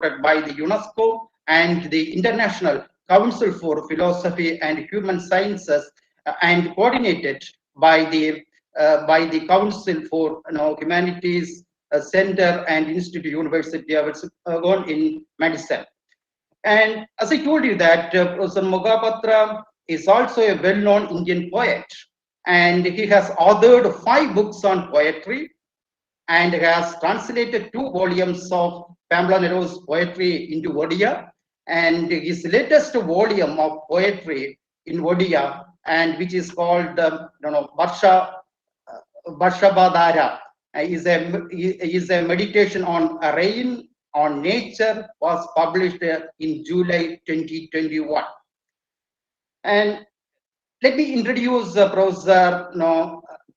by the UNESCO and the International Council for Philosophy and Human Sciences, and coordinated by the Council for Humanities Center and Institute University of in Madison. And as I told you that Professor Mogapatra is also a well-known Indian poet, and he has authored 5 books on poetry and has translated 2 volumes of Pamela Neruda's poetry into Odia, and his latest volume of poetry in Odia, and which is called Varshabadara, is a meditation on rain, on nature, was published in July 2021. And let me introduce Professor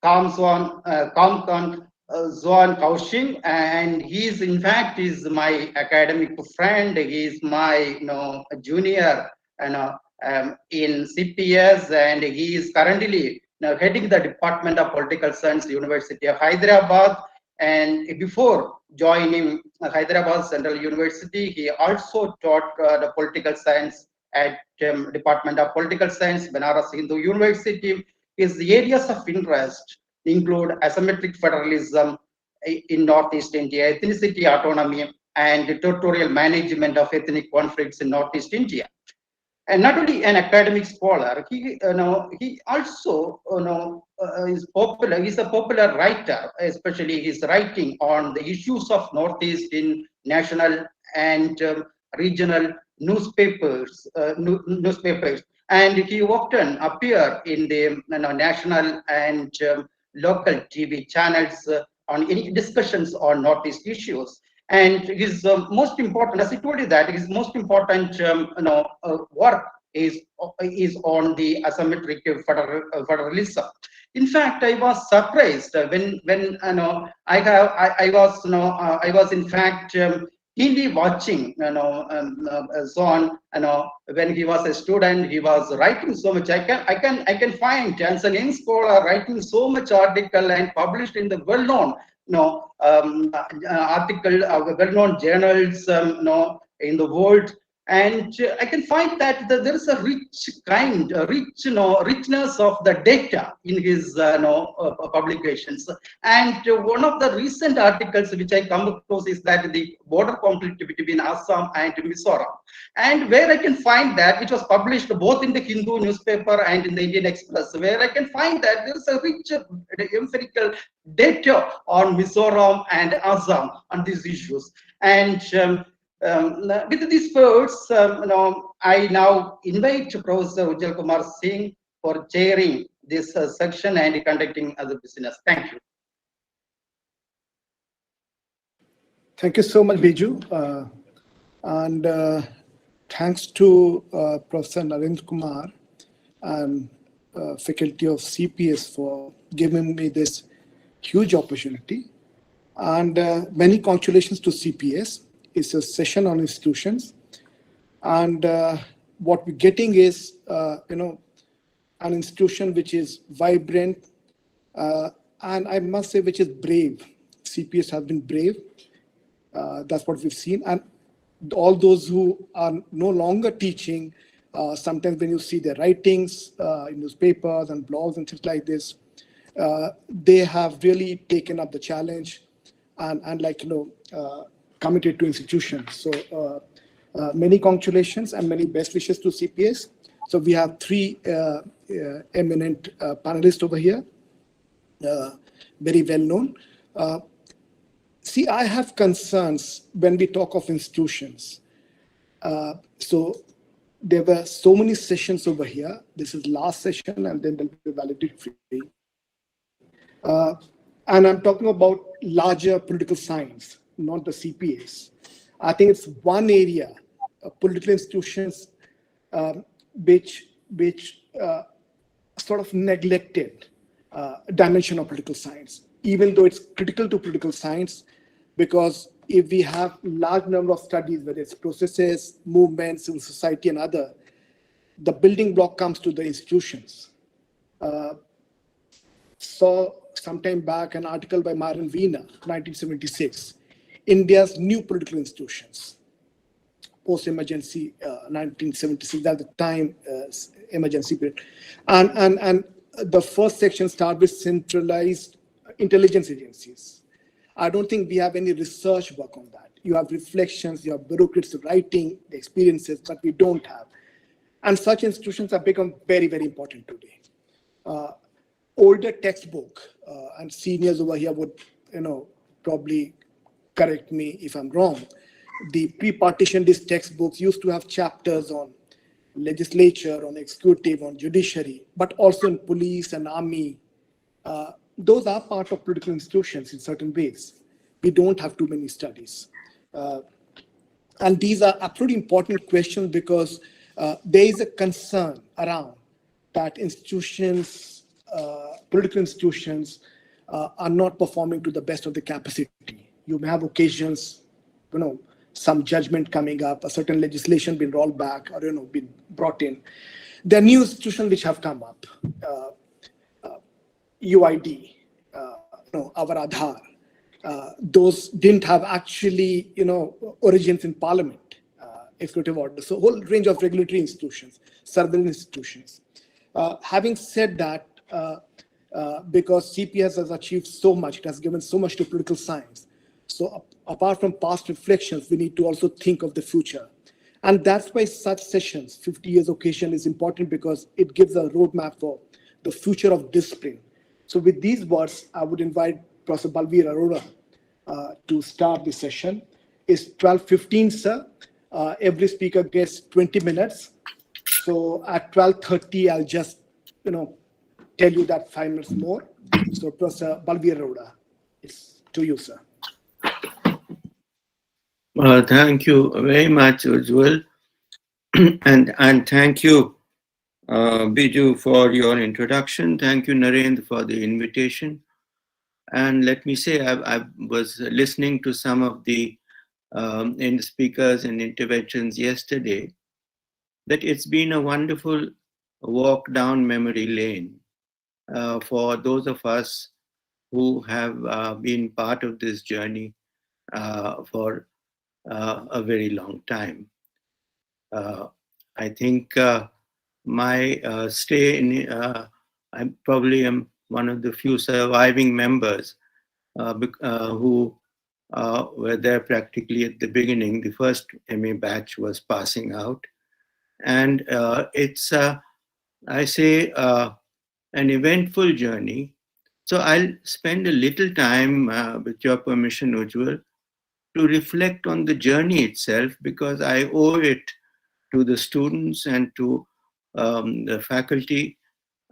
Kamkan Zoan Kaushing, and he is in fact is my academic friend. He is my junior in CPS, and he is currently heading the Department of Political Science, University of Hyderabad. And before joining Hyderabad Central University, he also taught the political science at Department of Political Science, Banaras Hindu University. His areas of interest include asymmetric federalism in Northeast India, ethnicity autonomy, and territorial management of ethnic conflicts in Northeast India. And not only an academic scholar, he also is popular. He's a popular writer, especially his writing on the issues of Northeast in national and regional newspapers. And he often appear in the national and local TV channels on any discussions on Northeast issues. And his most important, as I told you that, his most important work is on the asymmetric federalism. In fact, I was surprised when I was in fact keenly watching Zon. When he was a student, he was writing so much. I can find as an young scholar writing so much article and published in the well-known article, well-known journals in the world. And I can find that there is a richness of the data in his publications. And one of the recent articles which I come across is that the border conflict between Assam and Mizoram, and where I can find that, which was published both in the Hindu newspaper and in the Indian Express, where I can find that there is a rich empirical data on Mizoram and Assam on these issues. And with these words, I now invite Professor Ujjwal Kumar Singh for chairing this section and conducting other business. Thank you. Thank you so much, Biju. And thanks to Professor Narendra Kumar and faculty of CPS for giving me this huge opportunity. And many congratulations to CPS. It's a session on institutions, and what we're getting is an institution which is vibrant, and I must say which is brave. CPS has been brave. That's what we've seen, and all those who are no longer teaching, sometimes when you see their writings in newspapers and blogs and things like this, they have really taken up the challenge and committed to institutions. So many congratulations and many best wishes to CPS. So we have 3 eminent panelists over here, very well known. See, I have concerns when we talk of institutions. So there were so many sessions over here. This is last session, and then there'll be valedictory. And I'm talking about larger political science, not the CPAs. I think it's one area, political institutions, which sort of neglected dimension of political science, even though it's critical to political science, because if we have large number of studies, whether it's processes, movements, civil society, and other, the building block comes to the institutions. Saw sometime back an article by Myron Wiener, 1976, India's new political institutions. post-emergency 1976, at the time emergency period. And the first section starts with centralized intelligence agencies. I don't think we have any research work on that. You have reflections, you have bureaucrats writing the experiences, but we don't have. And such institutions have become very, very important today. Older textbook, and seniors over here would, probably correct me if I'm wrong. The pre-partition these textbooks used to have chapters on legislature, on executive, on judiciary, but also in police and army. Those are part of political institutions in certain ways. We don't have too many studies. And these are absolutely important questions because there is a concern around that institutions, political institutions, are not performing to the best of the capacity. You may have occasions, some judgment coming up, a certain legislation being rolled back or been brought in. There are new institutions which have come up. UID, our Aadhaar. Those didn't have actually, origins in Parliament, executive orders. So a whole range of regulatory institutions, surveillance institutions. Having said that, because CPS has achieved so much, it has given so much to political science. So apart from past reflections, we need to also think of the future. And that's why such sessions, 50 years occasion, is important because it gives a roadmap for the future of discipline. So with these words, I would invite Professor Balbir Arora to start the session. It's 12:15, sir. Every speaker gets 20 minutes. So at 12:30, I'll just, tell you that 5 minutes more. So Professor Balbir Arora, it's to you, sir. Thank you very much, Ujjwal. and thank you, Biju, for your introduction. Thank you, Narendra, for the invitation. And let me say, I was listening to some of the speakers and interventions yesterday, that it's been a wonderful walk down memory lane for those of us who have been part of this journey for a very long time. I think my stay in, I probably am one of the few surviving members who were there practically at the beginning. The first MA batch was passing out. And it's, I say, an eventful journey. So I'll spend a little time, with your permission, Ujjwal, to reflect on the journey itself, because I owe it to the students and to the faculty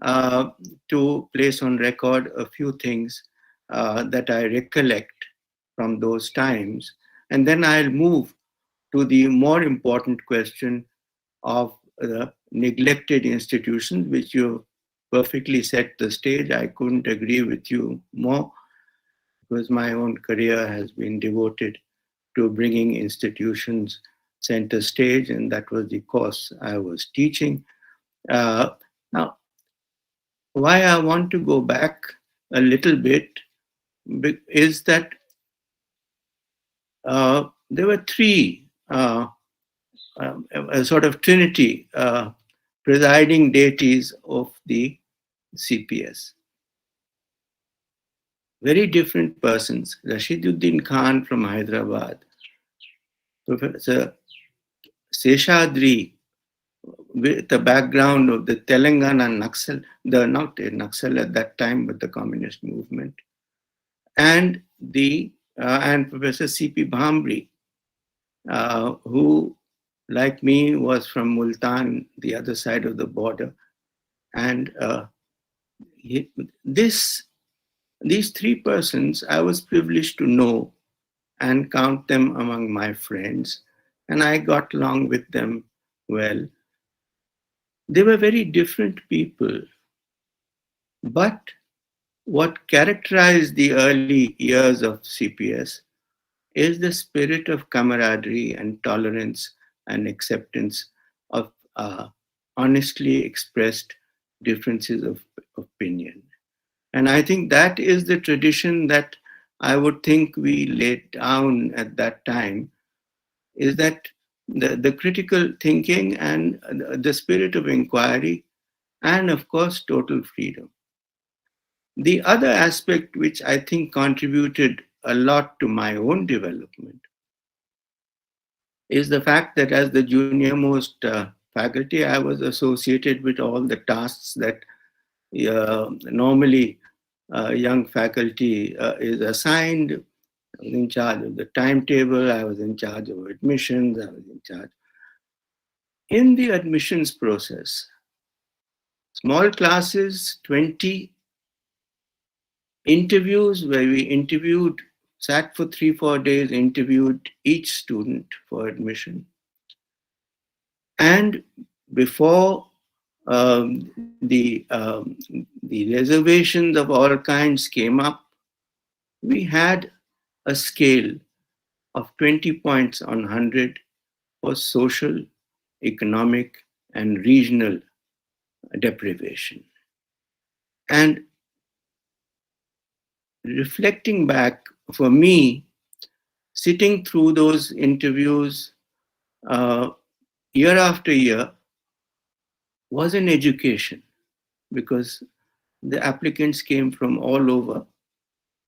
to place on record a few things that I recollect from those times. And then I'll move to the more important question of the neglected institutions, which you perfectly set the stage. I couldn't agree with you more, because my own career has been devoted to bringing institutions center stage, and that was the course I was teaching. Now, why I want to go back a little bit is that there were three, a sort of trinity, presiding deities of the CPS. Very different persons. Rashiduddin Khan from Hyderabad, Professor Seshadri, with the background of the Telangana Naxal, not Naxal at that time, but the communist movement, and and Professor C.P. Bhambre, who, like me, was from Multan, the other side of the border. And these three persons I was privileged to know and count them among my friends, and I got along with them well. They were very different people, but what characterized the early years of CPS is the spirit of camaraderie and tolerance and acceptance of honestly expressed differences of opinion. And I think that is the tradition that I would think we laid down at that time, is that the critical thinking and the spirit of inquiry, and of course, total freedom. The other aspect which I think contributed a lot to my own development is the fact that as the junior most faculty, I was associated with all the tasks that normally young faculty is assigned. I was in charge of the timetable, I was in charge of admissions, I was in charge. In the admissions process, small classes, 20 interviews where we sat for 3-4 days, interviewed each student for admission. And before the reservations of all kinds came up, we had a scale of 20 points on 100 for social, economic, and regional deprivation. And reflecting back, for me, sitting through those interviews year after year was an education, because the applicants came from all over.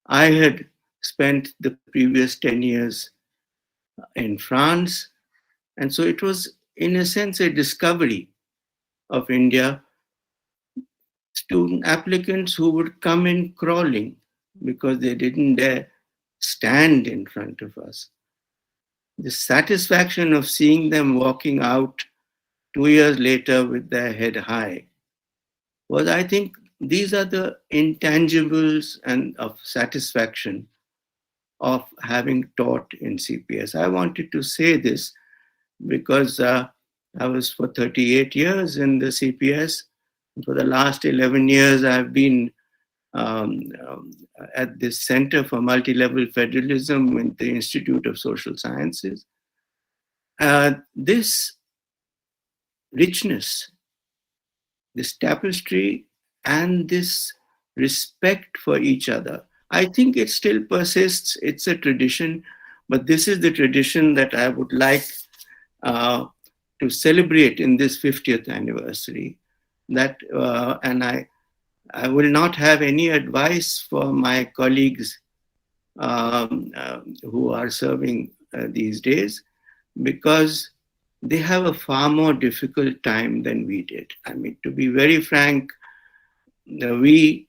I had spent the previous 10 years in France, and so it was, in a sense, a discovery of India. Student applicants who would come in crawling because they didn't dare stand in front of us. The satisfaction of seeing them walking out 2 years later with their head high was, I think, these are the intangibles and of satisfaction of having taught in CPS. I wanted to say this because I was for 38 years in the CPS. For the last 11 years, I've been at this Center for Multi-Level Federalism in the Institute of Social Sciences. This richness, this tapestry, and this respect for each other, I think it still persists. It's a tradition, but this is the tradition that I would like to celebrate in this 50th anniversary. That and I will not have any advice for my colleagues who are serving these days, because they have a far more difficult time than we did. I mean, to be very frank, we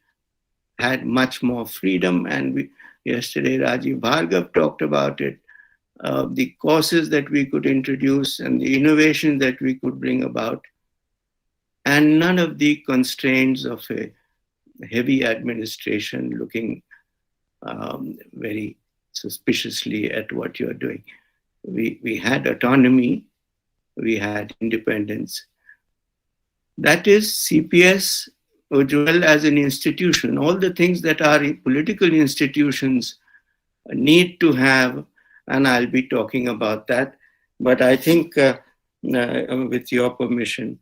had much more freedom, and yesterday Rajiv Bhargav talked about it, the courses that we could introduce and the innovation that we could bring about, and none of the constraints of a heavy administration looking very suspiciously at what you're doing. We had autonomy, we had independence. That is CPS, Ujjwal, as an institution. All the things that our political institutions need to have, and I'll be talking about that. But I think, with your permission,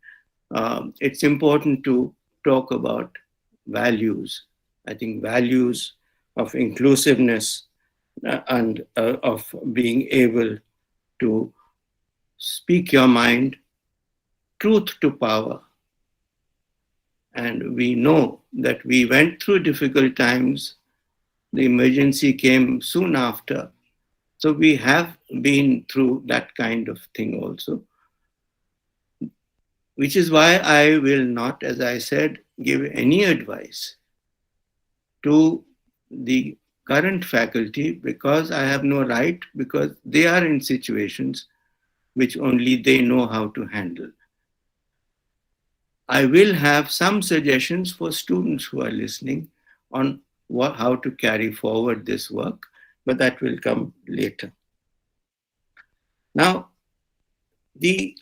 it's important to talk about values. I think values of inclusiveness and of being able to speak your mind, truth to power. And we know that we went through difficult times. The emergency came soon after. So we have been through that kind of thing also, which is why I will not, as I said, give any advice to the current faculty, because I have no right, because they are in situations which only they know how to handle. I will have some suggestions for students who are listening on how to carry forward this work, but that will come later. Now, the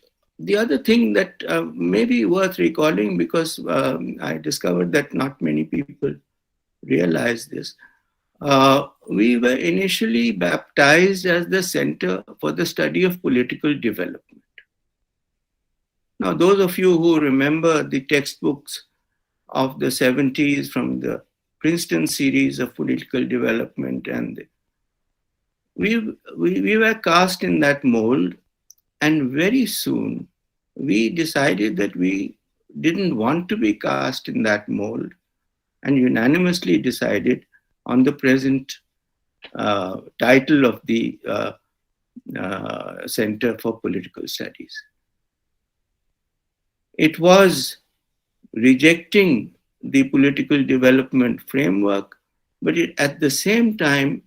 other thing that may be worth recalling, because I discovered that not many people realize this, we were initially baptized as the Center for the Study of Political Development. Now, those of you who remember the textbooks of the 70s from the Princeton series of political development, and we were cast in that mold, And very soon, we decided that we didn't want to be cast in that mold and unanimously decided on the present title of the Center for Political Studies. It was rejecting the political development framework, but at the same time,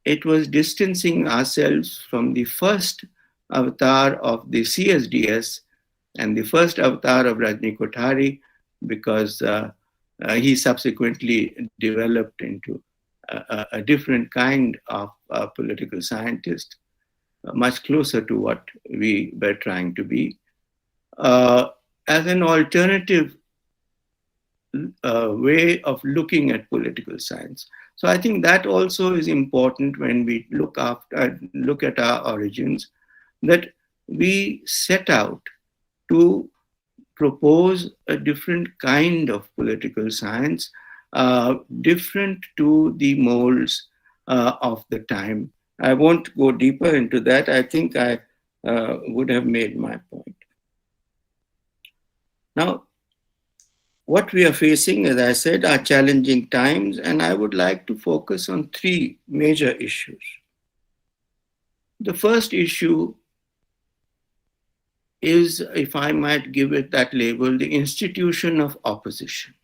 it was distancing ourselves from the first avatar of the CSDS and the first avatar of Rajni Kothari, because he subsequently developed into a different kind of political scientist, much closer to what we were trying to be. As an alternative way of looking at political science. So I think that also is important when we look at our origins, that we set out to propose a different kind of political science, different to the molds of the time. I won't go deeper into that. I think I would have made my point. Now, what we are facing, as I said, are challenging times, and I would like to focus on three major issues. The first issue is, if I might give it that label, the institution of opposition.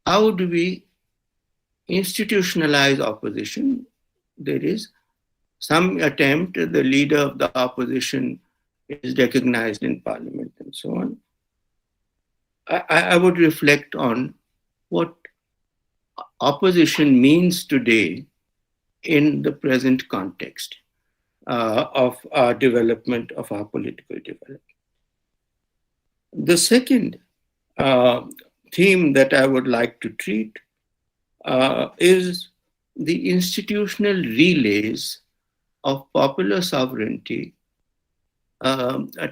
How do we institutionalize opposition? There is some attempt, the leader of the opposition is recognized in parliament and so on. I would reflect on what opposition means today in the present context of our development, of our political development. The second theme that I would like to treat is the institutional relays of popular sovereignty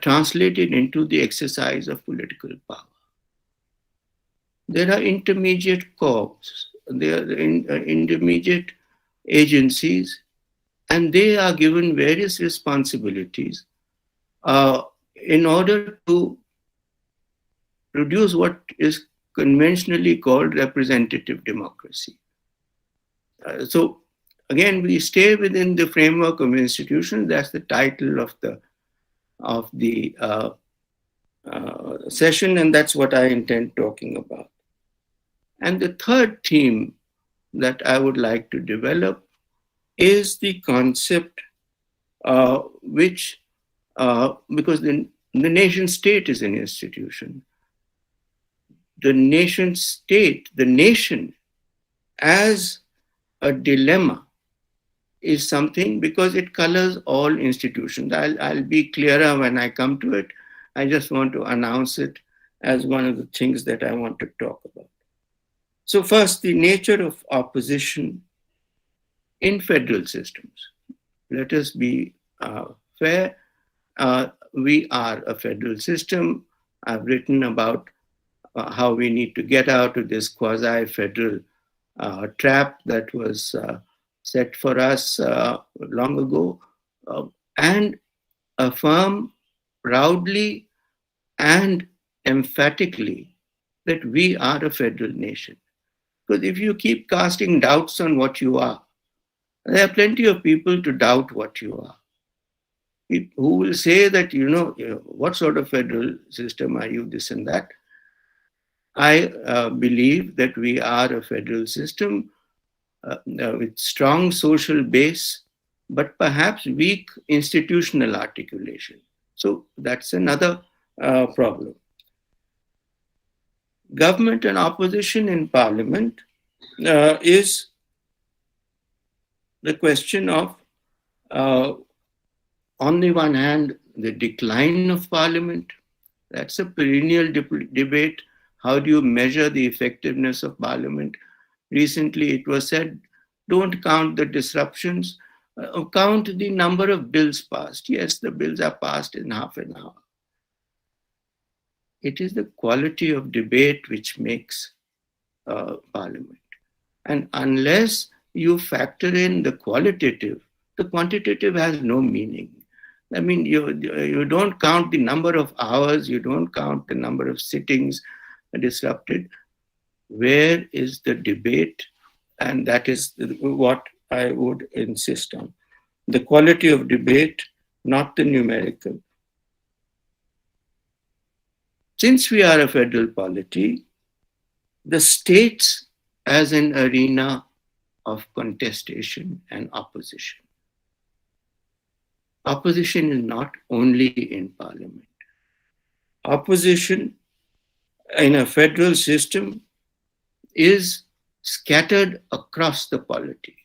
translated into the exercise of political power. There are intermediate corps, there are intermediate agencies, and they are given various responsibilities in order to produce what is conventionally called representative democracy. So again, we stay within the framework of institutions. That's the title of the session, and that's what I intend talking about. And the third theme that I would like to develop is the concept because the nation state is an institution. The nation state, the nation as a dilemma is something because it colors all institutions. I'll be clearer when I come to it. I just want to announce it as one of the things that I want to talk about. So first, the nature of opposition in federal systems. Let us be fair. We are a federal system. I've written about how we need to get out of this quasi-federal trap that was set for us long ago, and affirm proudly and emphatically that we are a federal nation. Because if you keep casting doubts on what you are, there are plenty of people to doubt what you are. Who will say that, what sort of federal system are you, this and that. I believe that we are a federal system with strong social base, but perhaps weak institutional articulation. So that's another problem. Government and opposition in parliament is the question of, on the one hand, the decline of parliament. That's a perennial debate. How do you measure the effectiveness of parliament? Recently, it was said, don't count the disruptions, count the number of bills passed. Yes, the bills are passed in half an hour. It is the quality of debate which makes parliament. And unless you factor in the qualitative, the quantitative has no meaning. I mean, you don't count the number of hours, you don't count the number of sittings disrupted. Where is the debate? And that is what I would insist on. The quality of debate, not the numerical. Since we are a federal polity, the states as an arena of contestation and opposition. Opposition is not only in parliament. Opposition in a federal system is scattered across the polity.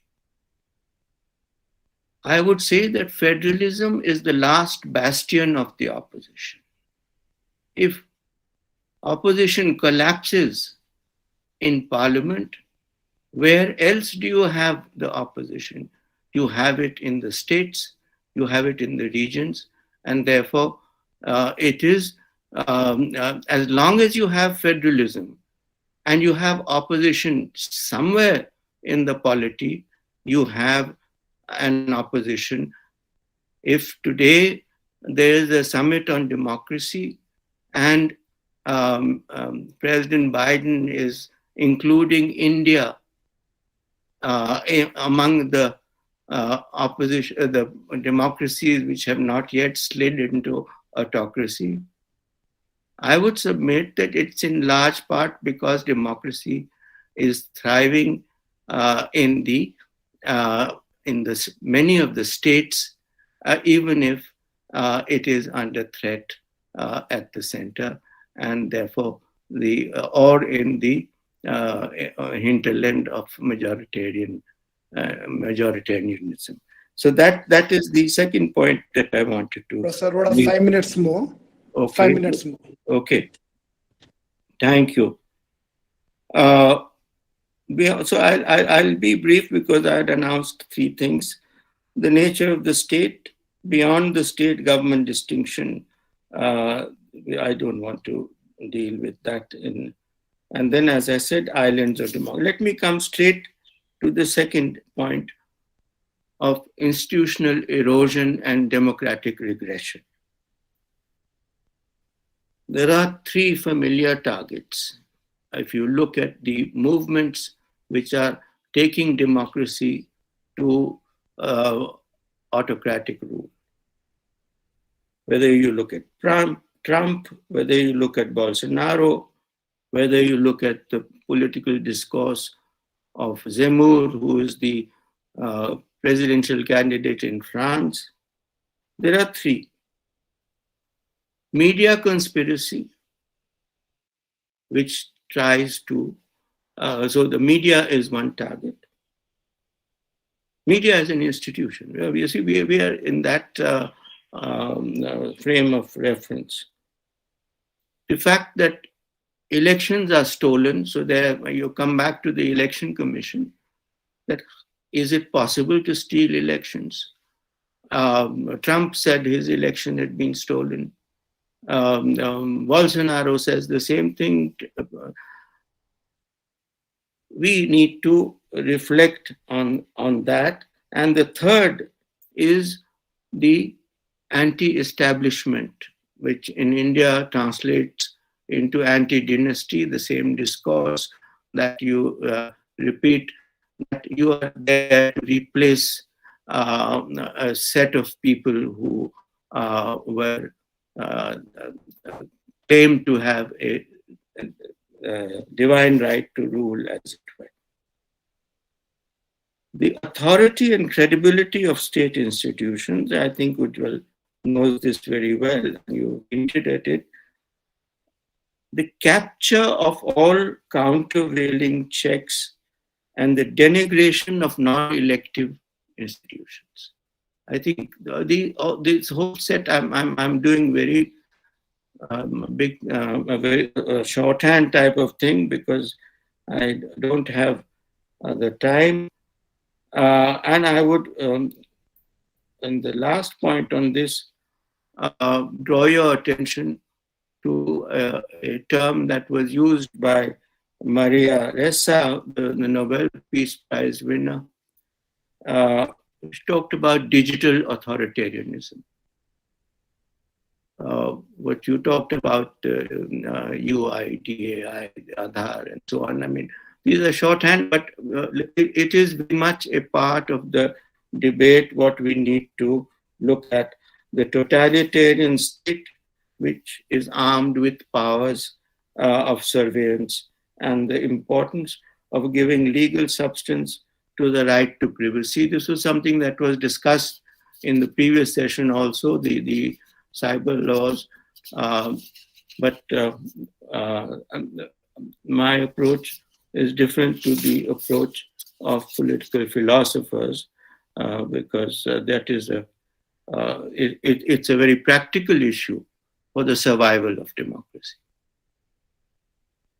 I would say that federalism is the last bastion of the opposition. If opposition collapses in parliament, where else do you have the opposition? You have it in the states, you have it in the regions, and therefore it is, as long as you have federalism and you have opposition somewhere in the polity, you have an opposition. If today there is a summit on democracy and President Biden is including India among the opposition, the democracies which have not yet slid into autocracy, I would submit that it's in large part because democracy is thriving in many of the states, even if it is under threat at the center, and therefore or in the hinterland of majoritarianism. So that is the second point that I wanted to. Professor, what are 5 minutes more? Okay. 5 minutes more. Okay. Thank you. So I'll be brief because I had announced 3 things. The nature of the state, beyond the state government distinction, I don't want to deal with that. And then, as I said, islands of democracy. Let me come straight to the second point of institutional erosion and democratic regression. There are 3 familiar targets. If you look at the movements which are taking democracy to autocratic rule, whether you look at Trump, whether you look at Bolsonaro, whether you look at the political discourse of Zemmour, who is the presidential candidate in France, there are 3. Media conspiracy, which tries to, so the media is one target. Media as an institution. You see, we are in that frame of reference. The fact that elections are stolen, so there you come back to the election commission, that is it possible to steal elections? Trump said his election had been stolen. Bolsonaro says the same thing. We need to reflect on that. And the third is the anti-establishment, which in India translates into anti-dynasty, the same discourse that you repeat, that you are there to replace a set of people who were claimed to have a divine right to rule, as it were. The authority and credibility of state institutions, I think Ujjwal knows this very well, you hinted at it. The capture of all countervailing checks and the denigration of non-elective institutions. I think this whole set, I'm doing very big, a very shorthand type of thing because I don't have the time. And I would, in the last point on this, draw your attention to a term that was used by Maria Ressa, the Nobel Peace Prize winner. She talked about digital authoritarianism. what you talked about, UI, DAI, Aadhaar, and so on. I mean, these are shorthand, but it is very much a part of the debate what we need to look at. The totalitarian state, which is armed with powers of surveillance, and the importance of giving legal substance to the right to privacy. This was something that was discussed in the previous session also, the cyber laws. But my approach is different to the approach of political philosophers, because that is it's a very practical issue for the survival of democracy.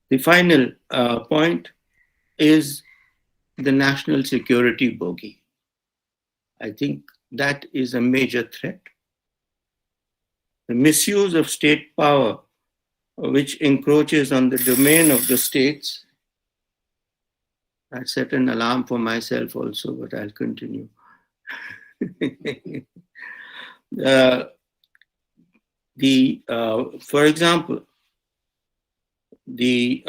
The final point is the national security bogey. I think that is a major threat. The misuse of state power, which encroaches on the domain of the states. I set an alarm for myself also, but I'll continue. For example, the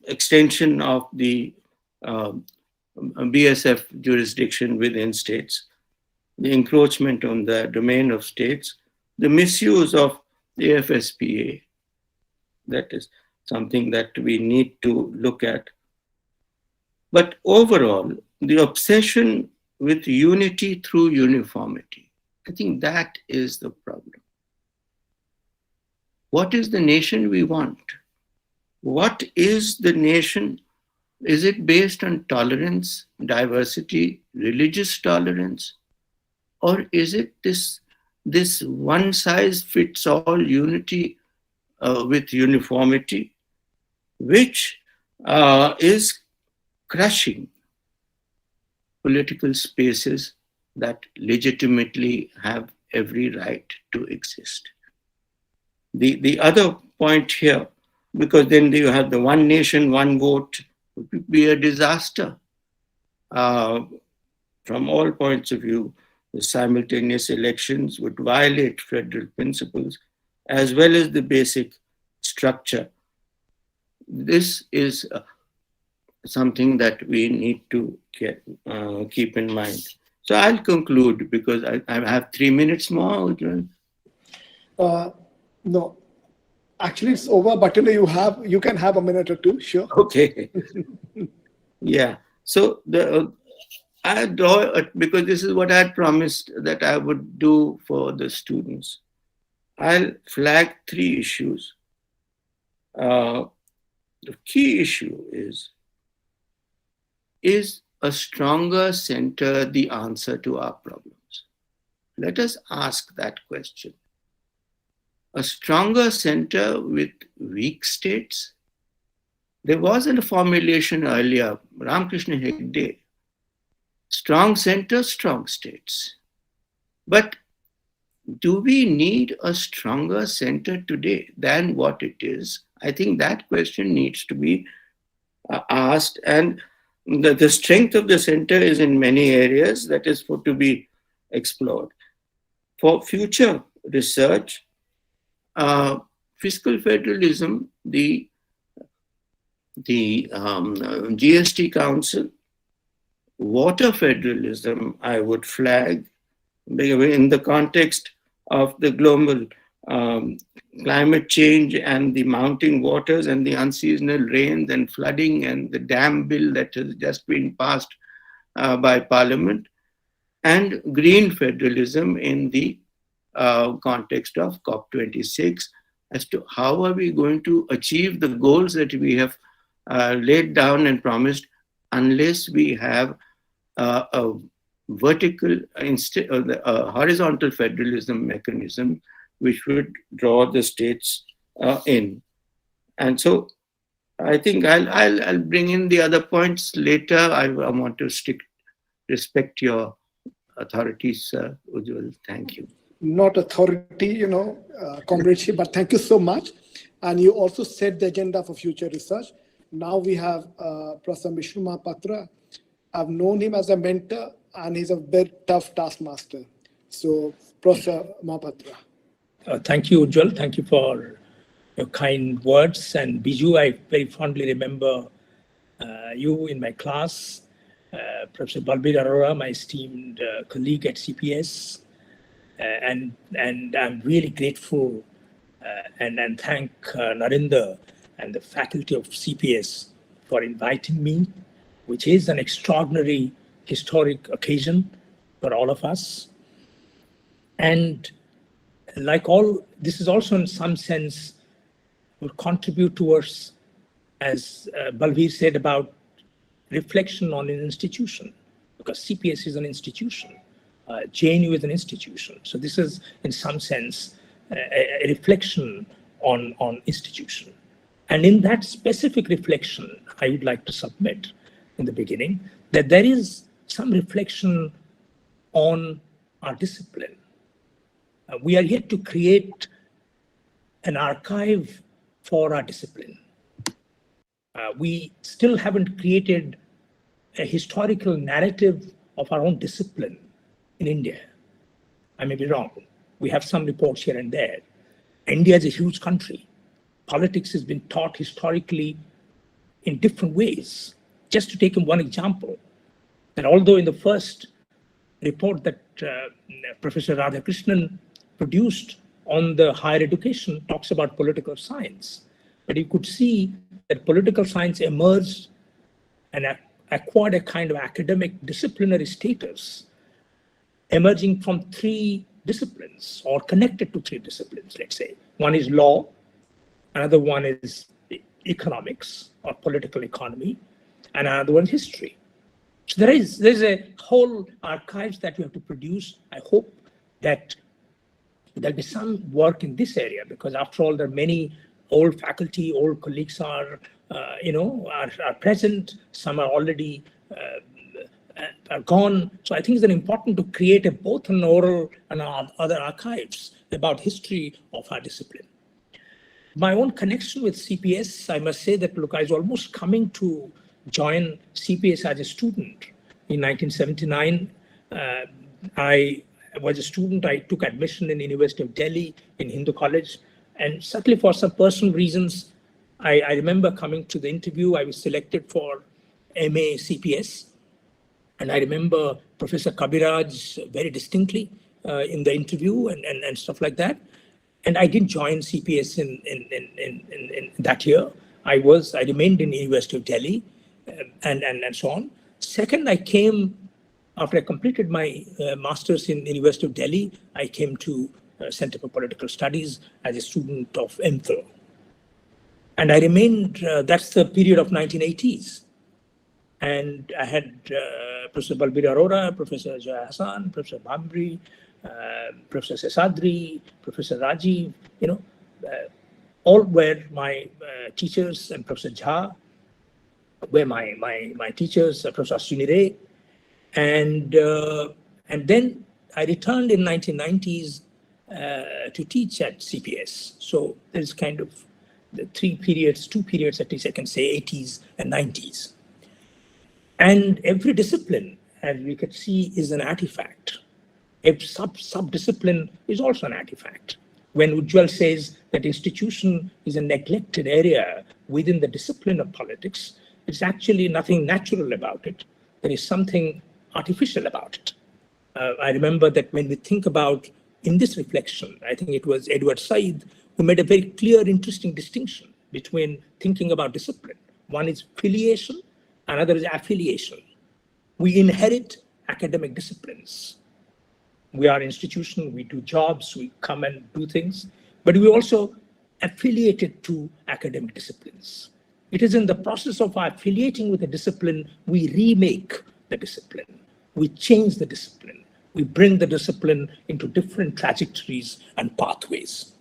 extension of the BSF jurisdiction within states, the encroachment on the domain of states, the misuse of the FSPA. That is something that we need to look at. But overall, the obsession with unity through uniformity, I think that is the problem. What is the nation we want? What is the nation? Is it based on tolerance, diversity, religious tolerance? Or is it this one-size-fits-all unity with uniformity, which is crushing political spaces that legitimately have every right to exist? The other point here, because then you have the one nation, one vote, would be a disaster from all points of view. The simultaneous elections would violate federal principles as well as the basic structure. This is something that we need to keep in mind. So I'll conclude because I have 3 minutes more. No, actually it's over, but you can have a minute or two, sure. Okay. Yeah. So I draw because this is what I had promised that I would do for the students. I'll flag 3 issues. The key issue is a stronger center the answer to our problems? Let us ask that question. A stronger center with weak states? There wasn't a formulation earlier, Ramakrishna Hegde. Strong center, strong states. But do we need a stronger center today than what it is? I think that question needs to be asked. And the strength of the center is in many areas that is to be explored. For future research, fiscal federalism, the GST Council, water federalism, I would flag in the context of the global climate change and the mounting waters and the unseasonal rains and flooding and the dam bill that has just been passed by Parliament, and green federalism in the context of COP26 as to how are we going to achieve the goals that we have laid down and promised unless we have a vertical, horizontal federalism mechanism which would draw the states in. And so I think I'll bring in the other points later. I want to respect your authorities, Ujjwal. Thank you. Not authority, comradeship, but thank you so much. And you also set the agenda for future research. Now we have Professor Vishnu Mahapatra. I've known him as a mentor and he's a very tough taskmaster. So, Professor Mahapatra. Thank you, Ujjwal. Thank you for your kind words. And Biju, I very fondly remember you in my class, Professor Balbir Arora, my esteemed colleague at CPS. And I'm really grateful and thank Narinder and the faculty of CPS for inviting me, which is an extraordinary historic occasion for all of us. And like all, this is also in some sense will contribute towards, as Balbir said, about reflection on an institution, because CPS is an institution, JNU is an institution. So this is in some sense a reflection on institution. And in that specific reflection, I would like to submit in the beginning that there is some reflection on our discipline. We are yet to create an archive for our discipline. We still haven't created a historical narrative of our own discipline in India. I may be wrong. We have some reports here and there. India is a huge country. Politics has been taught historically in different ways. Just to take one example, that although in the first report that Professor Radhakrishnan produced on the higher education talks about political science, but you could see that political science emerged and acquired a kind of academic disciplinary status, emerging from three disciplines or connected to three disciplines, let's say. One is law, another one is economics or political economy, and another one is history. So there's a whole archives that you have to produce. I hope that there'll be some work in this area, because after all, there are many old faculty, old colleagues are present. Some are already are gone. So I think it's important to create both an oral and other archives about history of our discipline. My own connection with CPS, I must say that, look, I was almost coming to join CPS as a student. In 1979, I was a student. I took admission in the University of Delhi in Hindu College. And certainly for some personal reasons, I remember coming to the interview. I was selected for MA CPS. And I remember Professor Kabiraj very distinctly in the interview and stuff like that. And I didn't join CPS in that year. I remained in the University of Delhi and so on. Second, I came, after I completed my master's in the University of Delhi, I came to Center for Political Studies as a student of MPhil. And I remained, that's the period of 1980s. And I had Professor Balbir Arora, Professor Joy Hassan, Professor Bambri, Professor Sesadri, Professor Rajiv, all were my teachers, and Professor Jha were my teachers, Professor Sunire. And then I returned in 1990s to teach at CPS. So there's kind of the two periods at least I can say, 80s and 90s. And every discipline, as we can see, is an artifact. A sub-discipline is also an artifact. When Ujjwal says that institution is a neglected area within the discipline of politics, it's actually nothing natural about it. There is something artificial about it. I remember that when we think about, in this reflection, I think it was Edward Said who made a very clear, interesting distinction between thinking about discipline. One is filiation, another is affiliation. We inherit academic disciplines. We are institution, we do jobs, we come and do things, but we also affiliated to academic disciplines. It is in the process of affiliating with a discipline, we remake the discipline, we change the discipline, we bring the discipline into different trajectories and pathways.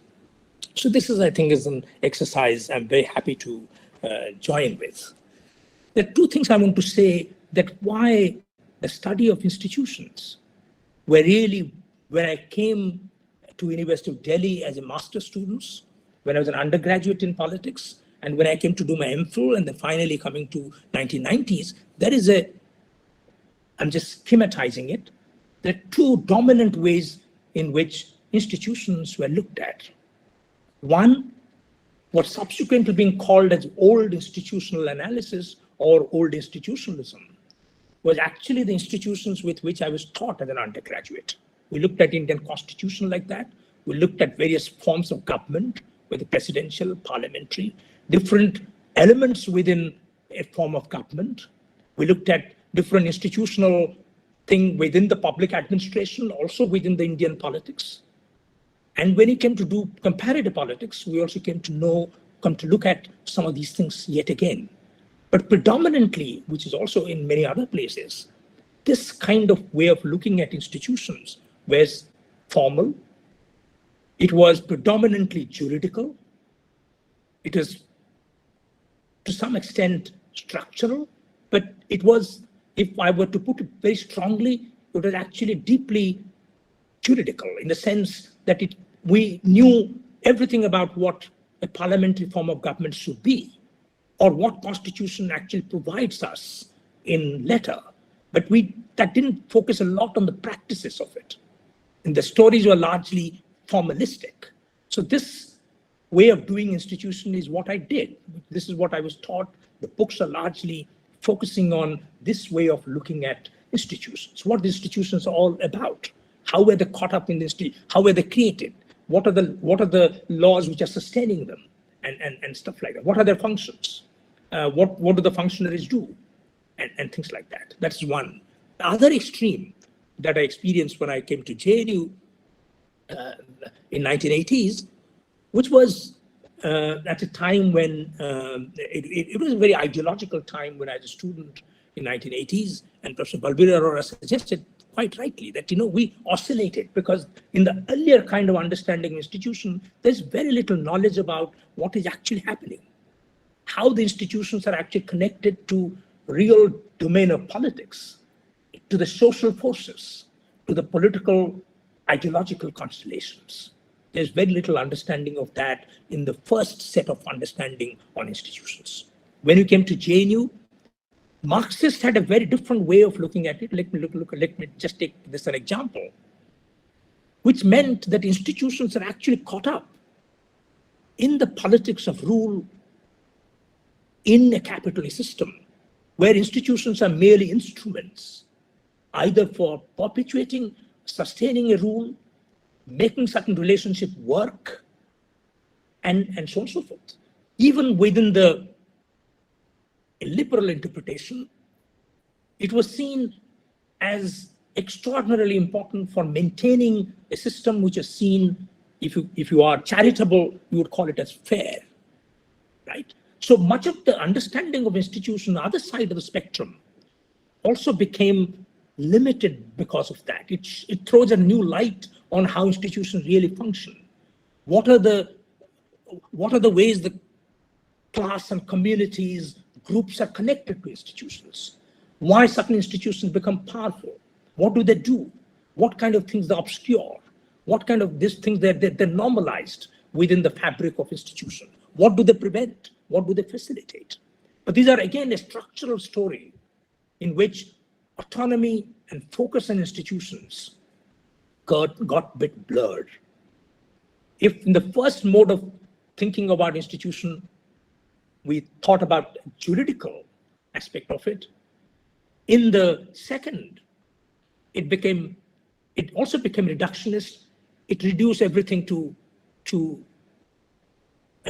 So this is, I think, is an exercise I'm very happy to join with. There are two things I want to say, that why the study of institutions, where really, when I came to University of Delhi as a master's student, when I was an undergraduate in politics, and when I came to do my MPhil, and then finally coming to 1990s, there is I'm just schematizing it, there are two dominant ways in which institutions were looked at. One, what subsequently being called as old institutional analysis or old institutionalism, was actually the institutions with which I was taught as an undergraduate. We looked at Indian constitution like that. We looked at various forms of government, whether presidential, parliamentary, different elements within a form of government. We looked at different institutional thing within the public administration, also within the Indian politics. And when it came to do comparative politics, we also came to look at some of these things yet again. But predominantly, which is also in many other places, this kind of way of looking at institutions was formal. It was predominantly juridical. It was to some extent structural, but it was, if I were to put it very strongly, it was actually deeply juridical in the sense that we knew everything about what a parliamentary form of government should be, or what constitution actually provides us in letter. But that didn't focus a lot on the practices of it. And the stories were largely formalistic. So this way of doing institution is what I did. This is what I was taught. The books are largely focusing on this way of looking at institutions. What the institutions are all about. How were they caught up in this? How were they created? What are the laws which are sustaining them? And stuff like that. What are their functions? What do the functionaries do? And things like that. That's one. The other extreme that I experienced when I came to JNU in 1980s, which was at a time when it was a very ideological time when I was a student in 1980s, and Professor Balbir Arora suggested quite rightly that, we oscillated because in the earlier kind of understanding of institution, there's very little knowledge about what is actually happening, how the institutions are actually connected to real domain of politics, to the social forces, to the political ideological constellations. There's very little understanding of that in the first set of understanding on institutions. When you came to JNU, Marxists had a very different way of looking at it. Let me just take this as an example, which meant that institutions are actually caught up in the politics of rule in a capitalist system, where institutions are merely instruments, either for perpetuating, sustaining a rule, making certain relationship work, and so on and so forth. Even within the liberal interpretation, it was seen as extraordinarily important for maintaining a system which is seen, if you are charitable, you would call it as fair, right? So much of the understanding of institution, the other side of the spectrum, also became limited because of that. It throws a new light on how institutions really function. What are the ways the class and communities, groups are connected to institutions? Why certain institutions become powerful? What do they do? What kind of things they obscure? What kind of these things they're normalized within the fabric of institution? What do they prevent? What do they facilitate? But these are, again, a structural story in which autonomy and focus on institutions got a bit blurred. If in the first mode of thinking about institution, we thought about juridical aspect of it, in the second, it also became reductionist. It reduced everything to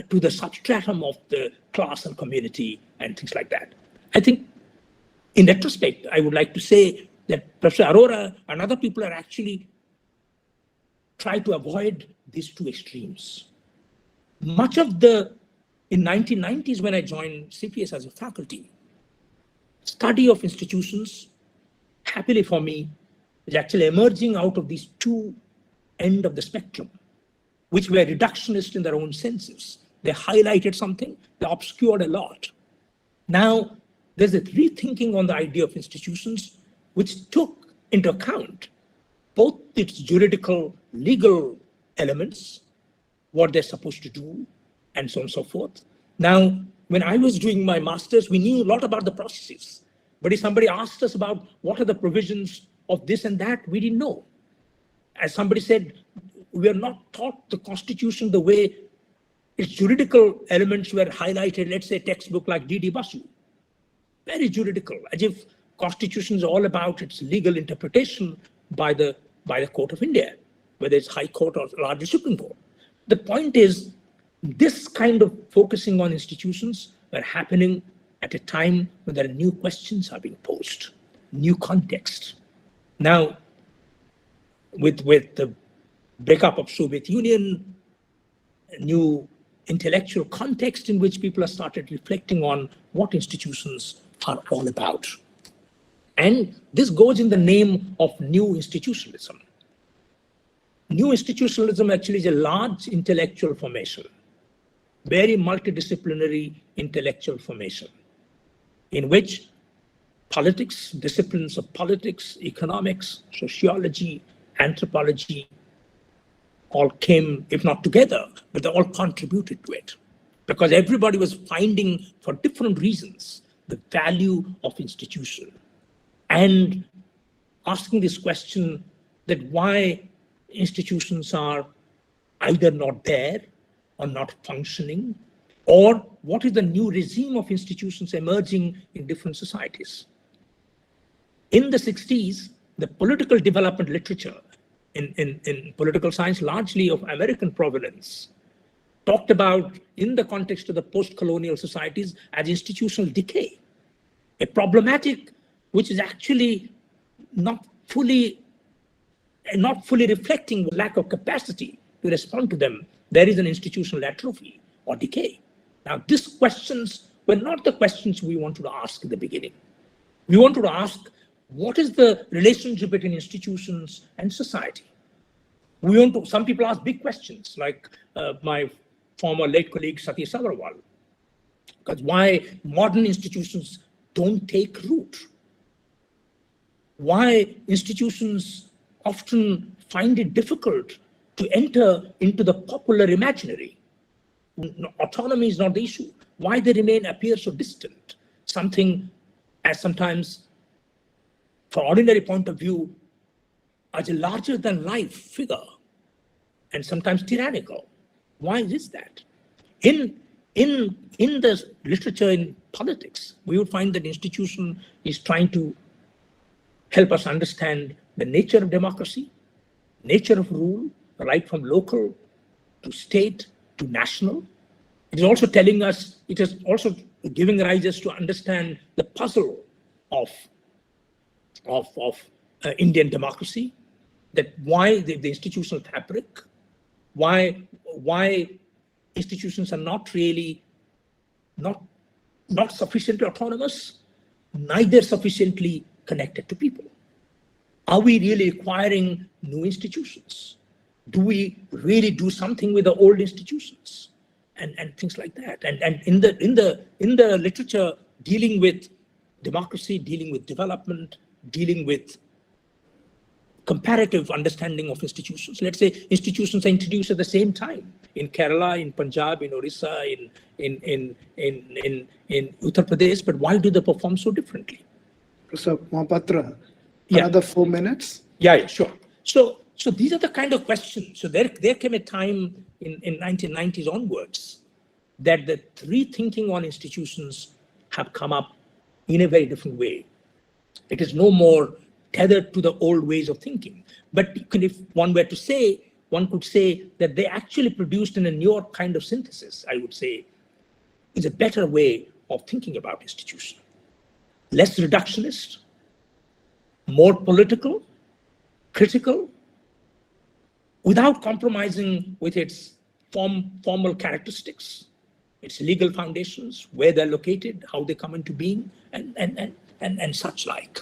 the substratum of the class and community and things like that. I think in retrospect, I would like to say that Professor Arora and other people are actually try to avoid these two extremes. Much of in 1990s, when I joined CPS as a faculty, study of institutions, happily for me, is actually emerging out of these two ends of the spectrum, which were reductionist in their own senses. They highlighted something, they obscured a lot. Now, there's a rethinking on the idea of institutions, which took into account both its juridical, legal elements, what they're supposed to do, and so on and so forth. Now, when I was doing my master's, we knew a lot about the processes. But if somebody asked us about what are the provisions of this and that, we didn't know. As somebody said, we are not taught the Constitution the way its juridical elements were highlighted, let's say textbook like D.D. Basu. Very juridical, as if Constitution is all about its legal interpretation by the Court of India, whether it's High Court or largely Supreme Court. The point is, this kind of focusing on institutions were happening at a time when there are new questions are being posed, new context. Now, with the breakup of Soviet Union, a new intellectual context in which people have started reflecting on what institutions are all about. And this goes in the name of new institutionalism. New institutionalism actually is a large intellectual formation, very multidisciplinary intellectual formation, in which politics, disciplines of politics, economics, sociology, anthropology, all came, if not together, but they all contributed to it. Because everybody was finding, for different reasons, the value of institution and asking this question that why institutions are either not there or not functioning, or what is the new regime of institutions emerging in different societies. In the 60s, the political development literature in political science, largely of American provenance, talked about, in the context of the post-colonial societies, as institutional decay, a problematic which is actually not fully reflecting lack of capacity to respond to them. There is an institutional atrophy or decay. Now, these questions were not the questions we wanted to ask in the beginning. We wanted to ask, what is the relationship between institutions and society? Some people ask big questions, like my former late colleague Satish Agrawal, because why modern institutions don't take root? Why institutions often find it difficult to enter into the popular imaginary? Autonomy is not the issue. Why they appear so distant? Something as sometimes, from ordinary point of view, as a larger than life figure, and sometimes tyrannical. Why is that? In the literature in politics, we would find that institution is trying to help us understand the nature of democracy, nature of rule, right from local to state to national. It is also telling us, it is also giving rise us to understand the puzzle of Indian democracy, that why the institutional fabric, why institutions are not sufficiently autonomous, neither sufficiently connected to people. Are we really acquiring new institutions? Do we really do something with the old institutions? And things like that. And in the literature dealing with democracy, dealing with development, dealing with comparative understanding of institutions. Let's say institutions are introduced at the same time in Kerala, in Punjab, in Orissa, in Uttar Pradesh, but why do they perform so differently? Professor Mohapatra, another 4 minutes. Yeah, sure. So these are the kind of questions. So there came a time in 1990s onwards that the rethinking on institutions have come up in a very different way. It is no more tethered to the old ways of thinking. But if one were to say, one could say that they actually produced in a newer kind of synthesis, I would say, is a better way of thinking about institutions. Less reductionist, more political, critical, without compromising with its formal characteristics, its legal foundations, where they're located, how they come into being, and such like.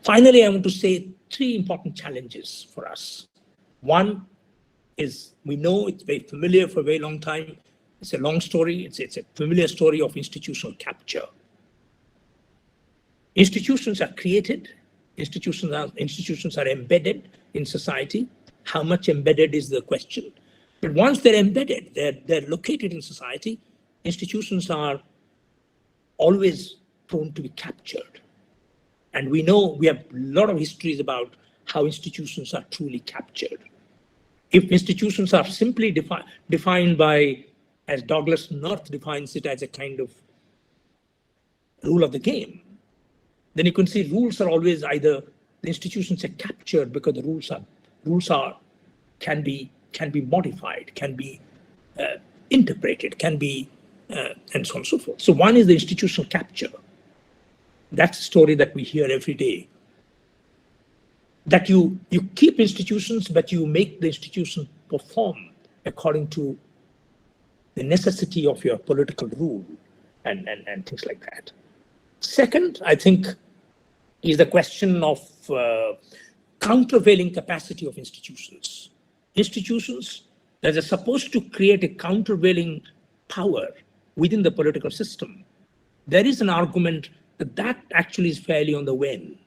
Finally, I want to say 3 important challenges for us. One is, we know it's very familiar for a very long time. It's a long story. It's a familiar story of institutional capture. Institutions are created. Institutions are embedded in society. How much embedded is the question? But once they're embedded, they're located in society, institutions are always prone to be captured. And we know we have a lot of histories about how institutions are truly captured. If institutions are simply defined by, as Douglas North defines it, as a kind of rule of the game, then you can see rules are always either the institutions are captured because the rules can be modified, can be interpreted, can be and so on and so forth. So one is the institutional capture. That's a story that we hear every day. That you keep institutions, but you make the institution perform according to the necessity of your political rule and things like that. Second, I think, is the question of countervailing capacity of institutions. Institutions that are supposed to create a countervailing power within the political system. There is an argument that actually is fairly on the wane.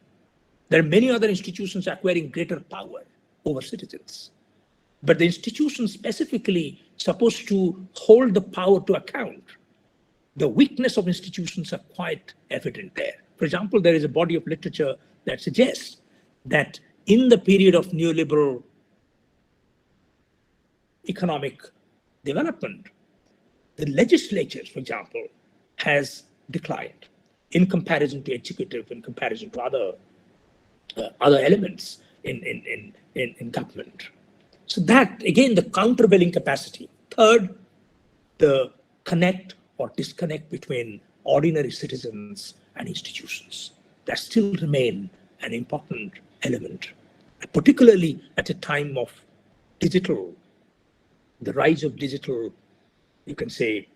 There are many other institutions acquiring greater power over citizens. But the institution specifically supposed to hold the power to account. The weakness of institutions are quite evident there. For example, there is a body of literature that suggests that in the period of neoliberal economic development, the legislature, for example, has declined in comparison to executive, in comparison to other elements in government. So that, again, the countervailing capacity. Third, the connect or disconnect between ordinary citizens and institutions. That still remain an important element, particularly at a time of the rise of digital, you can say,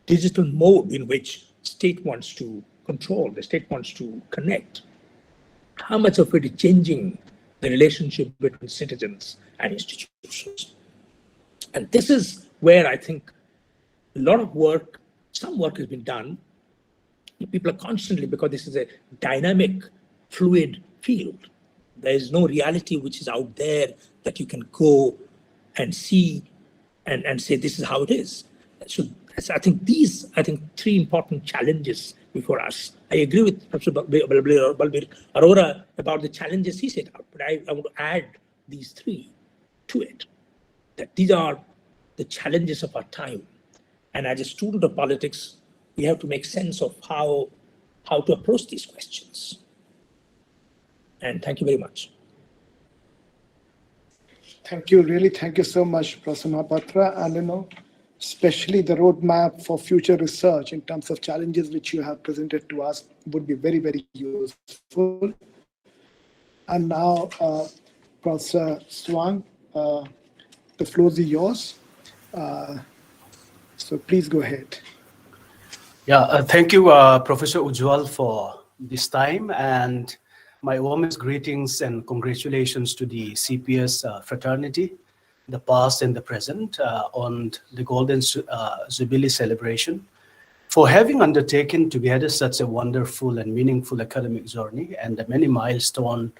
digital mode in which state wants to control, the state wants to connect. How much of it is changing the relationship between citizens and institutions? And this is where I think a lot of work, some work has been done. People are constantly, because this is a dynamic, fluid field. There is no reality which is out there that you can go and see and say, this is how it is. So I think three important challenges before us. I agree with Professor Balbir Arora about the challenges he set out, but I want to add these three to it, that these are the challenges of our time. And as a student of politics, we have to make sense of how to approach these questions. And thank you very much. Thank you, really. Thank you so much, Professor Mahapatra. And, especially the roadmap for future research in terms of challenges which you have presented to us would be very, very useful. And now, Professor Swang, the floor is yours. So please go ahead. Yeah, thank you, Professor Ujjwal, for this time, and my warmest greetings and congratulations to the CPS fraternity, the past and the present, on the Golden Jubilee celebration, for having undertaken together such a wonderful and meaningful academic journey and the many milestones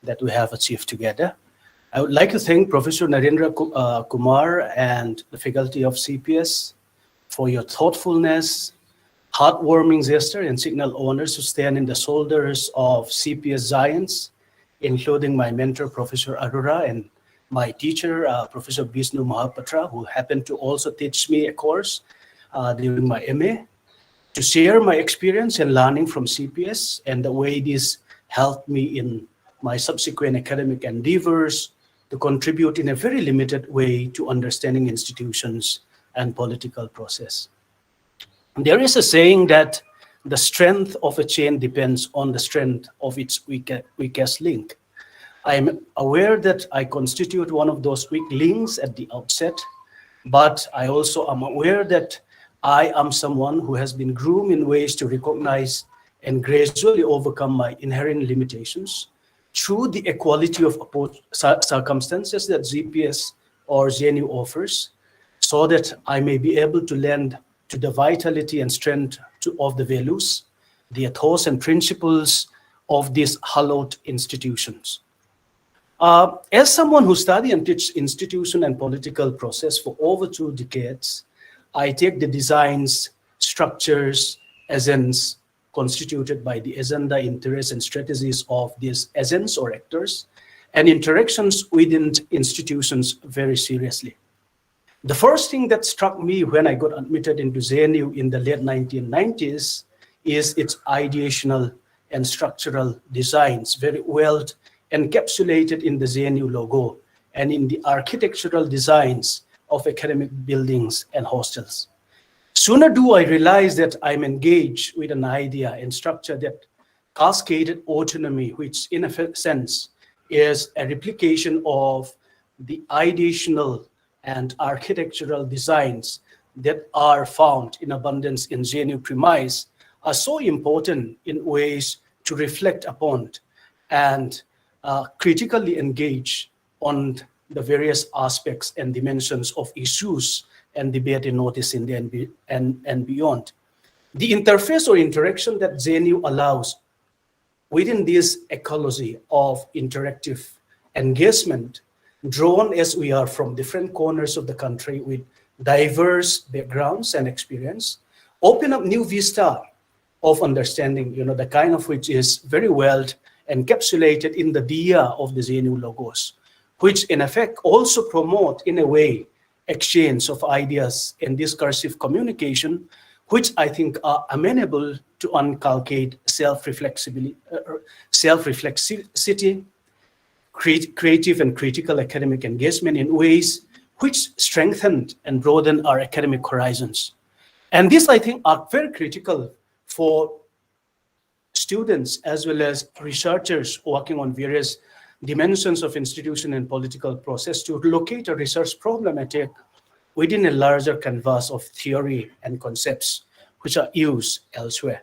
that we have achieved together. I would like to thank Professor Narendra Kumar and the faculty of CPS for your thoughtfulness, heartwarming gesture, and signal honors to stand in the shoulders of CPS giants, including my mentor, Professor Arora, and my teacher, Professor Vishnu Mahapatra, who happened to also teach me a course during my MA, to share my experience and learning from CPS and the way this helped me in my subsequent academic endeavors to contribute in a very limited way to understanding institutions and political process. There is a saying that the strength of a chain depends on the strength of its weakest link. I am aware that I constitute one of those weak links at the outset, but I also am aware that I am someone who has been groomed in ways to recognize and gradually overcome my inherent limitations through the equality of circumstances that GPS or GNU offers, so that I may be able to lend to the vitality and strength of the values, the ethos and principles of these hallowed institutions. As someone who studied and teaches institution and political process for over 2 decades, I take the designs, structures, agents constituted by the agenda, interests, and strategies of these agents or actors and interactions within institutions very seriously. The first thing that struck me when I got admitted into ZNU in the late 1990s is its ideational and structural designs, very well encapsulated in the ZNU logo and in the architectural designs of academic buildings and hostels. Sooner do I realize that I'm engaged with an idea and structure that cascaded autonomy, which in a sense is a replication of the ideational and architectural designs that are found in abundance in ZNU premise, are so important in ways to reflect upon and critically engage on the various aspects and dimensions of issues and debate in Northeast India and beyond. The interface or interaction that ZNU allows within this ecology of interactive engagement, drawn as we are from different corners of the country with diverse backgrounds and experience, open up new vista of understanding, the kind of which is very well encapsulated in the dia of the ZNU logos, which in effect also promote in a way exchange of ideas and discursive communication, which I think are amenable to inculcate self-reflexivity, creative and critical academic engagement in ways which strengthen and broaden our academic horizons. And this, I think, are very critical for students as well as researchers working on various dimensions of institution and political process to locate a research problematic within a larger canvas of theory and concepts which are used elsewhere.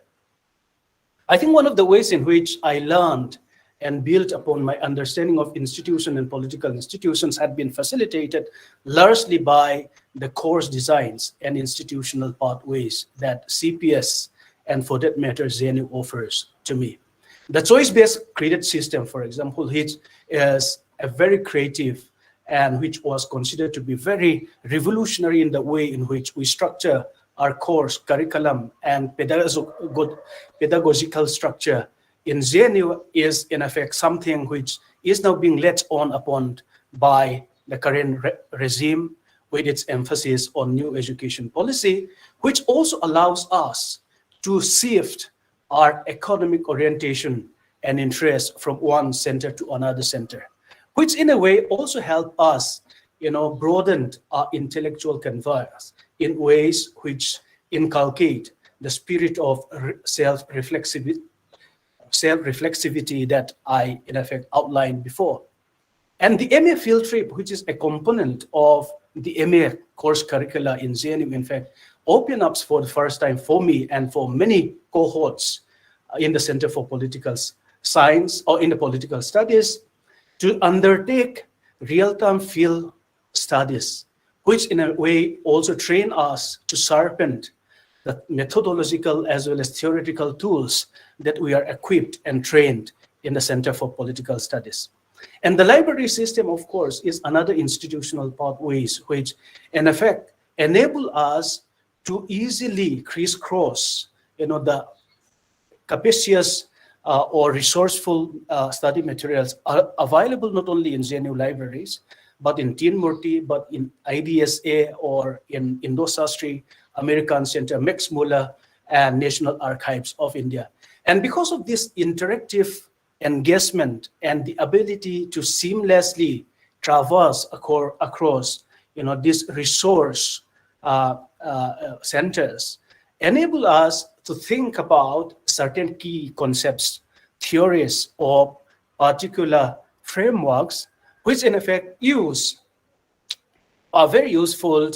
I think one of the ways in which I learned and built upon my understanding of institution and political institutions had been facilitated largely by the course designs and institutional pathways that CPS and for that matter ZNU offers to me. The choice-based credit system, for example, which is a very creative and which was considered to be very revolutionary in the way in which we structure our course curriculum and pedagogical structure in ZNU is in effect something which is now being let on upon by the current regime with its emphasis on new education policy, which also allows us to shift our economic orientation and interest from one center to another center, which in a way also help us, broaden our intellectual canvas in ways which inculcate the spirit of self-reflexivity that I, in effect, outlined before. And the MA field trip, which is a component of the MA course curricula in ZNU, in fact, opened up for the first time for me and for many cohorts in the Center for Political Science or in the political studies to undertake real-time field studies, which in a way also train us to sharpen the methodological as well as theoretical tools that we are equipped and trained in the Center for Political Studies. And the library system, of course, is another institutional pathways which in effect enable us to easily crisscross, the capacious or resourceful study materials are available not only in ZNU libraries, but in Teen Murti, but in IDSA or in Indo-Sastri, American Center, Max Muller, and National Archives of India. And because of this interactive engagement and the ability to seamlessly traverse across, these resource centers, enable us to think about certain key concepts, theories, or particular frameworks, which in effect are very useful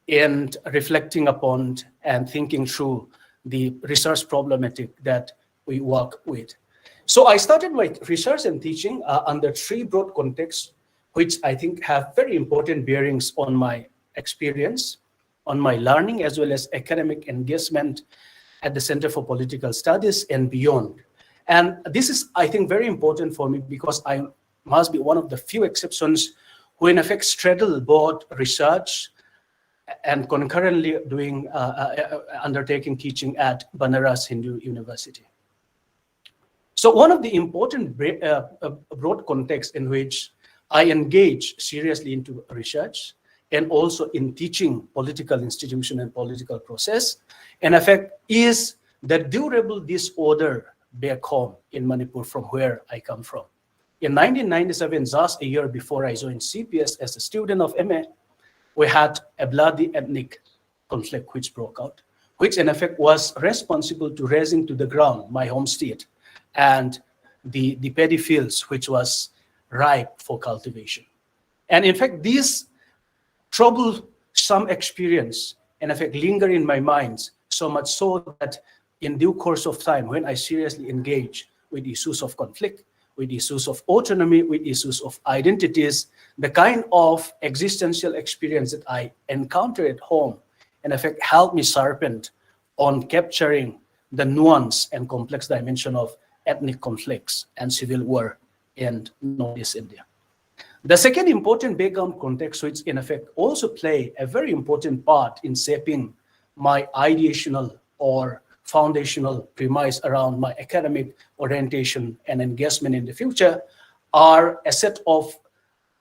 in reflecting upon and thinking through the research problematic that we work with. So I started my research and teaching under three broad contexts, which I think have very important bearings on my experience, on my learning, as well as academic engagement at the Center for Political Studies and beyond. And this is, I think, very important for me because I must be one of the few exceptions who in effect straddle both research and concurrently doing undertaking teaching at Banaras Hindu University. So one of the important broad contexts in which I engage seriously into research and also in teaching political institution and political process, in effect, is the durable disorder back home in Manipur from where I come from. In 1997, just a year before I joined CPS as a student of MA, we had a bloody ethnic conflict which broke out, which in effect was responsible to razing to the ground my home state and the paddy fields which was ripe for cultivation. And in fact, this troublesome experience in effect linger in my mind, so much so that in due course of time, when I seriously engage with issues of conflict, with issues of autonomy, with issues of identities, the kind of existential experience that I encounter at home, in effect, helped me sharpen on capturing the nuance and complex dimension of ethnic conflicts and civil war in Northeast India. The second important background context, which in effect also play a very important part in shaping my ideational or foundational premise around my academic orientation and engagement in the future, are a set of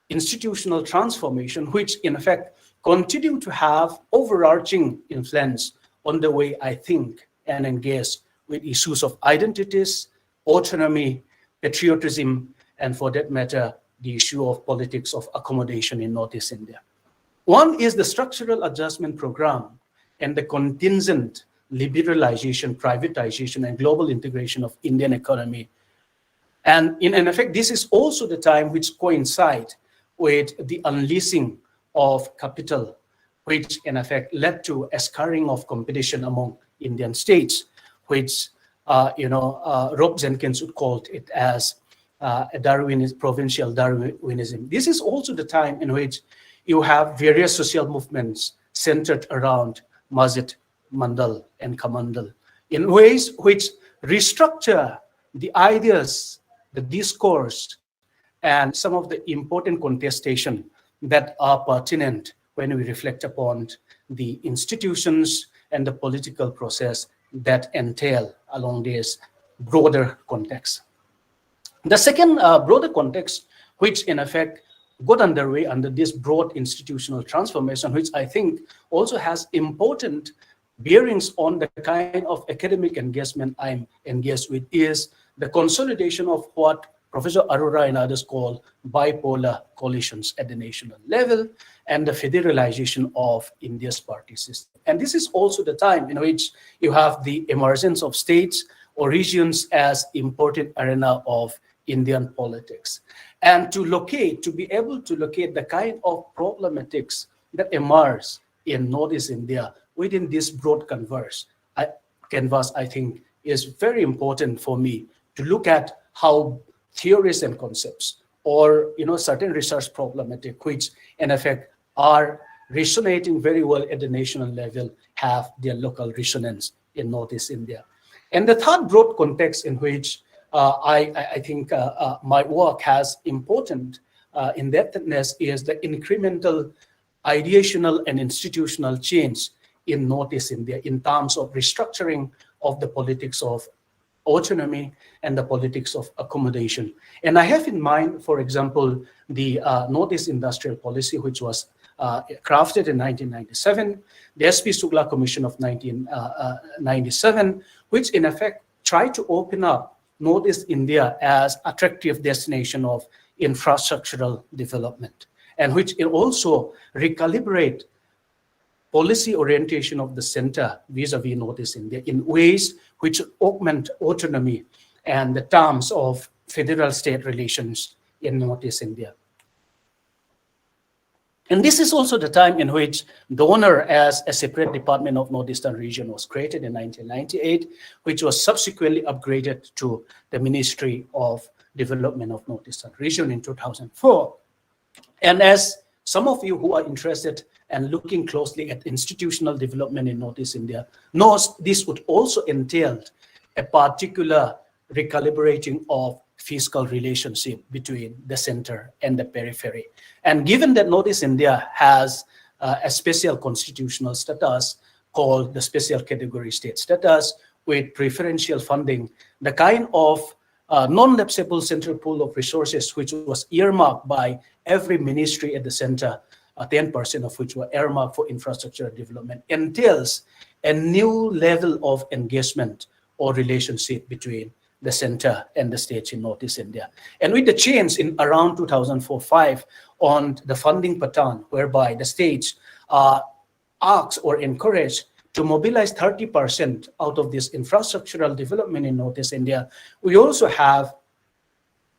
institutional transformation, which in effect continue to have overarching influence on the way I think and engage with issues of identities, autonomy, patriotism, and for that matter, the issue of politics of accommodation in Northeast India. One is the structural adjustment program and the contingent liberalization, privatization, and global integration of Indian economy. And in effect, this is also the time which coincides with the unleashing of capital, which in effect led to a scarring of competition among Indian states, which Rob Jenkins would call it as a provincial Darwinism. This is also the time in which you have various social movements centered around Masjid, Mandal, and Kamandal in ways which restructure the ideas, the discourse, and some of the important contestation that are pertinent when we reflect upon the institutions and the political process that entail along this broader context. The second broader context, which in effect got underway under this broad institutional transformation, which I think also has important bearings on the kind of academic engagement I'm engaged with, is the consolidation of what Professor Arora and others call bipolar coalitions at the national level and the federalization of India's party system. And this is also the time in which you have the emergence of states or regions as important arena of Indian politics. And to be able to locate the kind of problematics that emerge in Northeast India within this broad canvas, I think is very important for me to look at how theories and concepts or certain research problematic which in effect are resonating very well at the national level have their local resonance in Northeast India. And the third broad context in which I think my work has important in-depthness is the incremental ideational and institutional change in Northeast India in terms of restructuring of the politics of autonomy and the politics of accommodation. And I have in mind, for example, the Northeast Industrial Policy, which was crafted in 1997, the S.P. Sugla Commission of 1997, which in effect tried to open up Northeast India as attractive destination of infrastructural development, and which it also recalibrate policy orientation of the center vis-a-vis Northeast India in ways which augment autonomy and the terms of federal-state relations in Northeast India. And this is also the time in which Donor as a separate department of Northeastern region was created in 1998, which was subsequently upgraded to the Ministry of Development of Northeastern region in 2004. And as some of you who are interested and looking closely at institutional development in Northeast India knows, this would also entail a particular recalibrating of fiscal relationship between the center and the periphery. And given that Northeast India has a special constitutional status called the special category state status with preferential funding, the kind of non-lapsable central pool of resources, which was earmarked by every ministry at the center, 10% of which were earmarked for infrastructure development, entails a new level of engagement or relationship between the center and the states in Northeast India. And with the change in around 2004-5 on the funding pattern, whereby the states asked or encouraged to mobilize 30% out of this infrastructural development in Northeast India, we also have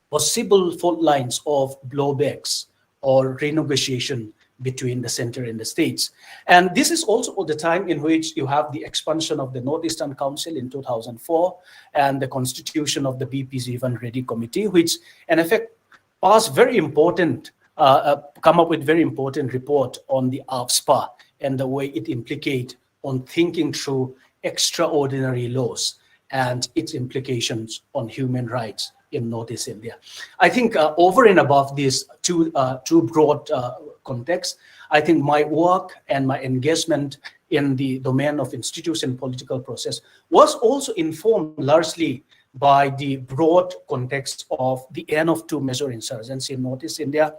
possible fault lines of blowbacks or renegotiation between the center and the states. And this is also the time in which you have the expansion of the Northeastern Council in 2004 and the constitution of the BP Jeevan Reddy Committee, which in effect passed very important, come up with very important report on the AFSPA and the way it implicate on thinking through extraordinary laws and its implications on human rights in Northeast India. I think over and above these two broad contexts, I think my work and my engagement in the domain of institution political process was also informed largely by the broad context of the end of two major insurgencies in Northeast India,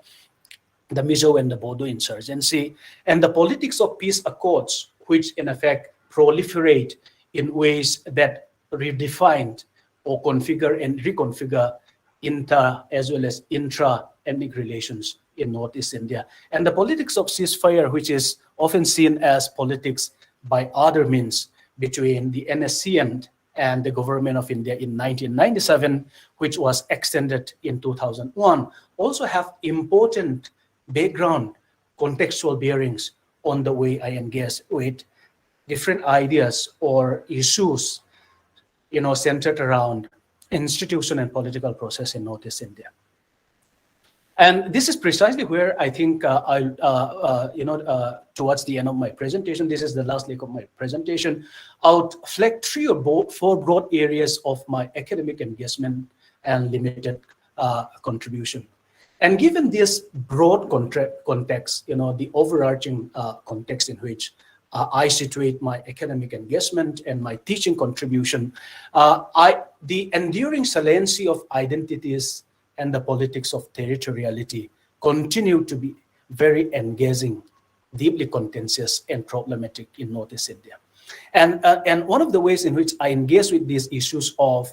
the Mizo and the Bodo insurgency, and the politics of peace accords, which in effect proliferate in ways that redefined or configure and reconfigure inter as well as intra-ethnic relations in Northeast India. And the politics of ceasefire, which is often seen as politics by other means between the NSCN and the government of India in 1997, which was extended in 2001, also have important background contextual bearings on the way I engage with different ideas or issues, centered around institution and political process in Northeast India. And this is precisely where I think towards the end of my presentation, this is the last leg of my presentation, I would flag 3 or 4 broad areas of my academic engagement and limited contribution. And given this broad context, the overarching context in which I situate my academic engagement and my teaching contribution, the enduring saliency of identities and the politics of territoriality continue to be very engaging, deeply contentious and problematic in Northeast India. And one of the ways in which I engage with these issues of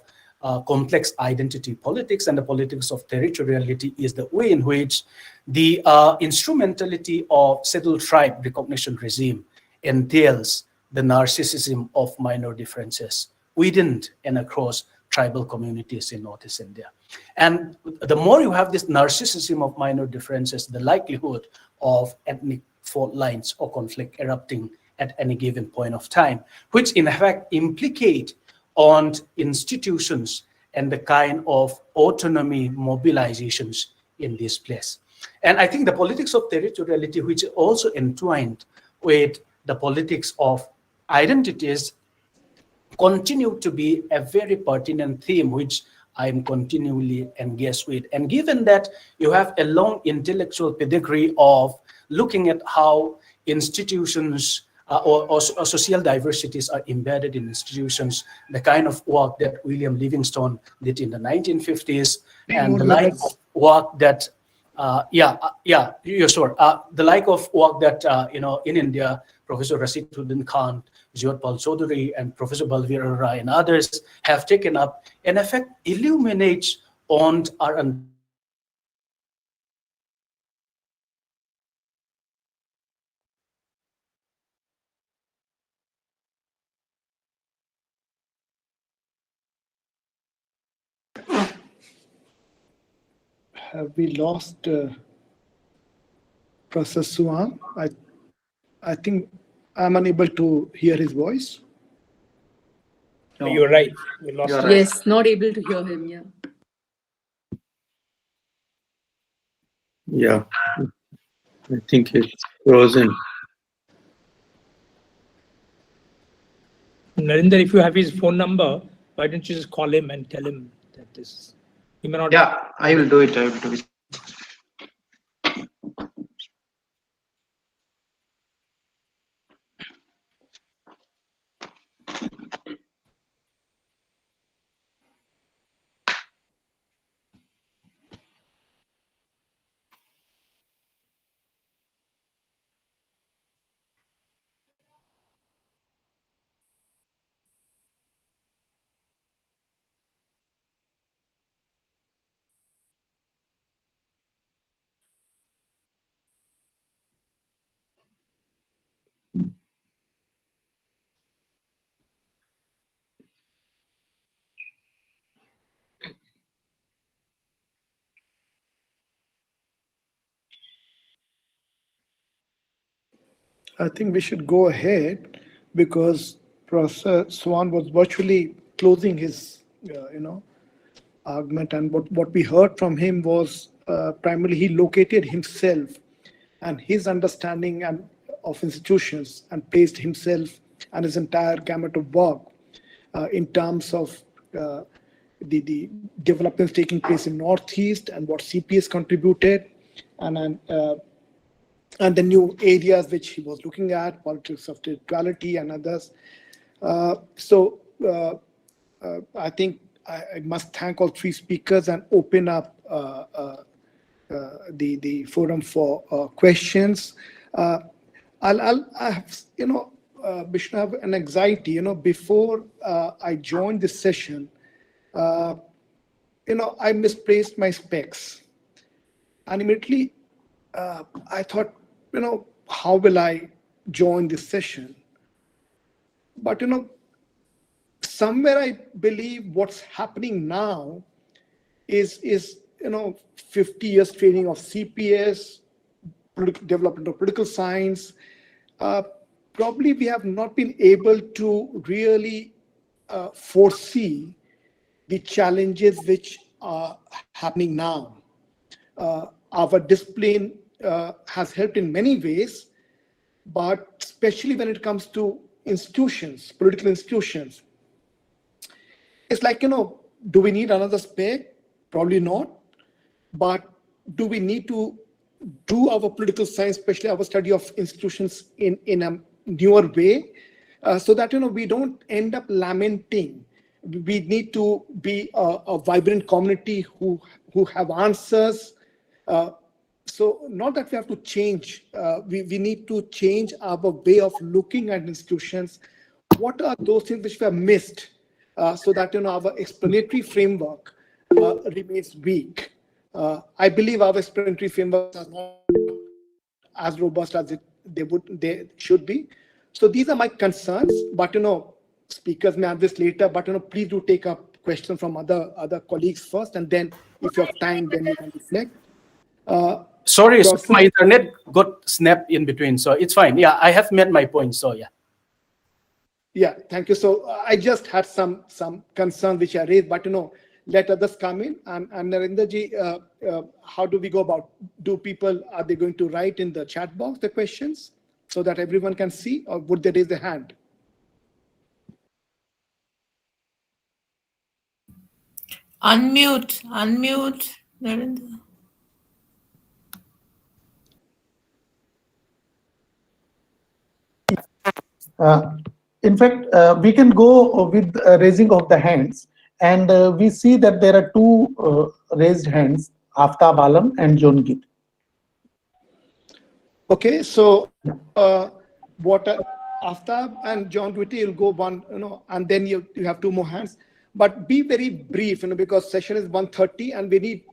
complex identity politics and the politics of territoriality is the way in which the instrumentality of settled tribe recognition regime entails the narcissism of minor differences within and across tribal communities in Northeast India. And the more you have this narcissism of minor differences, the likelihood of ethnic fault lines or conflict erupting at any given point of time, which in fact implicate on institutions and the kind of autonomy mobilizations in this place. And I think the politics of territoriality, which is also entwined with the politics of identities, continue to be a very pertinent theme which I'm continually engaged with. And given that you have a long intellectual pedigree of looking at how institutions or social diversities are embedded in institutions, the kind of work that William Livingstone did in the 1950s, and the like of work that, the like of work that, in India, Professor Rasiduddin Khan, Jyotpal Chaudhary, and Professor Balveer Rai and others have taken up, in effect, illuminates on our Have we lost Professor Suhan? I think I'm unable to hear his voice. No. You're right. We lost him. Yes, not able to hear him. Yeah. Yeah, I think it's frozen. Narinder, if you have his phone number, why don't you just call him and tell him that this, he may not. Yeah, I will do it. I will do it. I think we should go ahead because Professor Swan was virtually closing his, argument, and what we heard from him was primarily he located himself and his understanding and of institutions and placed himself and his entire gamut of work in terms of the developments taking place in Northeast and what CPS contributed, and the new areas which he was looking at, politics of territoriality and others. I think I must thank all three speakers and open up the forum for questions. I have, Vishnu, have an anxiety. Before I joined this session, I misplaced my specs, and immediately I thought, how will I join this session? But somewhere I believe what's happening now is 50 years training of CPS, development of political science. Probably we have not been able to really foresee the challenges which are happening now. Our discipline has helped in many ways, but especially when it comes to institutions, political institutions, it's like, do we need another spec? Probably not. But do we need to do our political science, especially our study of institutions in a newer way, so that, we don't end up lamenting? We need to be a vibrant community who have answers. So not that we have to change, we need to change our way of looking at institutions. What are those things which we have missed, so that our explanatory framework remains weak? I believe our explanatory frameworks are not as robust as they should be. So these are my concerns, but speakers may have this later, but please do take up questions from other colleagues first, and then if you have time, then you can reflect. Sorry, my internet got snapped in between, so it's fine. Yeah, I have made my point, so yeah. Yeah, thank you. So I just had some concerns which I raised, but let others come in. And Narendraji, how do we go about? Are they going to write in the chat box the questions so that everyone can see, or would they raise their hand? Unmute, Narendra. In fact, we can go with raising of the hands, and we see that there are two raised hands, Aftab Alam and John Git. Okay, so Aftab and John Gwitty will go one, and then you have two more hands. But be very brief, because session is 1:30, and we need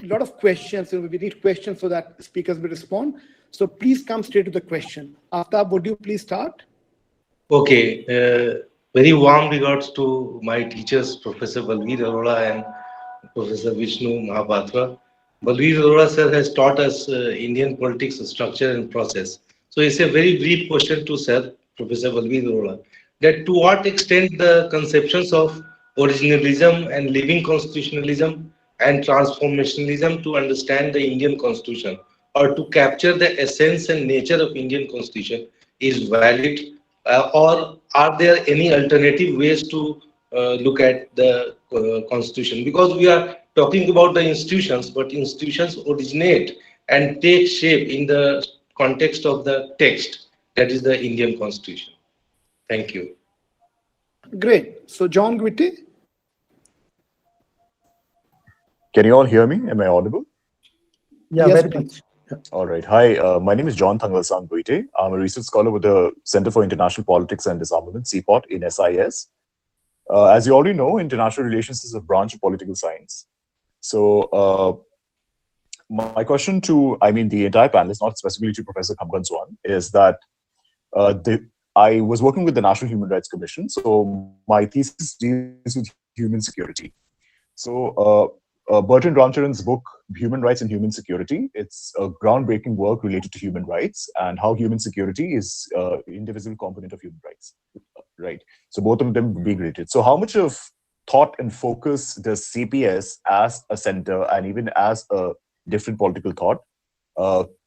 a lot of questions. We need questions so that speakers will respond. So please come straight to the question. Aftab, would you please start? Okay, very warm regards to my teachers, Professor Balveer Arora and Professor Vishnu Mahapatra. Balveer Arora sir has taught us Indian politics structure and process. So it's a very brief question to sir, Professor Balveer Arora, that to what extent the conceptions of originalism and living constitutionalism and transformationalism to understand the Indian constitution, or to capture the essence and nature of Indian constitution, is valid, or are there any alternative ways to look at the constitution? Because we are talking about the institutions, but institutions originate and take shape in the context of the text, that is the Indian constitution. Thank you. Great. So John Gwitty. Can you all hear me? Am I audible? Yeah, Yes, very please. much. All right. Hi, my name is John Thangalsan Guite. I'm a research scholar with the Center for International Politics and Disarmament, CPOT, in SIS. As you already know, international relations is a branch of political science. So my question to, the entire panelists, not specifically to Professor Khamgan Swan, is that I was working with the National Human Rights Commission. So my thesis deals with human security. So Bertrand Ramcharan's book, Human Rights and Human Security. It's a groundbreaking work related to human rights and how human security is an indivisible component of human rights. Right. So both of them being related. So how much of thought and focus does CPS as a center and even as a different political thought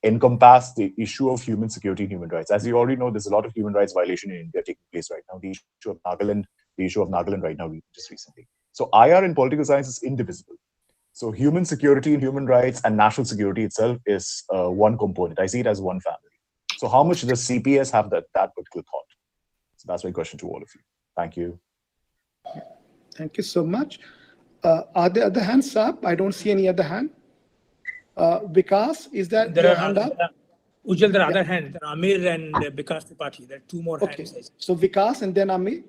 encompass the issue of human security and human rights? As you already know, there's a lot of human rights violation in India taking place right now. The issue of Nagaland right now, just recently. So IR in political science is indivisible. So human security and human rights and national security itself is one component. I see it as one family. So how much does CPS have that particular thought? So that's my question to all of you. Thank you. Thank you so much. Are there other hands up? I don't see any other hand. Vikas, is that your hand up? Ujjwal, there are other hands. There are Amir and Vikas Tripathi. There are two more hands. So Vikas and then Amir.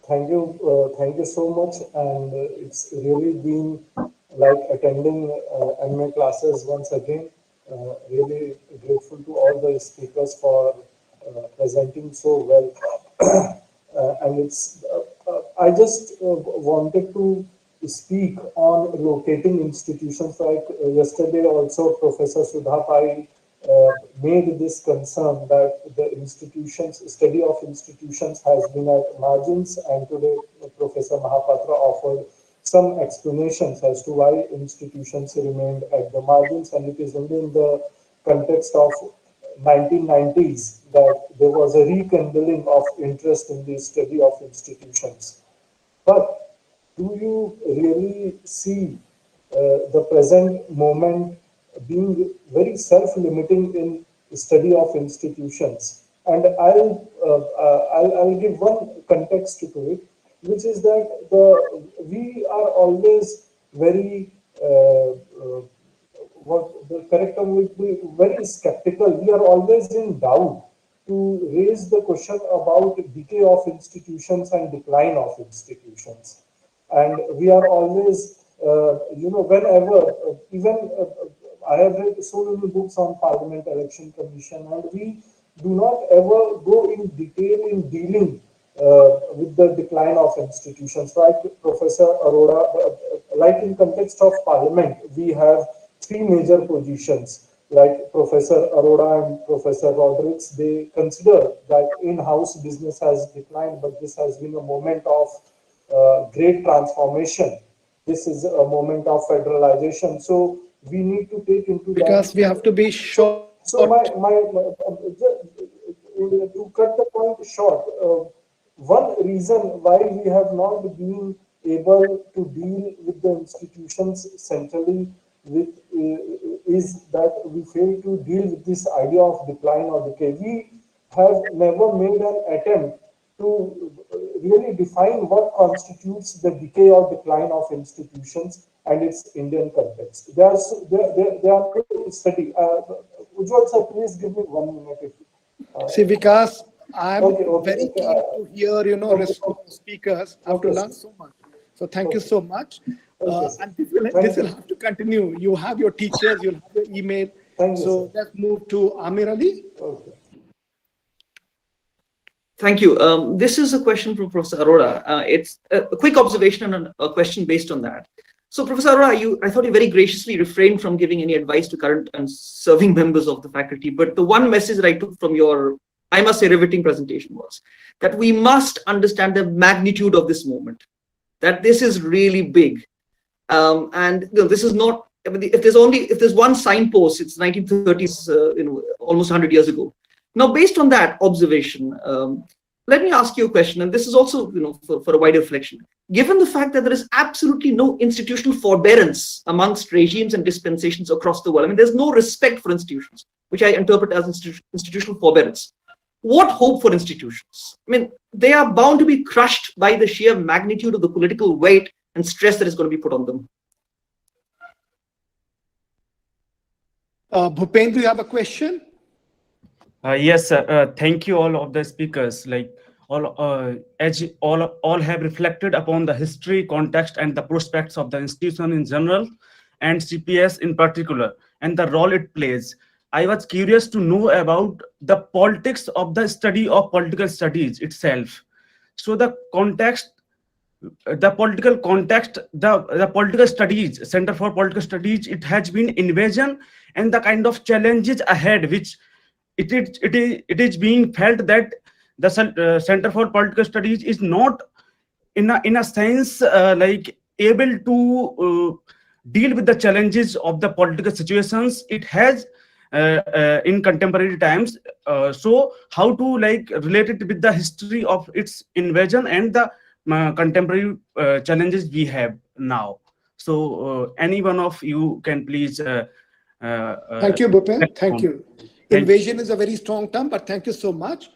Thank you so much, and it's really been like attending MA classes once again. Really grateful to all the speakers for presenting so well. And it's I just wanted to speak on locating institutions. Like yesterday also Professor Sudha Pai made this concern that the study of institutions has been at margins, and today Professor Mahapatra offered some explanations as to why institutions remained at the margins, and it is only in the context of 1990s that there was a rekindling of interest in the study of institutions. But do you really see the present moment being very self-limiting in the study of institutions? And I'll give one context to it, which is that we are always very what the correct term would be, very skeptical. We are always in doubt to raise the question about decay of institutions and decline of institutions. And we are always, whenever, even I have read so many books on Parliament Election Commission, and we do not ever go in detail in dealing with the decline of institutions. Like Professor Arora, like in context of Parliament, we have three major positions. Like Professor Arora and Professor Rodrigues, they consider that in-house business has declined, but this has been a moment of great transformation. This is a moment of federalization. So we need to take into because we have to be short. So to cut the point short, one reason why we have not been able to deal with the institutions centrally is that we fail to deal with this idea of decline or decay. We have never made an attempt to really define what constitutes the decay or decline of institutions and its Indian context. They are study. Ujjwal sir, please give me 1 minute. See, Vikas, I'm very keen to hear, response speakers. I have to learn so much. So thank you so much. And this will have to continue. You have your teachers, you'll have your email. So let's move to Amir Ali. Thank you. This is a question from Professor Arora. It's a quick observation and a question based on that. So Professor Arora, I thought you very graciously refrained from giving any advice to current and serving members of the faculty. But the one message that I took from your, I must say, riveting presentation was that we must understand the magnitude of this moment, that this is really big. And this is not, if there's one signpost, it's 1930s, almost 100 years ago. Now, based on that observation, let me ask you a question, and this is also, for a wider reflection. Given the fact that there is absolutely no institutional forbearance amongst regimes and dispensations across the world, I mean, there's no respect for institutions, which I interpret as institutional forbearance. What hope for institutions? I mean, they are bound to be crushed by the sheer magnitude of the political weight and stress that is going to be put on them. Bhupendra, you have a question? Yes, sir. Thank you all of the speakers. Like all have reflected upon the history, context, and the prospects of the institution in general, and CPS in particular, and the role it plays. I was curious to know about the politics of the study of political studies itself. So the context the political context, the political studies, Center for Political Studies, it has been invasion and the kind of challenges ahead, which it is being felt that the Center for Political Studies is not in a sense like able to deal with the challenges of the political situations it has in contemporary times. So how to like relate it with the history of its invasion and the contemporary challenges we have now. So any one of you can please Thank you, Bhupin. Thank you. Invasion is a very strong term, but thank you so much.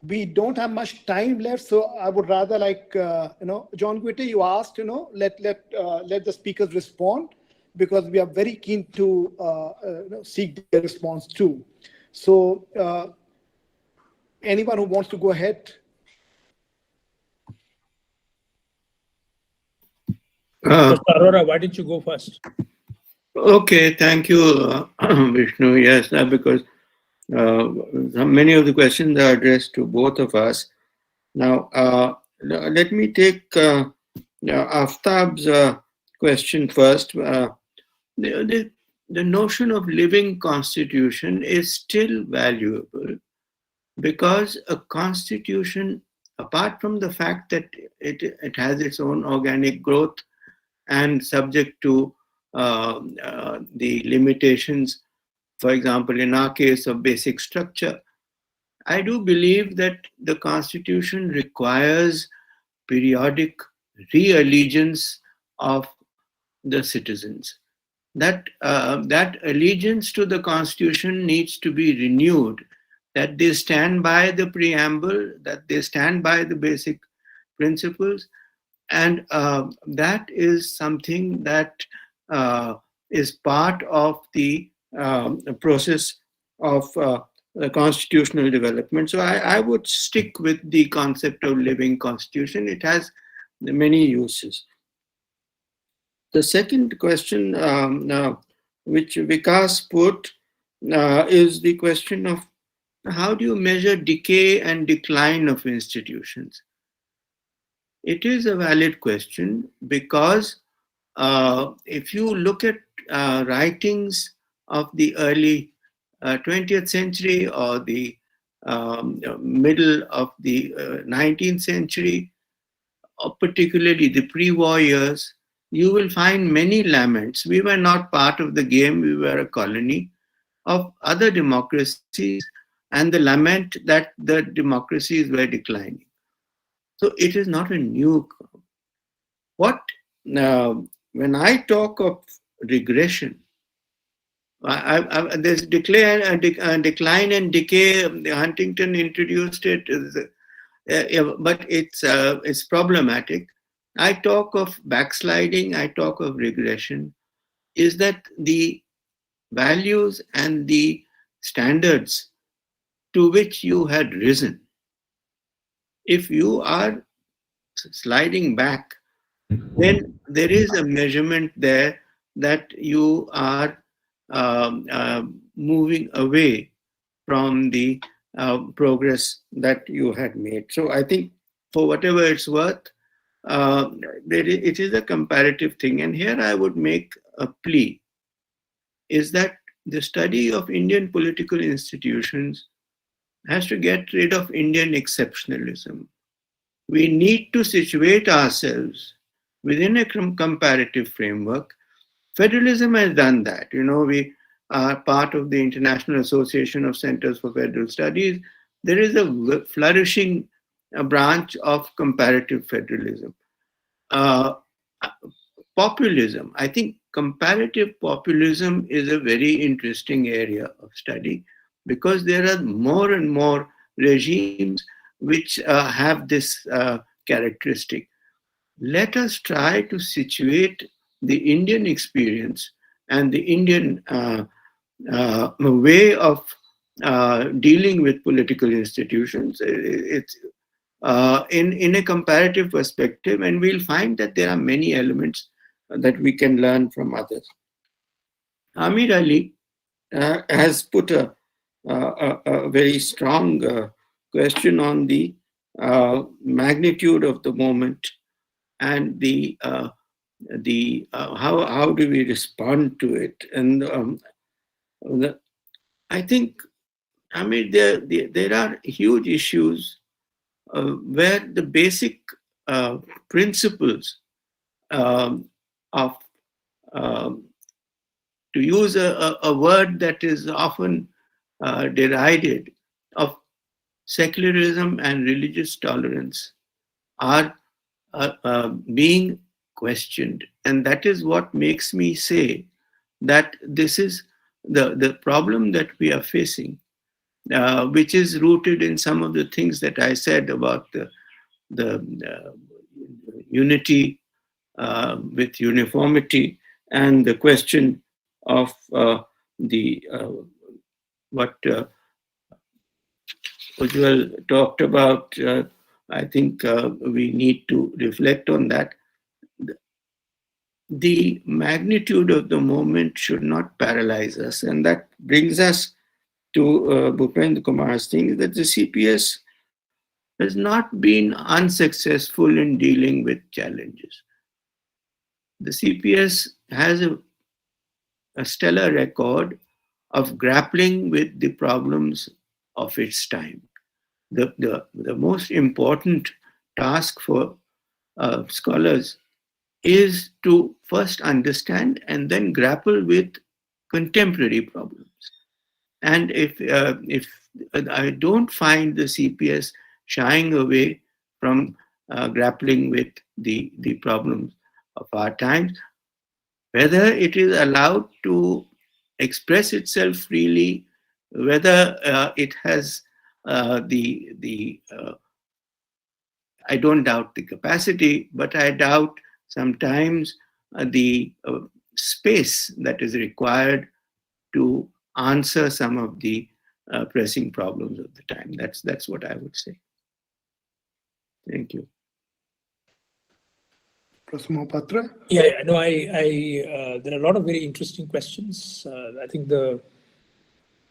We don't have much time left, so I would rather like, John Guite, you asked, let the speakers respond, because we are very keen to seek their response too. So anyone who wants to go ahead? Mr. Arora, why didn't you go first? Okay, thank you, Vishnu. Yes, because many of the questions are addressed to both of us. Now, let me take Aftab's question first. The notion of living constitution is still valuable, because a constitution, apart from the fact that it has its own organic growth and subject to the limitations, for example, in our case of basic structure, I do believe that the Constitution requires periodic re-allegiance of the citizens. That allegiance to the Constitution needs to be renewed, that they stand by the preamble, that they stand by the basic principles, and that is something that is part of the process of the constitutional development. So I would stick with the concept of living constitution. It has many uses. The second question which Vikas put is the question of how do you measure decay and decline of institutions? It is a valid question, because if you look at writings of the early 20th century or the middle of the 19th century, or particularly the pre-war years, you will find many laments. We were not part of the game, we were a colony of other democracies, and the lament that the democracies were declining. So it is not a new. When I talk of regression, there's decline and decay. Huntington introduced it, but it's problematic. I talk of backsliding, I talk of regression. Is that the values and the standards to which you had risen, if you are sliding back, then there is a measurement there that you are moving away from the progress that you had made. So I think for whatever it's worth, it is a comparative thing. And here I would make a plea, is that the study of Indian political institutions has to get rid of Indian exceptionalism. We need to situate ourselves within a comparative framework. Federalism has done that. We are part of the International Association of Centers for Federal Studies. There is a flourishing branch of comparative federalism. Populism, I think comparative populism is a very interesting area of study, because there are more and more regimes which have this characteristic. Let us try to situate the Indian experience and the Indian way of dealing with political institutions in a comparative perspective, and we'll find that there are many elements that we can learn from others. Amir Ali has put a very strong question on the magnitude of the moment and the how do we respond to it. And I think, I mean, there are huge issues where the basic principles of, to use a word that is often derided, of secularism and religious tolerance are being questioned. And that is what makes me say that this is the problem that we are facing, which is rooted in some of the things that I said about the unity with uniformity, and the question of what Ujjwal talked about. I think we need to reflect on that. The magnitude of the moment should not paralyze us. And that brings us to Bhupendra Kumar's thing, that the CPS has not been unsuccessful in dealing with challenges. The CPS has a stellar record of grappling with the problems of its time. The most important task for scholars is to first understand and then grapple with contemporary problems. And if I don't find the CPS shying away from grappling with the problems of our times, whether it is allowed to express itself freely, whether it has I don't doubt the capacity, but I doubt sometimes the space that is required to answer some of the pressing problems of the time. That's what I would say. Thank you. Professor Mohapatra? Yeah, no, there are a lot of very interesting questions. I think the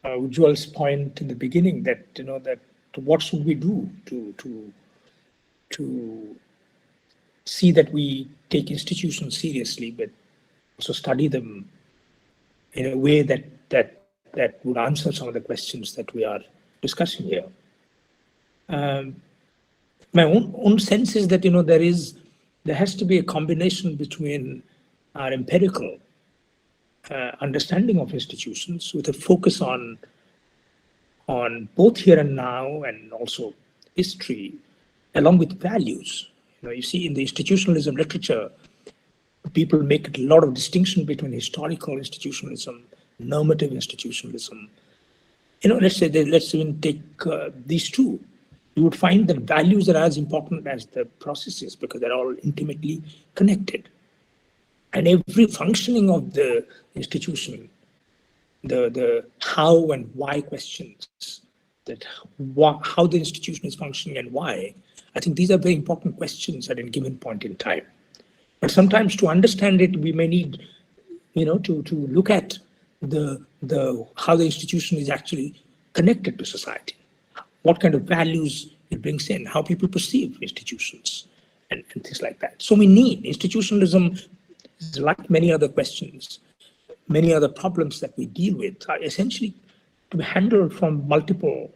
Ujjwal's point in the beginning that, that what should we do to see that we take institutions seriously, but also study them in a way that would answer some of the questions that we are discussing here. My own sense is that there has to be a combination between our empirical understanding of institutions with a focus on both here and now and also history, along with values. You see in the institutionalism literature, people make a lot of distinction between historical institutionalism, normative institutionalism. Let's even take these two. You would find that values are as important as the processes because they're all intimately connected. And every functioning of the institution, the how and why questions, that how the institution is functioning and why, I think these are very important questions at a given point in time. But sometimes to understand it, we may need, to look at how the institution is actually connected to society, what kind of values it brings in, how people perceive institutions, and things like that. So we need institutionalism, like many other questions, many other problems that we deal with, are essentially to be handled from multiple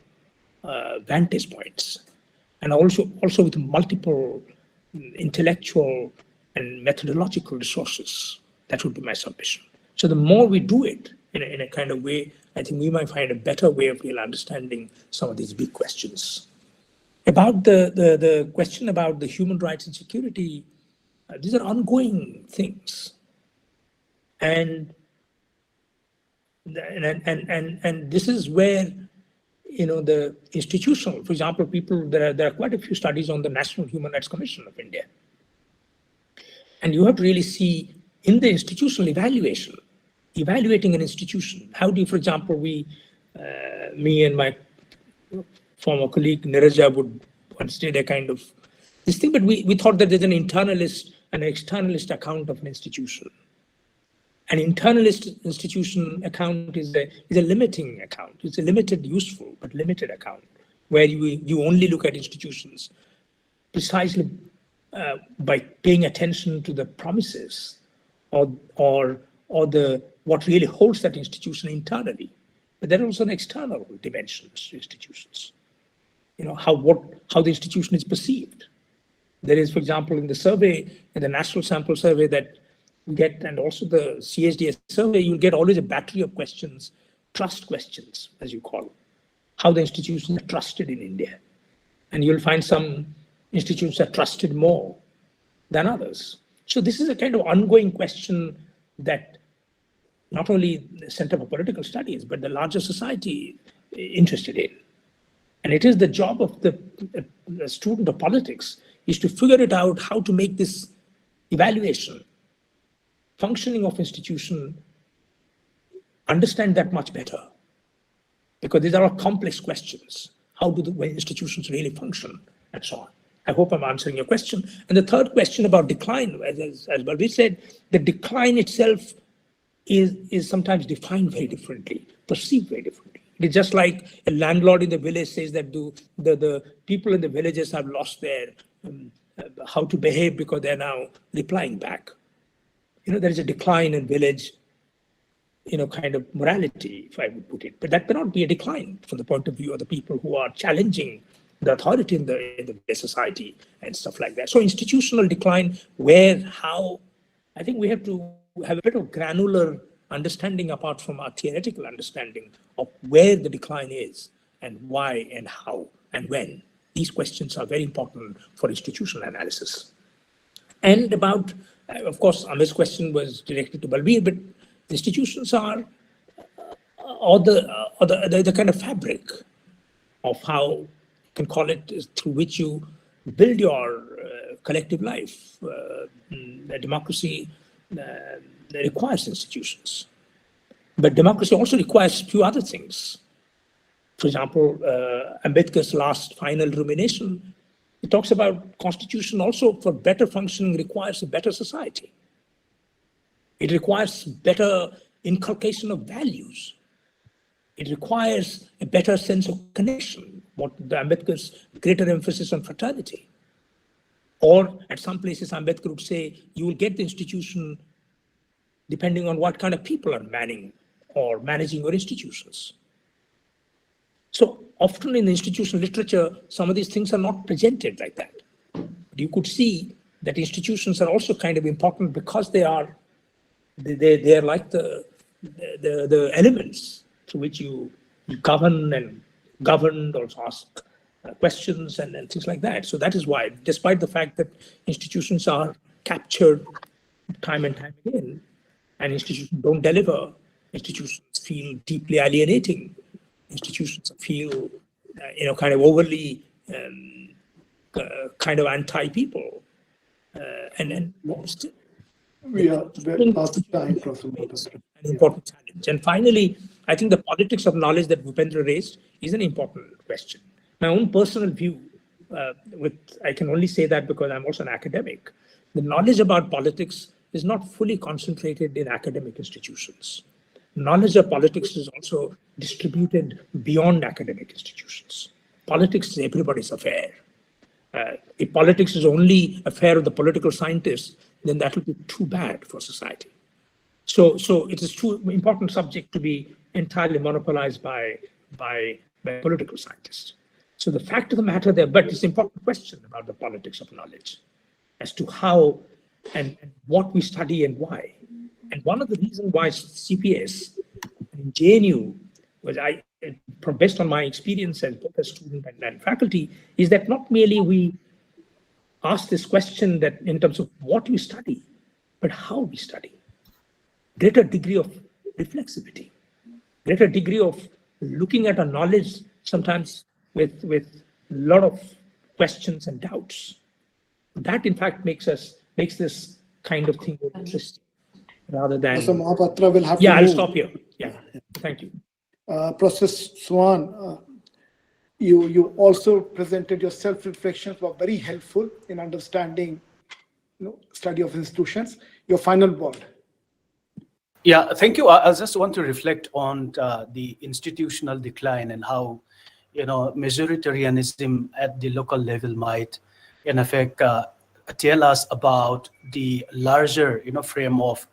vantage points, and also with multiple intellectual and methodological resources. That would be my submission. So the more we do it in a kind of way, I think we might find a better way of really understanding some of these big questions. About the question about the human rights and security, these are ongoing things. And this is where, the institutional, for example, there are quite a few studies on the National Human Rights Commission of India. And you have to really see in the institutional evaluating an institution. How do you, for example, me and my former colleague Niraja would once did a kind of this thing, but we thought that there's an internalist and an externalist account of an institution. An internalist institution account is a limiting account. It's a limited, useful, but limited account. where you only look at institutions precisely by paying attention to the promises or the what really holds that institution internally. But there are also an external dimensions to institutions. How the institution is perceived. There is, for example, in the survey, in the national sample survey that we get, and also the CSDS survey, you'll get always a battery of questions, trust questions, as you call it, how the institutions are trusted in India. And you'll find some institutions are trusted more than others. So this is a kind of ongoing question that not only the Center for Political Studies, but the larger society interested in. And it is the job of the student of politics is to figure it out how to make this evaluation, functioning of institution, understand that much better. Because these are all complex questions. How do the institutions really function and so on? I hope I'm answering your question. And the third question about decline, as Balbir said, the decline itself is sometimes defined very differently, perceived very differently. It's just like a landlord in the village says that the people in the villages have lost their how to behave because they're now replying back. There is a decline in village, kind of morality, if I would put it. But that cannot be a decline from the point of view of the people who are challenging the authority in the society and stuff like that. So institutional decline, how, I think we have to have a bit of granular understanding apart from our theoretical understanding of where the decline is and why and how and when. These questions are very important for institutional analysis. And about, of course, Amir's question was directed to Balbir, but institutions are the kind of fabric of how you can call it, through which you build your collective life. Democracy requires institutions. But democracy also requires a few other things. For example, Ambedkar's last final rumination, it talks about constitution also for better functioning requires a better society. It requires better inculcation of values. It requires a better sense of connection, what the Ambedkar's greater emphasis on fraternity. Or at some places, Ambedkar would say, you will get the institution depending on what kind of people are manning or managing your institutions. So often in the institutional literature, some of these things are not presented like that. But you could see that institutions are also kind of important because they are like the elements through which you govern and governed, also ask questions and things like that. So that is why, despite the fact that institutions are captured time and time again, and institutions don't deliver, institutions feel deeply alienating. Institutions feel, kind of overly kind of anti-people. And still, we are very out of time, Professor. An important challenge. And finally, I think the politics of knowledge that Bhupendra raised is an important question. My own personal view, I can only say that because I'm also an academic, the knowledge about politics is not fully concentrated in academic institutions. Knowledge of politics is also distributed beyond academic institutions. Politics is everybody's affair. If politics is only affair of the political scientists, then that will be too bad for society. So it is too important subject to be entirely monopolized by political scientists. So the fact of the matter there, but it's an important question about the politics of knowledge as to how and what we study and why. And one of the reasons why CPS and JNU was based on my experience as both a student and faculty, is that not merely we ask this question that in terms of what we study, but how we study. Greater degree of reflexivity, greater degree of looking at our knowledge sometimes with a lot of questions and doubts. That in fact makes this kind of thing interesting rather than. So Mahapatra will have Yeah, to I'll move. stop here. Yeah, thank you. Professor Swan, you also presented your self-reflections were very helpful in understanding, study of institutions. Your final word. Yeah, thank you. I just want to reflect on the institutional decline and how majoritarianism at the local level might, in effect, tell us about the larger, frame of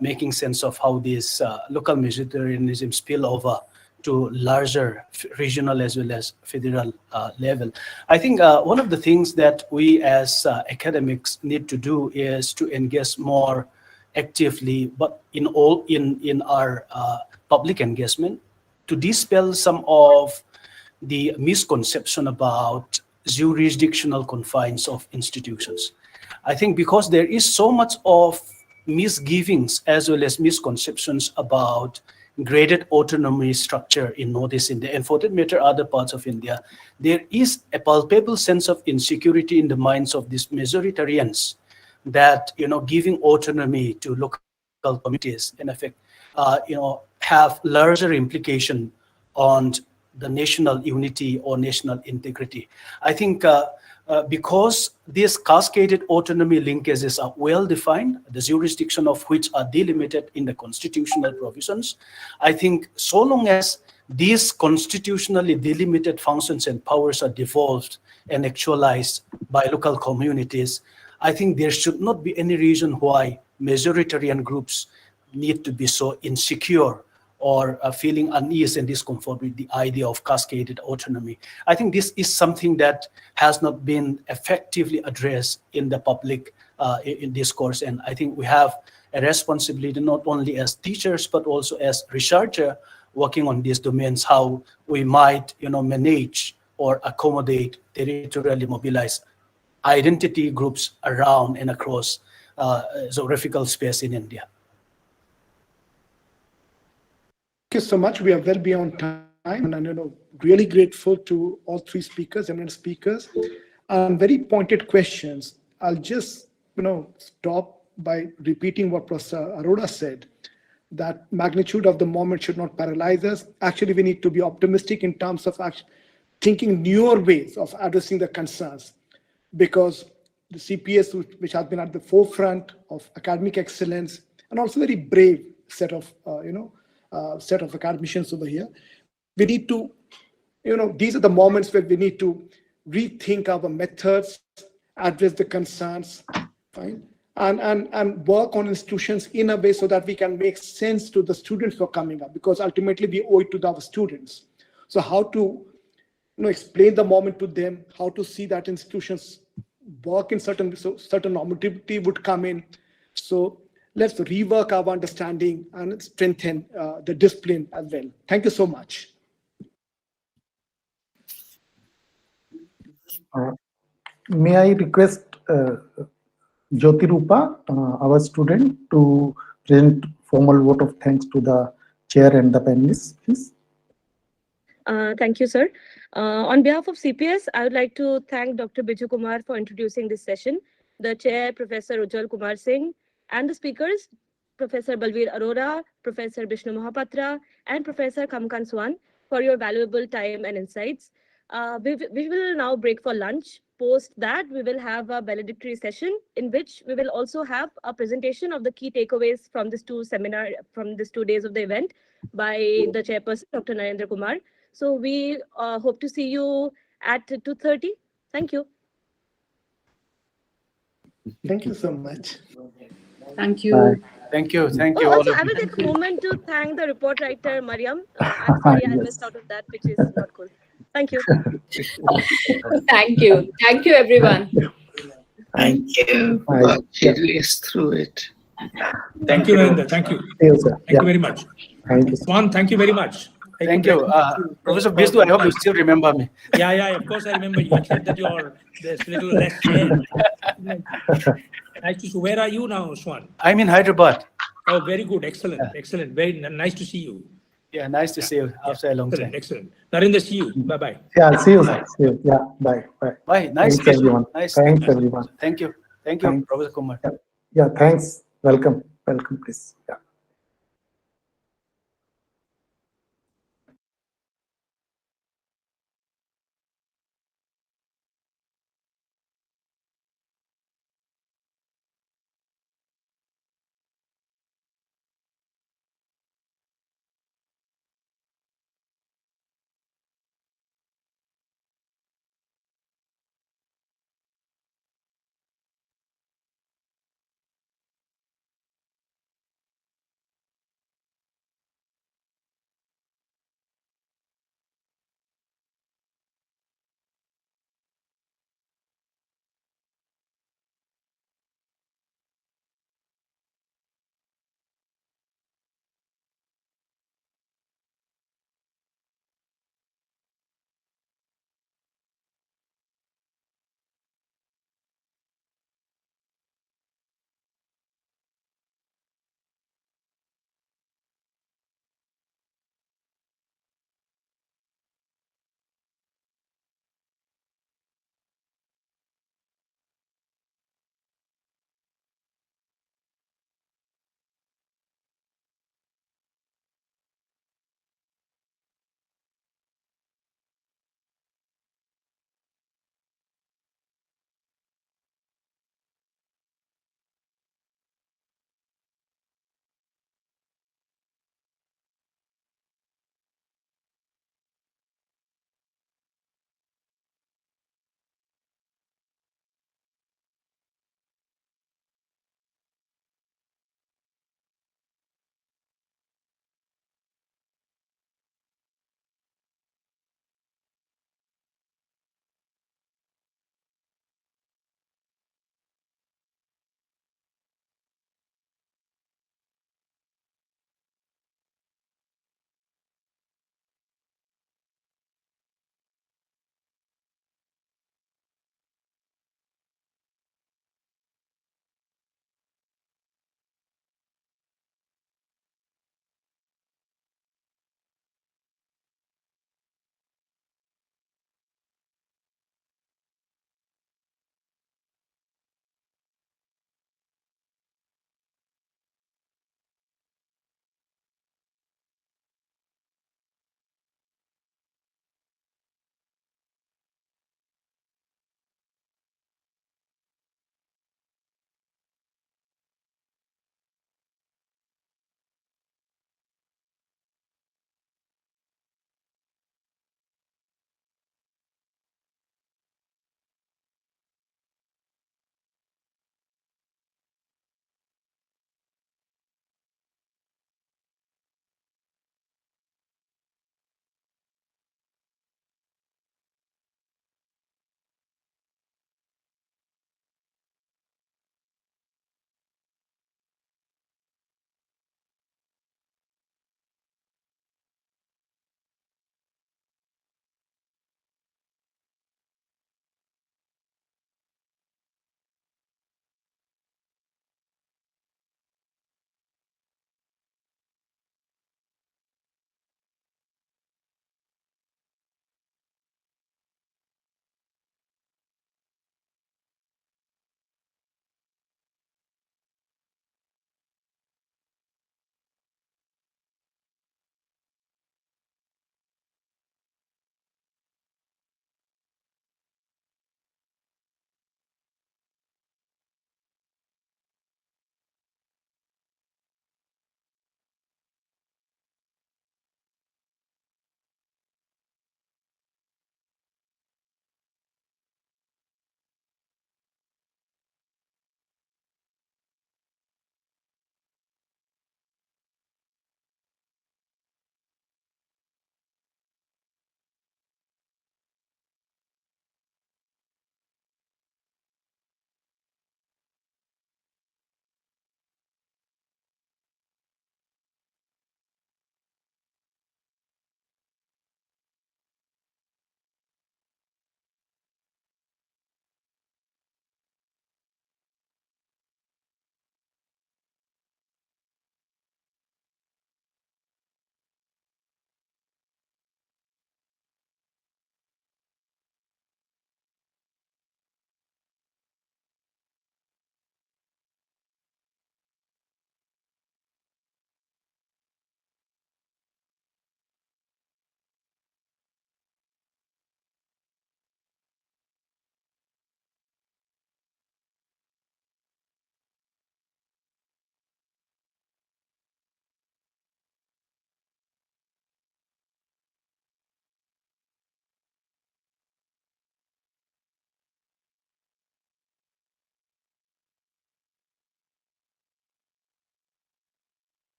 making sense of how this local majoritarianism spill over to larger regional as well as federal level. I think one of the things that we as academics need to do is to engage more actively, but in our public engagement, to dispel some of the misconception about jurisdictional confines of institutions. I think because there is so much of misgivings as well as misconceptions about graded autonomy structure in Northeast India, and for that matter, other parts of India, there is a palpable sense of insecurity in the minds of these majoritarians that, giving autonomy to local communities, in effect, have larger implication on the national unity or national integrity. I think because these cascaded autonomy linkages are well defined, the jurisdiction of which are delimited in the constitutional provisions, I think so long as these constitutionally delimited functions and powers are devolved and actualized by local communities, I think there should not be any reason why majoritarian groups need to be so insecure or feeling unease and discomfort with the idea of cascaded autonomy. I think this is something that has not been effectively addressed in the public in discourse. And I think we have a responsibility not only as teachers, but also as researchers working on these domains, how we might manage or accommodate territorially mobilized identity groups around and across geographical space in India. Thank you so much. We are well beyond time, and I'm really grateful to all three speakers, eminent speakers, and very pointed questions. I'll just stop by repeating what Professor Arora said, that magnitude of the moment should not paralyze us. Actually, we need to be optimistic in terms of thinking newer ways of addressing the concerns, because the CPS, which has been at the forefront of academic excellence, and also very brave set of academicians over here, we need to, these are the moments where we need to rethink our methods, address the concerns, fine, and work on institutions in a way so that we can make sense to the students who are coming up, because ultimately we owe it to our students. So how to explain the moment to them, how to see that institutions work in certain normativity would come in. So let's rework our understanding and strengthen the discipline as well. Thank you so much. May I request Jyoti Rupa, our student, to present formal vote of thanks to the chair and the panelists, please? Thank you, sir. On behalf of CPS, I would like to thank Dr. Biju Kumar for introducing this session, the chair, Professor Ujjwal Kumar Singh, and the speakers, Professor Balveer Arora, Professor Bishnu Mahapatra, and Professor Kamkan Swan, for your valuable time and insights. We will now break for lunch. Post that, we will have a valedictory session in which we will also have a presentation of the key takeaways from this these 2 days of the event by the chairperson, Dr. Narendra Kumar. So we hope to see you at 2:30. Thank you. Thank you so much. Thank you. Bye. Thank you. Thank you. Oh, all also, of I will you. take a moment to thank the report writer, Mariam. I'm sorry I Yes. missed out of that, which is not cool. Thank you. Thank you. Thank you, everyone. Thank you. Bye. She raced through it. Thank you, Narendra. Thank you. See you, sir. Thank you very much. Thank you, sir. Swan, thank you very much. Thank you. Professor Vishnu, I hope you still remember me. Yeah, of course I remember you, except that there's little less hair. Nice to see. Where are you now, Swan? I'm in Hyderabad. Oh, very good. Excellent. Excellent. Very nice to see you. Yeah, nice to see you after a long time. Excellent. Narendra, see you. Bye-bye. Yeah, see you, sir. See you. Yeah, bye. Bye. Bye. Nice Thanks, to see you. everyone. Nice. Thanks, everyone. Thank you. Thank you, Thanks. Professor Kumar. Yeah, thanks. Welcome. Welcome, please. Yeah.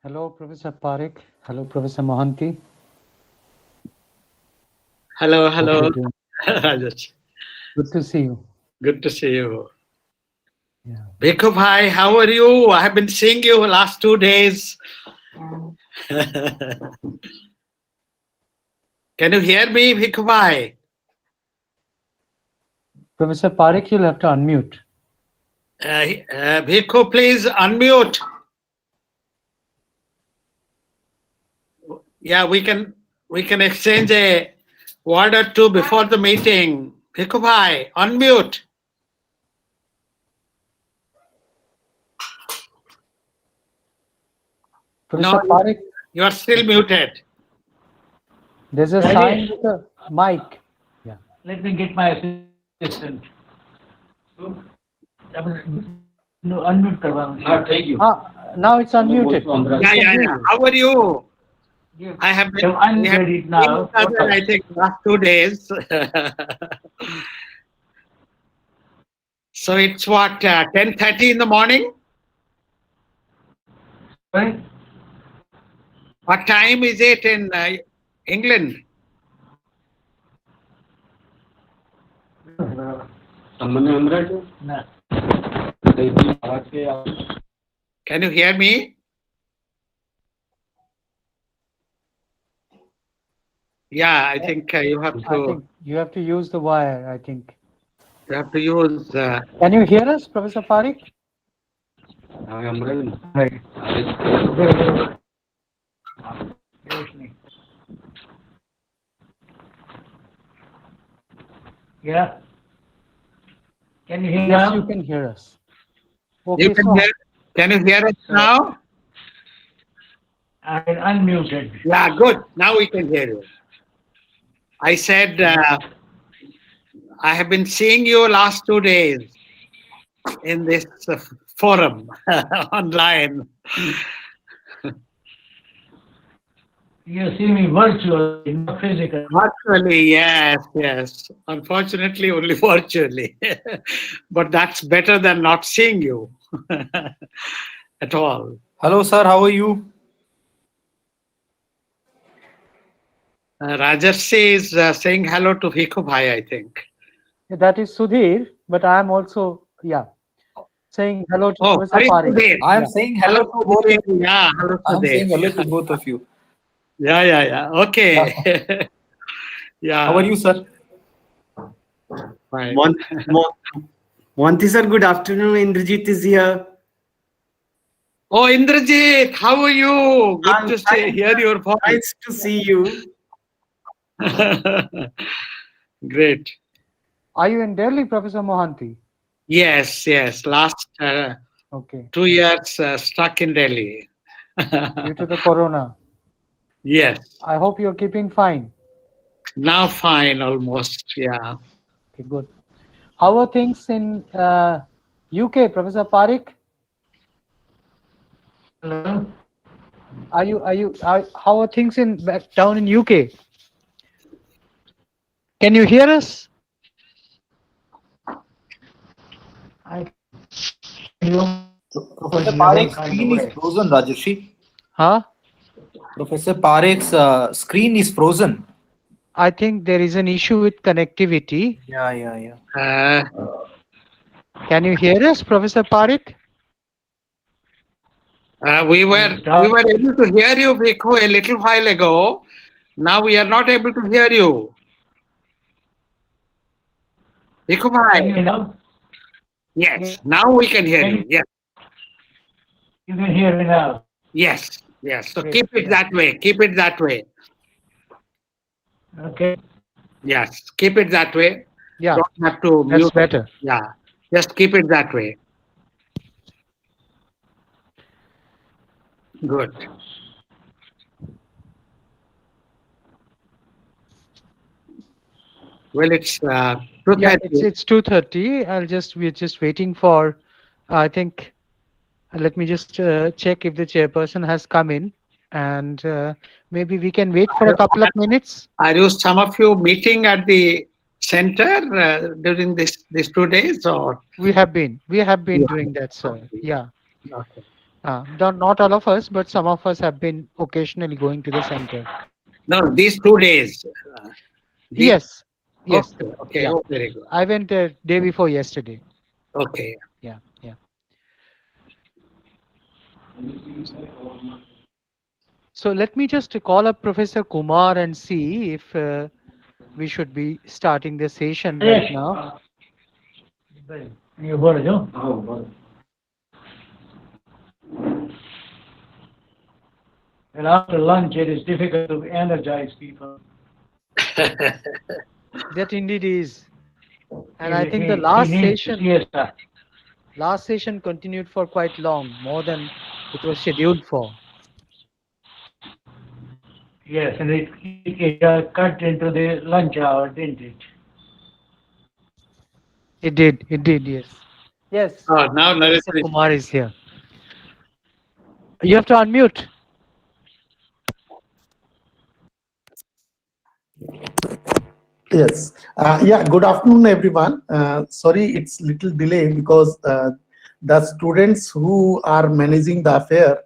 Hello, Professor Parekh. Hello, Professor Mohanty. Hello, Hope hello. you're doing- Rajesh. Good to see you. Good to see you. Yeah. Bhikhu Bhai, how are you? I have been seeing you last 2 days. Can you hear me, Bhikhu Bhai? Professor Parekh, you'll have to unmute. Bhikhu, please unmute. Yeah, we can exchange a word or two before the meeting. Bhikhu Bhai, unmute. Professor No, Parekh, you are still muted. there's a Rajesh. sign with a mic. Yeah. Let me get my assistant. No, unmute karwa. Thank you. Now it's unmuted. Yeah. How are you? I have been. I'm we have ready seen now. each other, I think last 2 days. So it's what 10:30 in the morning. Right? What time is it in England? No. Can you hear me? Yeah, I think you have I to. think you have to use the wire, I think. You have to use. Can you hear us, Professor Parekh? Right. Yeah. Can you hear Yes, now? you can hear us. You Okay, can so hear. Can you hear us now? I unmuted. Yeah, good. Now we can hear you. I said I have been seeing you last 2 days in this forum online. You see me virtually, not physically. Virtually, yes. Unfortunately, only virtually. But that's better than not seeing you at all. Hello, sir. How are you? Rajarsi is saying hello to Bhikhu Bhai, I think. that is Sudhir, but I am also, saying hello to Oh, Professor sorry, Parekh. Sudhir. I am saying hello to both of you. Yeah, hello I am Sudhir. saying hello to both of you. Yeah. Okay. Yeah. How are you, sir? Fine. Monty sir, good afternoon. Indrajit is here. Oh, Indrajit, how are you? Good to hear your voice. Nice to see you. Great. Are you in Delhi, Professor Mohanty? Yes. Last Okay. 2 years stuck in Delhi. Due to the corona. Yes. I hope you're keeping fine. Now fine, almost. Yeah. Okay, good. How are things in UK, Professor Parekh? Hello? How are things down in UK? Can you hear us? Professor Parekh's screen is frozen, Rajarshi. Huh? Professor Parekh's screen is frozen. I think there is an issue with connectivity. Yeah. Can you hear us, Professor Parekh? We were able to hear you, Bhikhu, a little while ago. Now we are not able to hear you. Bhikhu Can you Bhai. now? Yes, now we can hear you. Yes. You can hear me now. Yes. So Great. keep it that way. Keep it that way. Okay. Yes, keep it that way. Yeah. Don't have to That's mute. better. Yeah. Just keep it that way. Good. Well, it's 2:30. Yeah, it's 2:30. We're just waiting for, I think, let me just check if the chairperson has come in, and maybe we can wait for a couple of minutes. Are you, some of you, meeting at the center during these 2 days, or? We have been doing that, sir. Yeah. Okay. Not all of us, but some of us have been occasionally going to the center. No, these 2 days. Yes. Yes. Okay, okay, Yeah. oh, very good. I went day before yesterday. Okay. Yeah. Yeah. So let me just call up Professor Kumar and see if we should be starting the session right now. You got it, no? And after lunch, it is difficult to energize people. That indeed is. And I think He the last needs siesta. session continued for quite long, more than it was scheduled for. Yes, and it got cut into the lunch hour, didn't it? It did, yes. Yes. Oh, now Professor Narendra. Kumar is here. You have to unmute. Yes. Yeah. Good afternoon, everyone. Sorry, it's little delay because the students who are managing the affair,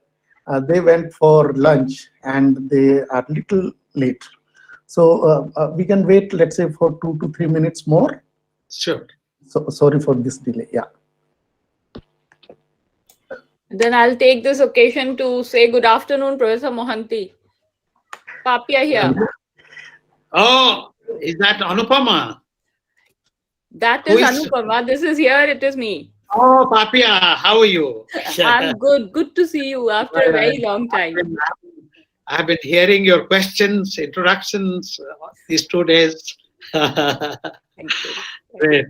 they went for lunch and they are little late. So we can wait, let's say, for 2 to 3 minutes more. Sure. So sorry for this delay. Yeah. Then I'll take this occasion to say good afternoon, Professor Mohanty. Papia here. Oh, is that Anupama? That Who is is- Anupama. This is here. It is me. Oh, Papia, how are you? I'm good. Good to see you after a very long time. I've been hearing your questions, introductions these 2 days. Thank you. Great.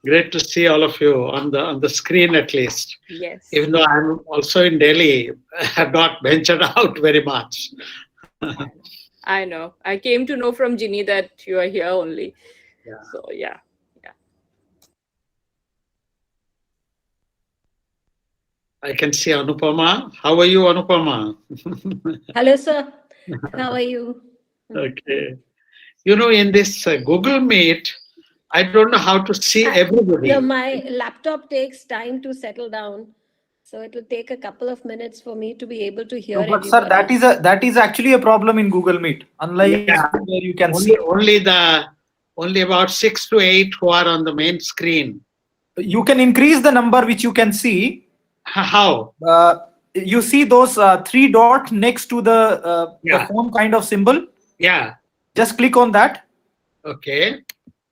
Great to see all of you on the screen at least. Yes. Even though I'm also in Delhi, I have not ventured out very much. I know. I came to know from Ginny that you are here only. Yeah. So yeah. I can see Anupama. How are you, Anupama? Hello, sir. How are you? Okay. You know, in this Google Meet, I don't know how to see everybody. No, my laptop takes time to settle down. So it will take a couple of minutes for me to be able to hear No, but everybody. sir, that is actually a problem in Google Meet. Unlike Yeah. where you can Only about 6 to 8 who are on the main screen. you can increase the number which you can see. How? You see those 3 dots next to the phone kind of symbol. Yeah. Just click on that. Okay.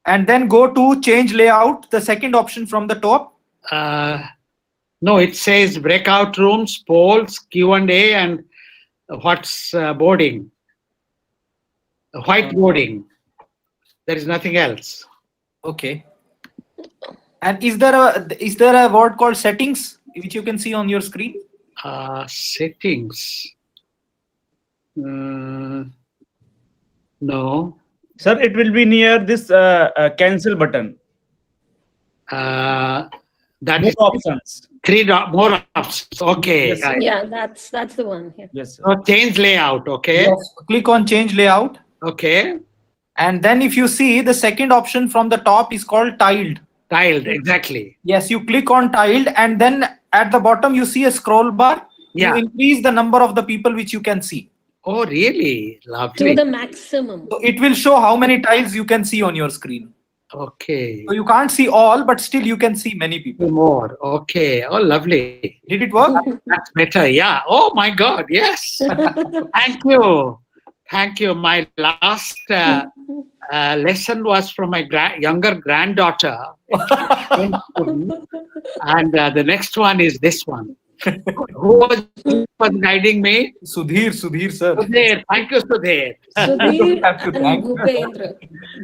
And then go to change layout, the second option from the top. No, it says breakout rooms, polls, Q&A, and what's boarding? Whiteboarding. There is nothing else. Okay. And is there a word called settings which you can see on your screen? Settings. No. Sir, it will be near this cancel button. That More is options. more options. Okay. Yes, sir. Yeah, that's the one. Yeah. Yes, sir. So change layout. Okay. Yes. Click on change layout. Okay. And then if you see the second option from the top is called tiled. Tiled, exactly. Yes, you click on tiled and then at the bottom you see a scroll bar. Yeah. You increase the number of the people which you can see. Oh, really? Lovely. To the maximum. So it will show how many tiles you can see on your screen. Okay. So you can't see all, but still you can see many people. More. Okay. Oh, lovely. Did it work? That's better. Yeah. Oh my God. Yes. Thank you. Thank you. My last lesson was from my younger granddaughter. And the next one is this one. Who was guiding me? Sudhir, sir. Sudhir. Thank you, Sudhir. Sudhir and Bhupendra.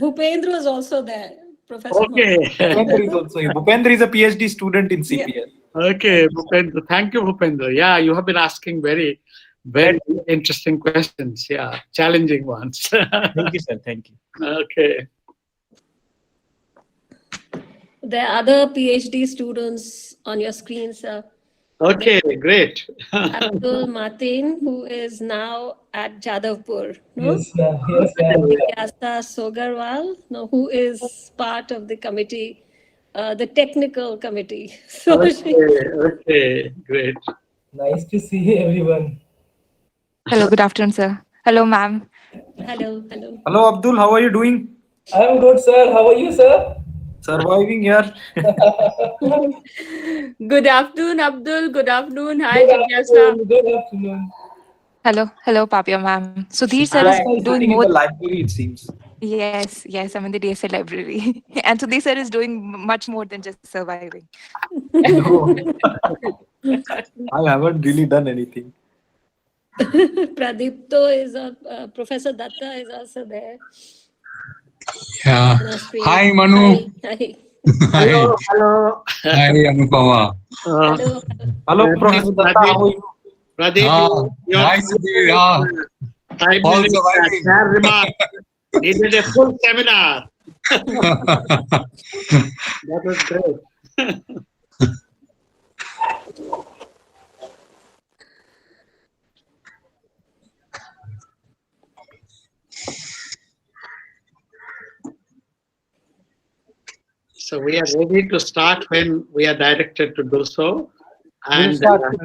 Bhupendra was also there. Professor. Okay. Bhupendra is also here. Bhupendra is a PhD student in CPS. Yeah. Okay, Bhupendra. Thank you, Bhupendra. Yeah, you have been asking very interesting questions. Yeah, challenging ones. Thank you, sir. Thank you. Okay. There are other PhD students on your screen, sir. Okay, great. Abdul Mateen, who is now at Jadavpur. No? Yes, yes, Vyasa Sogarwal, no, who is part of the committee, the technical committee. So Okay, great. Nice to see everyone. Hello, good afternoon, sir. Hello, ma'am. Hello, hello. Hello, Abdul. How are you doing? I'm good, sir. How are you, sir? Surviving here. Good afternoon, Abdul. Good afternoon. Hi, Good Jigyasa. afternoon. Good afternoon. Hello, Papia, ma'am. Sudhir sir is Jigyasa is doing sitting in more. the library, it seems. Yes, I'm in the DSA library. And Sudhir sir is doing much more than just surviving. No. I haven't really done anything. Pradipto is Professor Datta is also there. Yeah. On our screen. Hi, Manu. Hi. Hi. Hi. Hello. Hi, Anupama. Hello. Hello, Professor Datta. How are you? Pradeep, your Hi, Sudhir. 5 All minutes surviving. share remark needed a full seminar. That was great. So we are ready to start when we are directed to do so. We'll And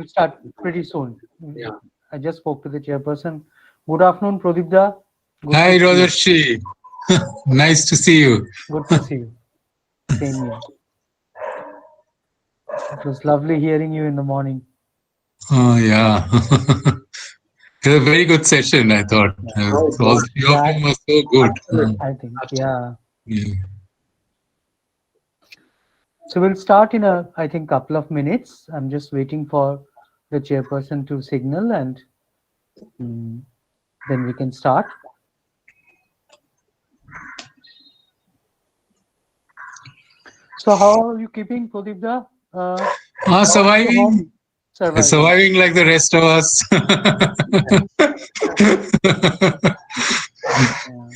start pretty soon. Yeah. I just spoke to the chairperson. Good afternoon, Pradipda. Good Hi, to see Rajarshi. Nice to see you. Good to see you. Same here. It was lovely hearing you in the morning. Oh, yeah. It was a very good session, I thought. All three of them were so good. I think, yeah. Yeah. So we'll start in I think, couple of minutes. I'm just waiting for the chairperson to signal, and then we can start. So how are you keeping, Pradipda? Surviving. Surviving like the rest of us.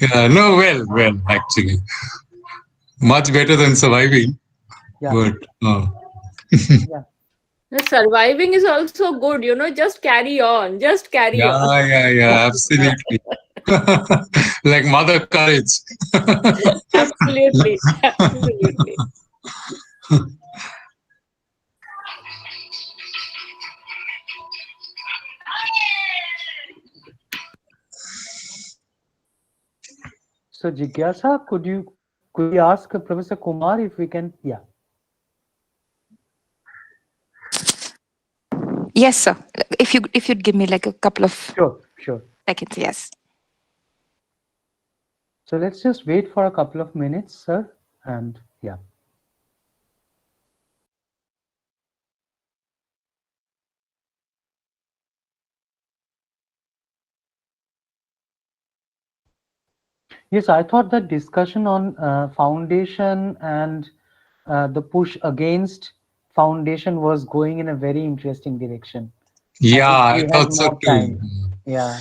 Yeah, no, well, actually. Much better than surviving. Yeah. But, The surviving is also good, just carry on. Just carry on. yeah, absolutely. Like mother courage. Absolutely. Absolutely. So Jigyasa, could we ask Professor Kumar if we can? Yeah. Yes, sir. If you'd give me like a couple of Sure. seconds, yes. So let's just wait for a couple of minutes, sir, and yeah. Yes, I thought that discussion on foundation and the push against foundation was going in a very interesting direction. Yeah, I we thought had so more too. time. Yeah.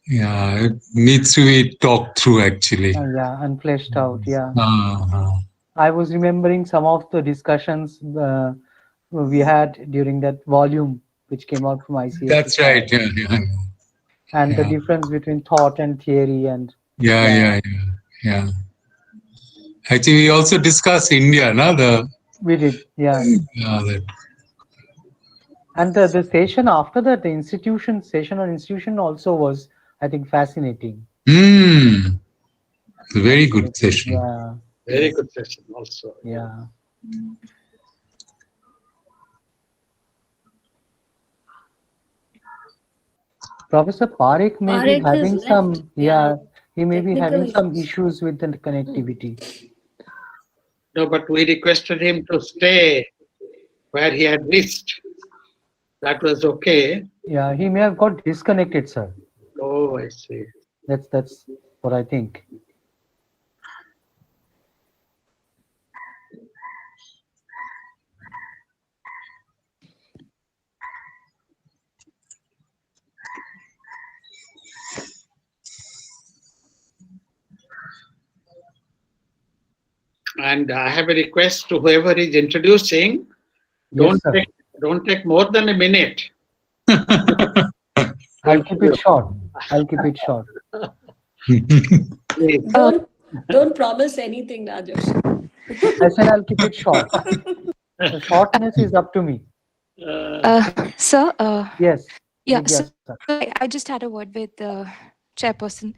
Yeah, it needs to be talked through actually. Yeah, and fleshed out. Yeah. Uh-huh. I was remembering some of the discussions we had during that volume which came out from ICSE. That's right. Yeah. And the Yeah. difference between thought and theory and Yeah. Actually, we also discussed India, no? We did, yeah. And the session after that, the session on institution also was, I think, fascinating. Very good session. Yeah. Very good session also. Yeah. Professor Parekh may be Parekh having is some, left. he may be Technical having some issues. issues with the connectivity. No, but we requested him to stay where he had reached. That was okay. Yeah, he may have got disconnected, sir. Oh, I see. That's what I think. And I have a request to whoever is introducing. Yes, sir. Don't take more than a minute. I'll keep it short. Don't promise anything, Rajesh. I said I'll keep it short. The shortness is up to me. Sir, Yes. yeah, so Jigyasa. I just had a word with the chairperson.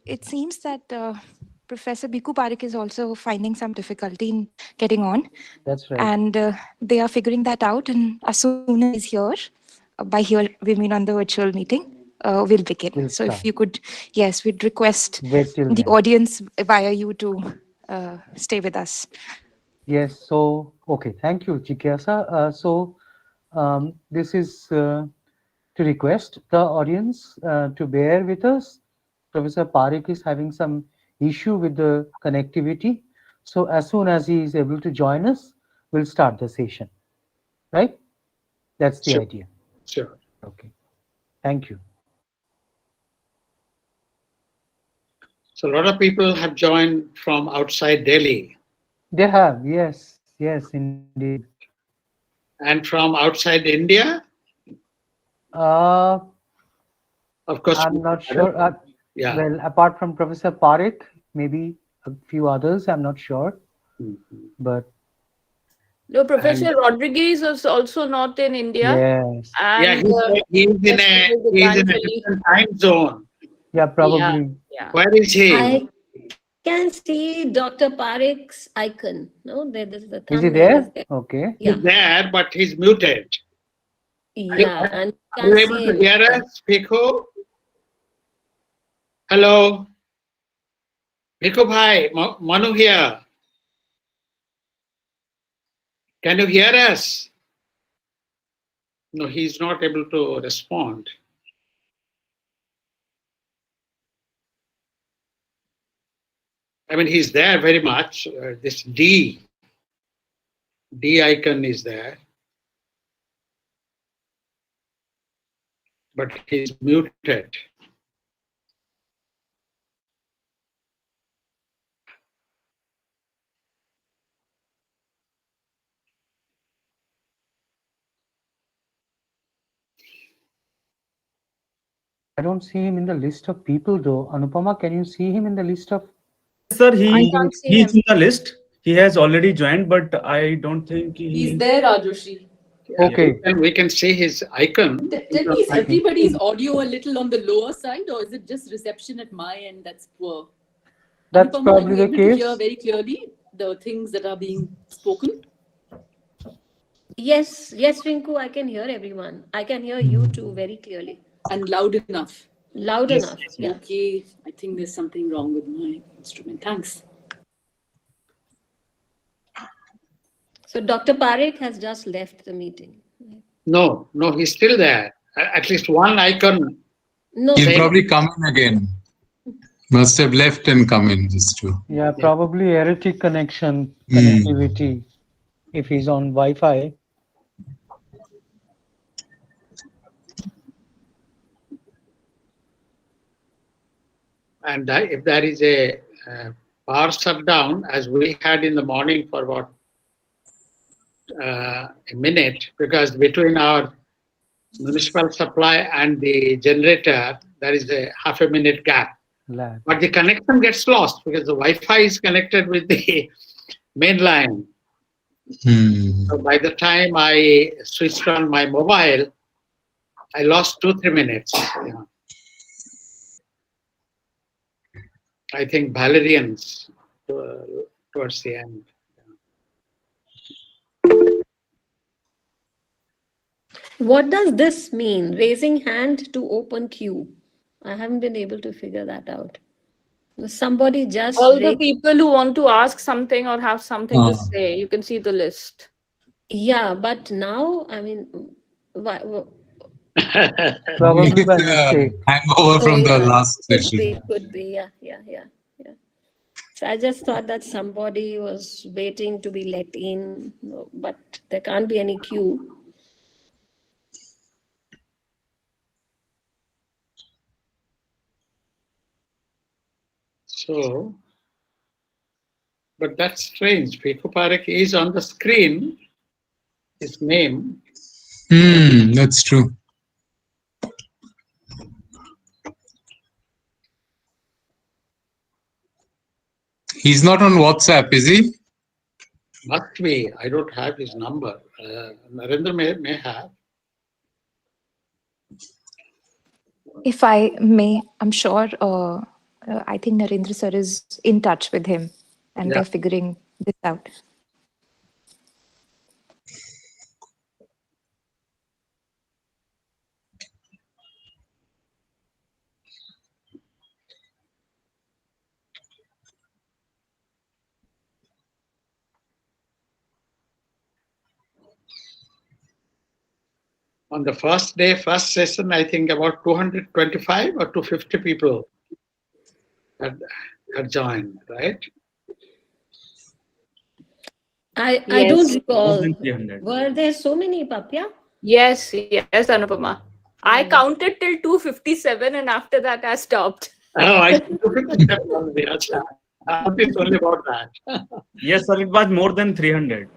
It seems that Professor Bhikkhu Parekh is also finding some difficulty in getting on. That's right. And they are figuring that out. And as soon as he's here, by here we mean on the virtual meeting, we'll begin. We'll So if start. you could, yes, we'd request Wait till the then. audience via you to stay with us. Yes. So, okay. Thank you, Jigyasa. This is to request the audience to bear with us. Professor Parekh is having some issue with the connectivity. So as soon as he is able to join us, we'll start the session. Right? That's the idea. Sure. Okay. Thank you. So a lot of people have joined from outside Delhi. They have, yes, yes, indeed. And from outside India? Of course. I'm not sure. Yeah. Well, apart from Professor Parekh, maybe a few others, I'm not sure. But No, Professor Rodriguez is also not in India. yes. And he's in a different time zone. Yeah, probably. Yeah. Where is he? I can see Dr. Parikh's icon. No, there's the Is he thumbnail there? is there. Okay. Yeah. He's there, but he's muted. Yeah, and Are you can't able see to hear us, Bhikkhu? Hello? Bhikkhu Bhai, Manu here. Can you hear us? No, he's not able to respond. I mean, he's there very much. This D icon is there. But he's muted. I don't see him in the list of people though. Anupama, can you see him in the list of? Sir, I can't see he's him. in the list. He has already joined, but I don't think He's there, Rajoshi. Okay. We can see his icon. Tell me, is everybody's audio a little on the lower side, or is it just reception at my end that's poor? That's Anupama, probably are you the able to case. hear very clearly the things that are being spoken? Yes, Rinku, I can hear everyone. I can hear you too very clearly. And loud enough? Loud enough, yeah. Okay, I think there's something wrong with my instrument. Thanks. So Dr. Parekh has just left the meeting. No, he's still there. At least one icon. No, He'll probably come in again. Must have left and come in just to. Yeah, probably erratic connectivity if he's on Wi-Fi. And if there is a power shutdown, as we had in the morning for about a minute, because between our municipal supply and the generator, there is a half a minute gap. But the connection gets lost because the Wi-Fi is connected with the main line. So by the time I switched on my mobile, I lost 2-3 minutes. I think Valerians towards the end. What does this mean? Raising hand to open queue. I haven't been able to figure that out. Somebody just All the raised- people who want to ask something or have something to say, you can see the list. Yeah, but now, I mean, Probably by mistake. Hangover from the last session. Could be, yeah. So I just thought that somebody was waiting to be let in, but there can't be any queue. So, but that's strange. Bhikkhu Parekh is on the screen, his name. That's true. He's not on WhatsApp, is he? Must be. I don't have his number. Narendra may have. If I may, I'm sure, I think Narendra sir is in touch with him and Yeah. they're figuring this out. On the first day, first session, I think about 225 or 250 people had joined, right? I don't Yes. recall. More than 300. Were there so many, Papya? Yes, Anupama. I counted till 257 and after that I stopped. Oh, I see 257 only. Acha. I noticed only about that. Yes, sir. It was more than 300.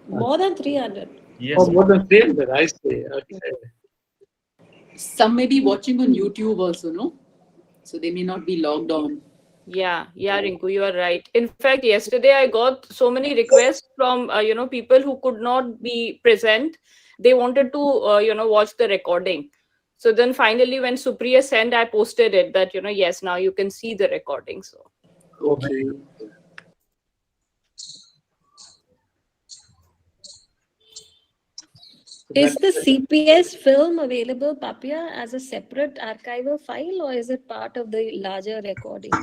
More than 300. Yes. Oh, sir. more than 300. I see. Okay. Some may be watching on YouTube also, no? So they may not be logged on. Yeah, Rinku, you are right. In fact, yesterday I got so many requests from people who could not be present. They wanted to watch the recording. So then finally, when Supriya sent, I posted it that yes, now you can see the recording. So Okay. Is the CPS film available, Papya, as a separate archival file, or is it part of the larger recording?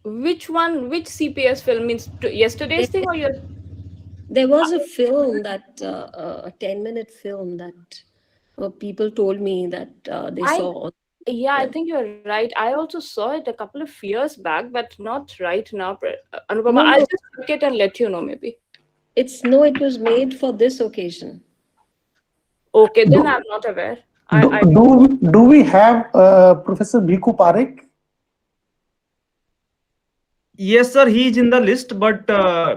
which one? Which CPS film means yesterday's thing or your? There was a film that a 10-minute film that people told me that they saw. Yeah, I think you're right. I also saw it a couple of years back, but not right now. Anupama, No, I'll no. just check it and let you know maybe. It was made for this occasion. Okay, then I'm not aware. Do we have Professor Bhiku Parekh? Yes, sir. He is in the list, but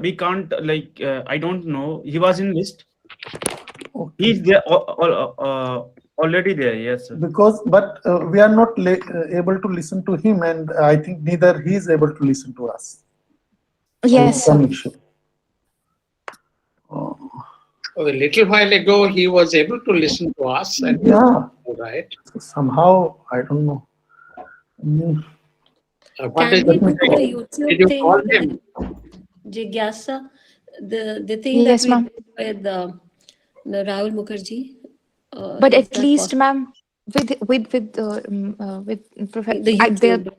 we can't I don't know. He was in list. He's there already there. Yes, sir. Because we are not able to listen to him, and I think neither he is able to listen to us. Yes, Some sir. issue. Oh, a little while ago, he was able to listen to us. And Yeah. Right. Somehow, I don't know. What Can is we do it? the Did YouTube you thing call with him? Jigyasa? The thing Yes, that we ma'am. did with Rahul Mukherjee? But Is at that least, possible? ma'am, with Professor, The YouTube.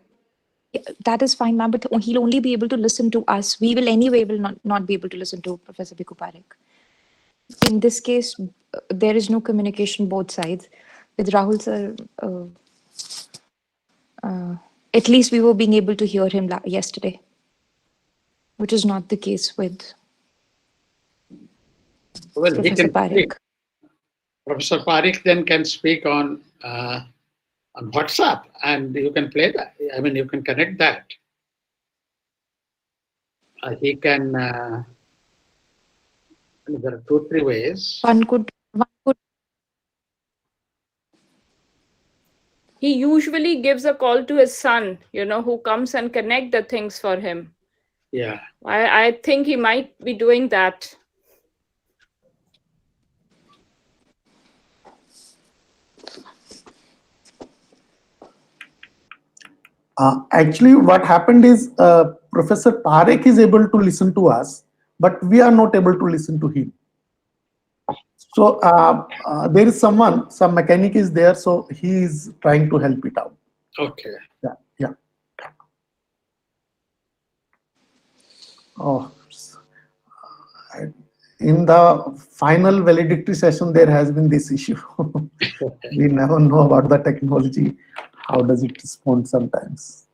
that is fine, ma'am. But he'll only be able to listen to us. We will anyway will not be able to listen to Professor Bhiku Parekh. In this case, there is no communication both sides. With Rahul sir, at least we were being able to hear him yesterday, which is not the case with Well, he Professor can speak. Parekh. Professor Parikh then can speak on WhatsApp, and you can play that. I mean, you can connect that. He can. There are 2-3 ways. One could. He usually gives a call to his son, who comes and connect the things for him. Yeah. I think he might be doing that. Actually, what happened is Professor Parekh is able to listen to us, but we are not able to listen to him. So there is some mechanic is there, so he is trying to help it out. Okay. Yeah. Oh, in the final valedictory session, there has been this issue. We never know about the technology. How does it respond sometimes?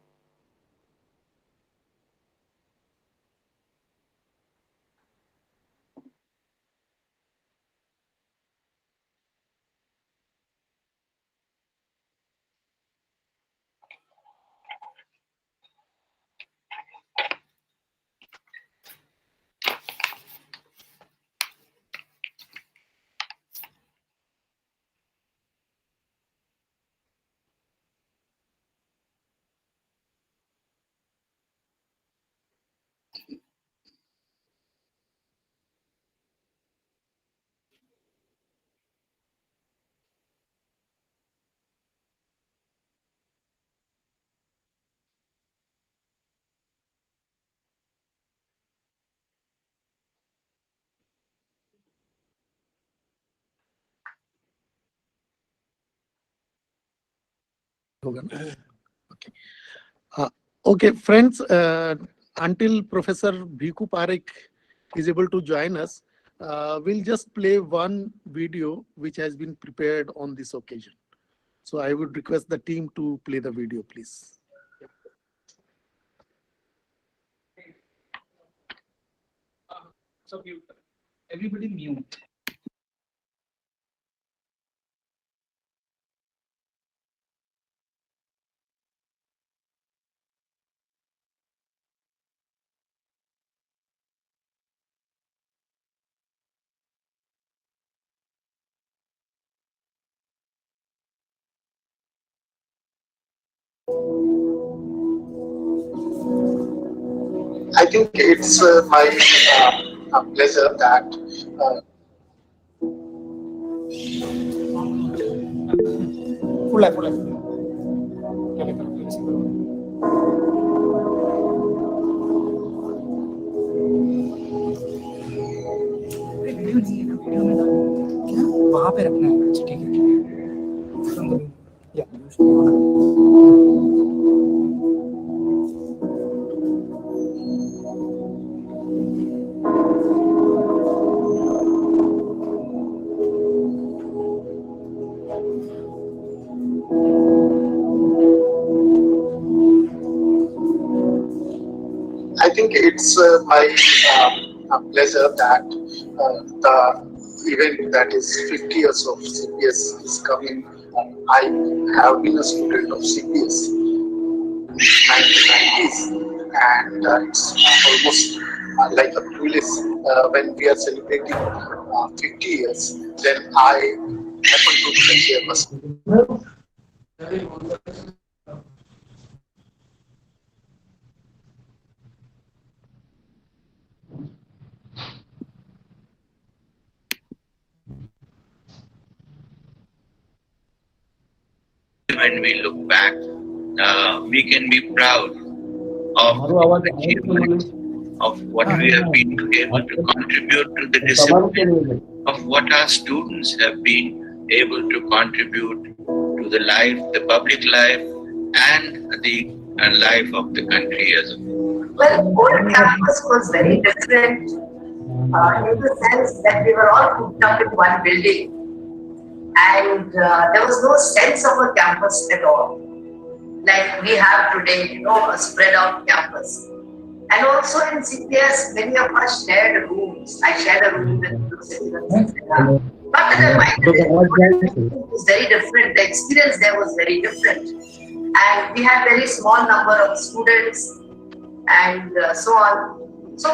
होगा ना? Okay, friends, until Professor Bhiku Parekh is able to join us, we'll just play one video which has been prepared on this occasion. So I would request the team to play the video, please. So everybody mute. I think it's my pleasure that वहां पे रखना है, ठीक है? I think it's my pleasure that the event that is 50 years of CPS is coming. I have been a student of CPS in 1990s, and it's almost like a privilege when we are celebrating 50 years. Then I happen to be the chairperson. When we look back, we can be proud of the achievements of what we have been able to contribute to the discipline, of what our students have been able to contribute to the life, the public life, and the life of the country as a whole. Well, old campus was very different in the sense that we were all hooked up in one building, and there was no sense of a campus at all, like we have today, a spread out campus. And also in CPS, many of us shared rooms. I shared a room with citizens. But it was very different. The experience there was very different. And we had very small number of students and so on. So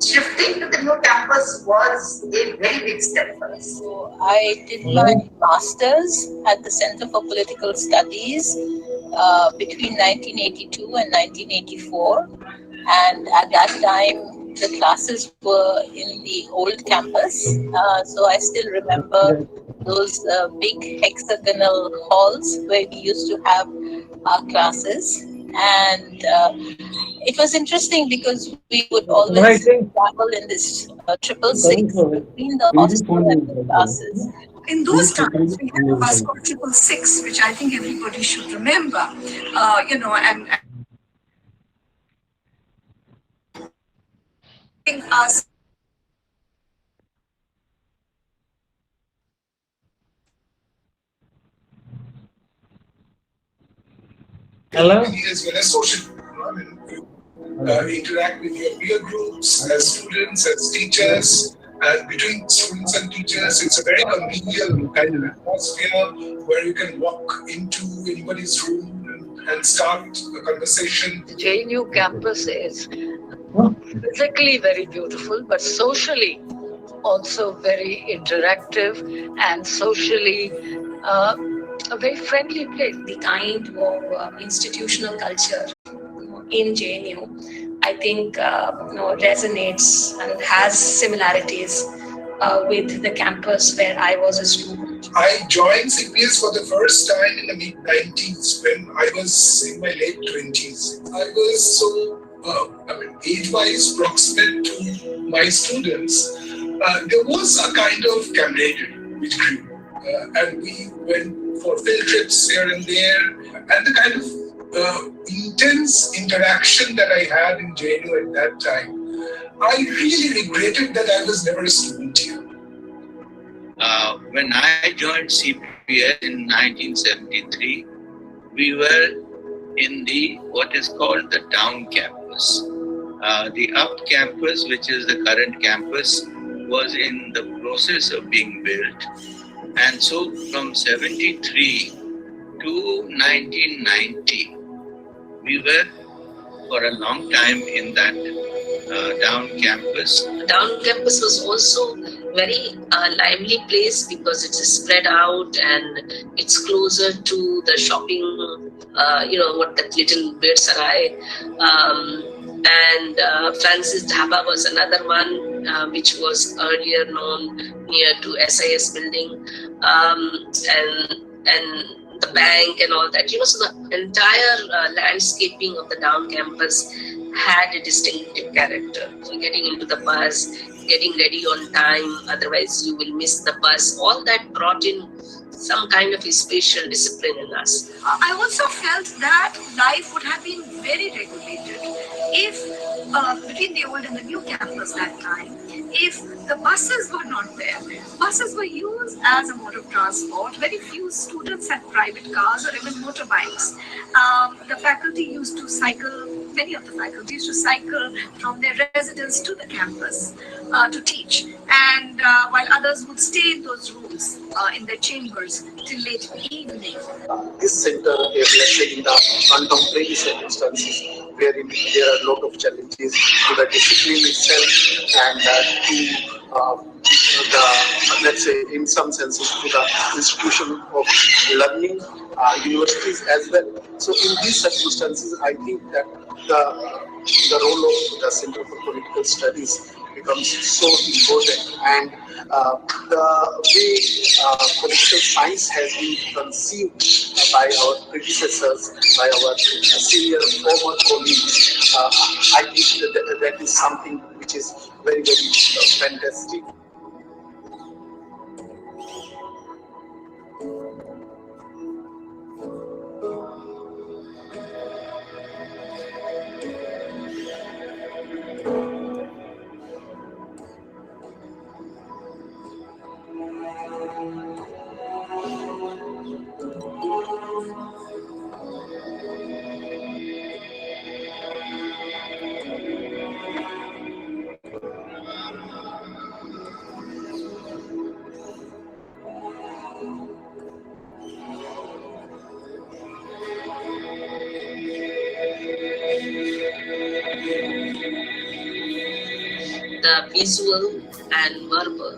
shifting to the new campus was a very big step for us. So I did my master's at the Center for Political Studies between 1982 and 1984. And at that time, the classes were in the old campus. So I still remember those big hexagonal halls where we used to have our classes. And it was interesting because we would always travel in this 666 between the hostel and the classes. In those times, we had a bus called 666, which I think everybody should remember, and us. Hello? As well as social interact with your peer groups as students, as teachers, and between students and teachers. It's a very congenial kind of atmosphere where you can walk into anybody's room and start a conversation. The JNU campus is physically very beautiful, but socially also very interactive and socially a very friendly place. The kind of institutional culture in JNU, I think, resonates and has similarities with the campus where I was a student. I joined CPS for the first time in the mid-90s when I was in my late 20s. I was so, age-wise proximate to my students. There was a kind of camaraderie which grew. and we went for field trips here and there, and the kind of intense interaction that I had in JNU at that time, I really regretted that I was never a student here. When I joined CPS in 1973, we were in the what is called the down campus. The up campus, which is the current campus, was in the process of being built. And so from 73 to 1990, we were for a long time in that down campus. Down campus was also very lively place because it's spread out and it's closer to the shopping, what that little Birsarai. And Francis Dhaba was another one which was earlier known near to SIS building, and the bank and all that. So the entire landscaping of the down campus had a distinctive character. So getting into the bus, getting ready on time, otherwise you will miss the bus. All that brought in some kind of a spatial discipline in us. I also felt that life would have been very regulated if between the old and the new campus that time, if the buses were not there. Buses were used as a mode of transport. Very few students had private cars or even motorbikes. The faculty used to cycle, many of the faculty used to cycle from their residence to the campus to teach. And while others would stay in those rooms, in their chambers till late evening. This center is, let's say, in the contemporary circumstances, wherein there are a lot of challenges to the discipline itself and let's say, in some senses, to the institution of learning, universities as well. So in these circumstances, I think that the role of the Center for Political Studies becomes so important, and the way political science has been conceived by our predecessors, by our senior former colleagues, I think that is something which is very, very fantastic. The visual and verbal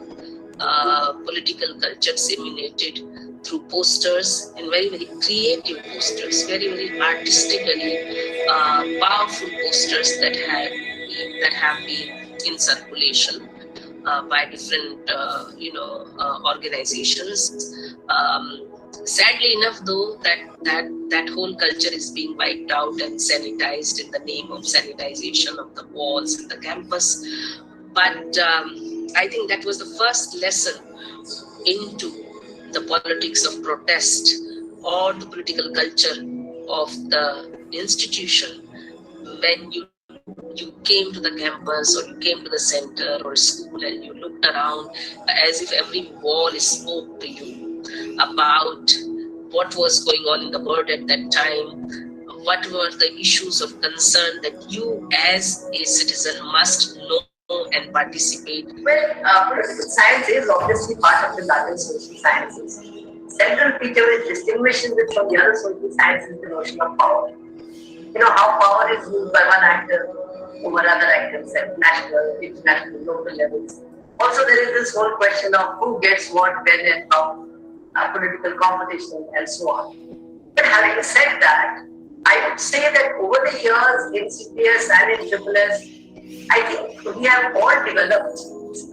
political culture disseminated through posters, and very, very creative posters, very, very artistically powerful posters that have been in circulation by different organizations. Sadly enough, though, that whole culture is being wiped out and sanitized in the name of sanitization of the walls and the campus. But I think that was the first lesson into the politics of protest or the political culture of the institution. When you came to the campus or you came to the center or school and you looked around as if every wall spoke to you about what was going on in the world at that time, what were the issues of concern that you as a citizen must know and participate. Well, political science is obviously part of the larger social sciences. Central feature which distinguishes it from the other social sciences is the notion of power. How power is used by one actor over other actors at national, international, local levels. Also, there is this whole question of who gets what, when, and how, political competition, and so on. But having said that, I would say that over the years in CPS and in SSS, I think we have all developed,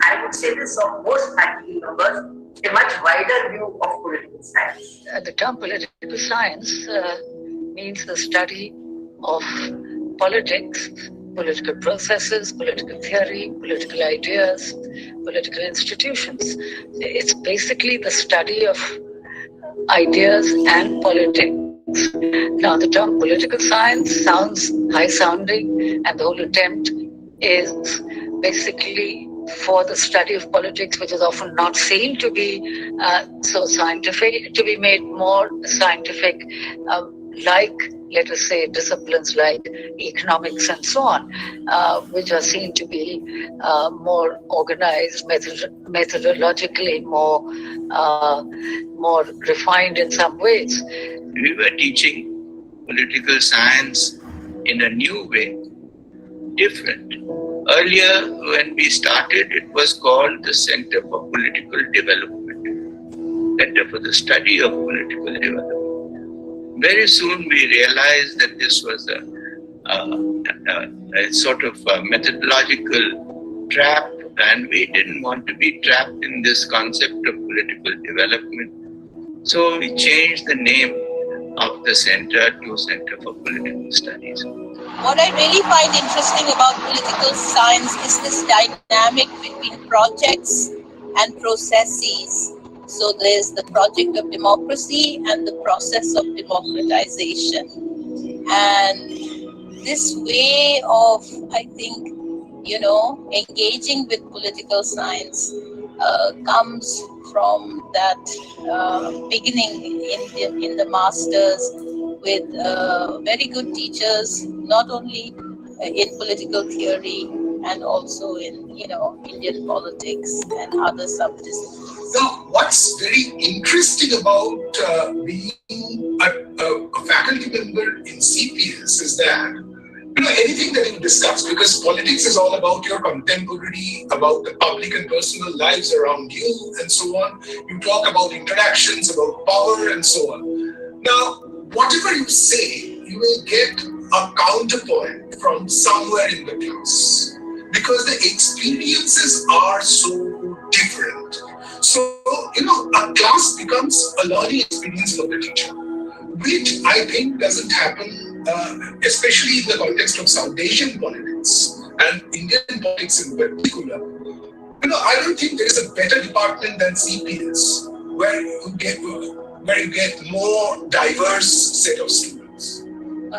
I would say this of most faculty members, a much wider view of political science. The term political science means the study of politics political processes, political theory, political ideas, political institutions. It's basically the study of ideas and politics. Now, the term political science sounds high sounding, and the whole attempt is basically for the study of politics, which is often not seen to be so scientific, to be made more scientific, like, let us say, disciplines like economics and so on, which are seen to be more organized, methodologically more refined in some ways. We were teaching political science in a new way, different. Earlier, when we started, it was called the Center for Political Development, Center for the Study of Political Development. Very soon, we realized that this was a sort of a methodological trap, and we didn't want to be trapped in this concept of political development. So we changed the name of the center to Center for Political Studies. What I really find interesting about political science is this dynamic between projects and processes. So there's the project of democracy and the process of democratization. And this way of, I think, engaging with political science comes from that beginning in the masters with very good teachers, not only in political theory and also in Indian politics and other subdisciplines. Now, what's very interesting about being a faculty member in CPS is that anything that you discuss, because politics is all about your contemporary, about the public and personal lives around you, and so on. You talk about interactions, about power, and so on. Now, whatever you say, you will get a counterpoint from somewhere in the class, because the experiences are so different. So, a class becomes a learning experience for the teacher, which I think doesn't happen, especially in the context of South Asian politics and Indian politics in particular. I don't think there is a better department than CPS, where you get more diverse set of students.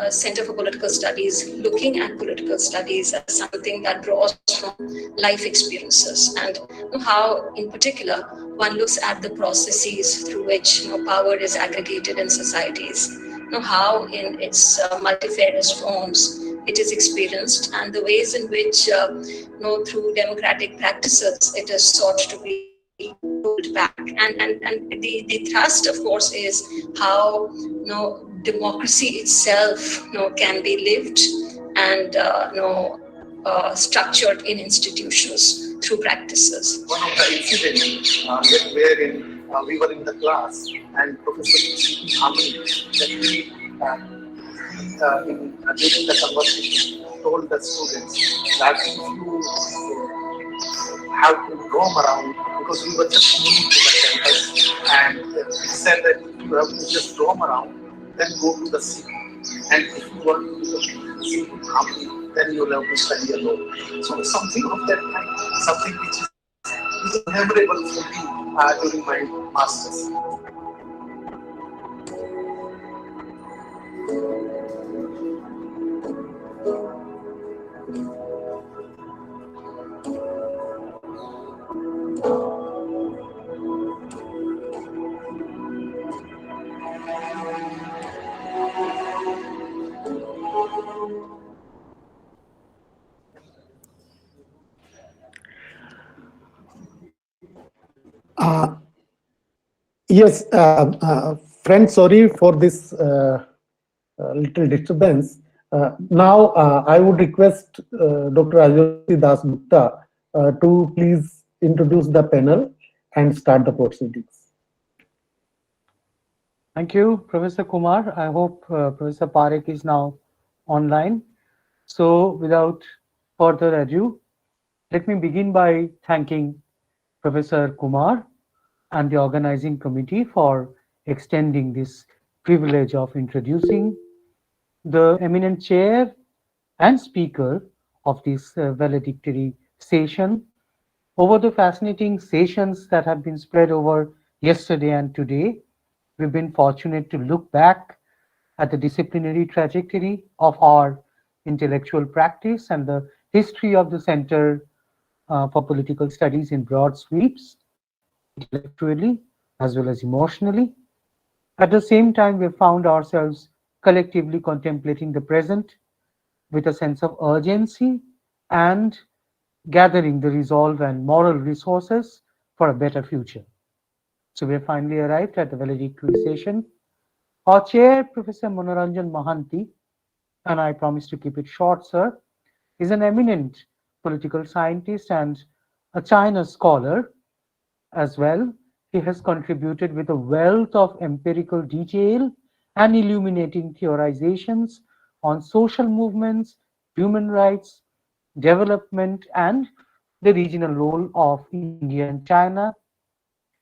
Center for Political Studies, looking at political studies as something that draws from life experiences, and how, in particular, one looks at the processes through which power is aggregated in societies, how in its multifarious forms it is experienced, and the ways in which, through democratic practices, it is sought to be rolled back. And the thrust, of course, is how democracy itself can be lived and structured in institutions through practices. One of the incidents wherein we were in the class and Professor C.P. Hamid actually during the conversation told the students that if you have to roam around, because we were just new to the campus, and he said that if you have to just roam around, then go to the city. And if you want to do the city company, then you will have to study alone. So something of that kind, something which is memorable for me during my masters. Yes, friends, sorry for this little disturbance. Now, I would request Dr. Ajyoti Das Gupta to please introduce the panel and start the proceedings. Thank you, Professor Kumar. I hope Professor Parekh is now online. So without further ado, let me begin by thanking Professor Kumar and the organizing committee for extending this privilege of introducing the eminent chair and speaker of this valedictory session. Over the fascinating sessions that have been spread over yesterday and today, we've been fortunate to look back at the disciplinary trajectory of our intellectual practice and the history of the Center for Political Studies in broad sweeps, intellectually as well as emotionally. At the same time, we found ourselves collectively contemplating the present with a sense of urgency and gathering the resolve and moral resources for a better future. So we have finally arrived at the valedictory session. Our chair, Professor Manoranjan Mahanti, and I promise to keep it short, sir, is an eminent political scientist and a China scholar as well. He has contributed with a wealth of empirical detail and illuminating theorizations on social movements, human rights, development, and the regional role of India and China.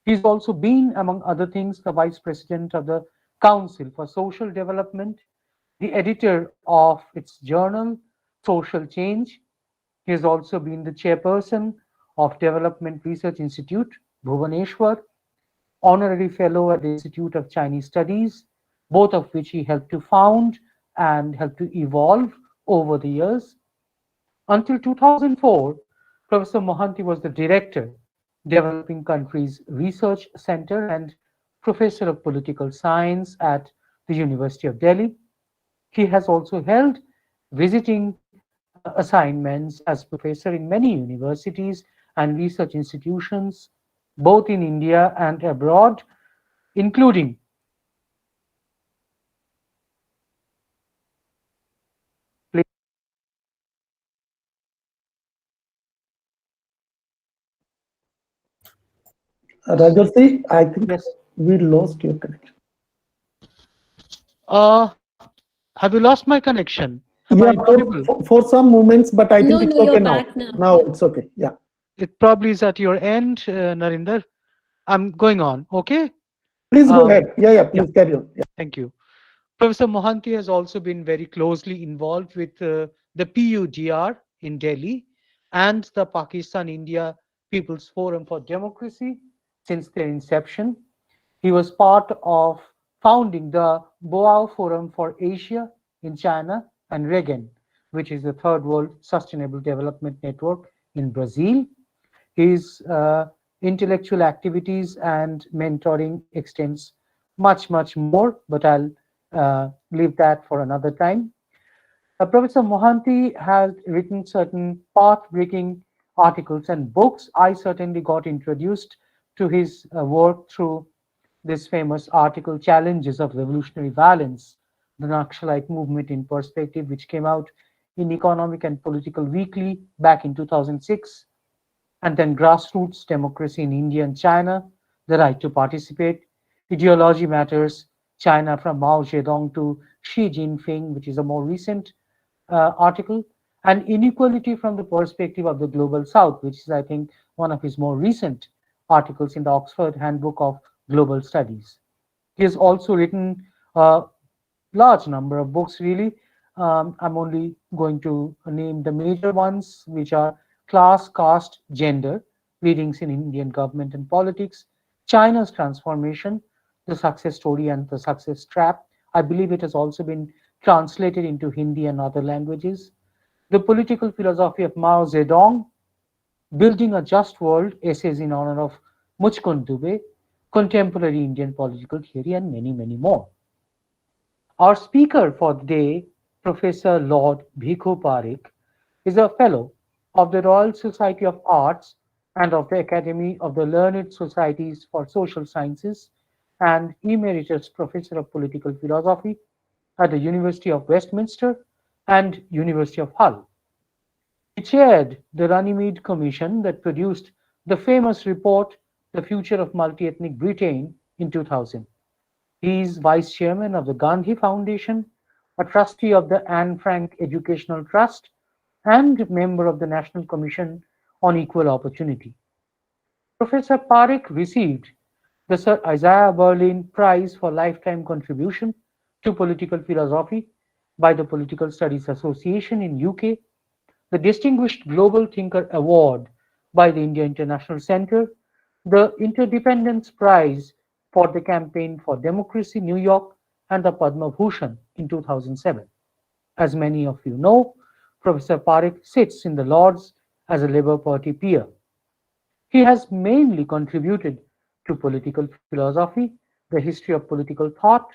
He's also been, among other things, the Vice President of the Council for Social Development, the editor of its journal, Social Change. He has also been the chairperson of Development Research Institute, Bhubaneswar, honorary fellow at the Institute of Chinese Studies, both of which he helped to found and helped to evolve over the years. Until 2004, Professor Mohanty was the director, Developing Countries Research Center, and professor of political science at the University of Delhi. He has also held visiting assignments as professor in many universities and research institutions, both in India and abroad, including Rajarsi, I think yes. we lost your connection. Have you lost my connection? Am Yeah, I audible? for some moments, but I No, think it's no, okay you're now. back now. Now it's okay. Yeah. It probably is at your end, Narinder. I'm going on. Okay. Please go Um, ahead. Yeah, yeah. please carry on. Yeah. Thank you. Professor Mohanty has also been very closely involved with the PUDR in Delhi and the Pakistan India People's Forum for Democracy since their inception. He was part of founding the Boao Forum for Asia in China and REGAN, which is the Third World Sustainable Development Network in Brazil. His intellectual activities and mentoring extends much more, but I'll leave that for another time. Professor Mohanty has written certain path-breaking articles and books. I certainly got introduced to his work through this famous article, Challenges of Revolutionary Violence, the Naxalite Movement in Perspective, which came out in Economic and Political Weekly back in 2006. And then Grassroots Democracy in India and China, the right to participate, Ideology Matters, China from Mao Zedong to Xi Jinping, which is a more recent article, and Inequality from the Perspective of the Global South, which is, I think, one of his more recent articles in the Oxford Handbook of Global Studies. He has also written a large number of books, really. I'm only going to name the major ones, which are Class, Caste, Gender, Readings in Indian Government and Politics, China's Transformation, The Success Story and the Success Trap. I believe it has also been translated into Hindi and other languages. The Political Philosophy of Mao Zedong, Building a Just World, Essays in Honor of Muchkund Dubey, Contemporary Indian Political Theory, and many more. Our speaker for the day, Professor Lord Bhikhu Parekh, is a fellow of the Royal Society of Arts and of the Academy of the Learned Societies for Social Sciences and Emeritus Professor of Political Philosophy at the University of Westminster and University of Hull. He chaired the Runnymede Commission that produced the famous report, The Future of Multi-Ethnic Britain, in 2000. He is vice chairman of the Gandhi Foundation, a trustee of the Anne Frank Educational Trust, and member of the National Commission on Equal Opportunity. Professor Parekh received the Sir Isaiah Berlin Prize for Lifetime Contribution to Political Philosophy by the Political Studies Association in UK, the Distinguished Global Thinker Award by the India International Center, the Interdependence Prize for the Campaign for Democracy, New York, and the Padma Bhushan in 2007. As many of you know, Professor Parekh sits in the Lords as a Labour Party peer. He has mainly contributed to political philosophy, the history of political thought,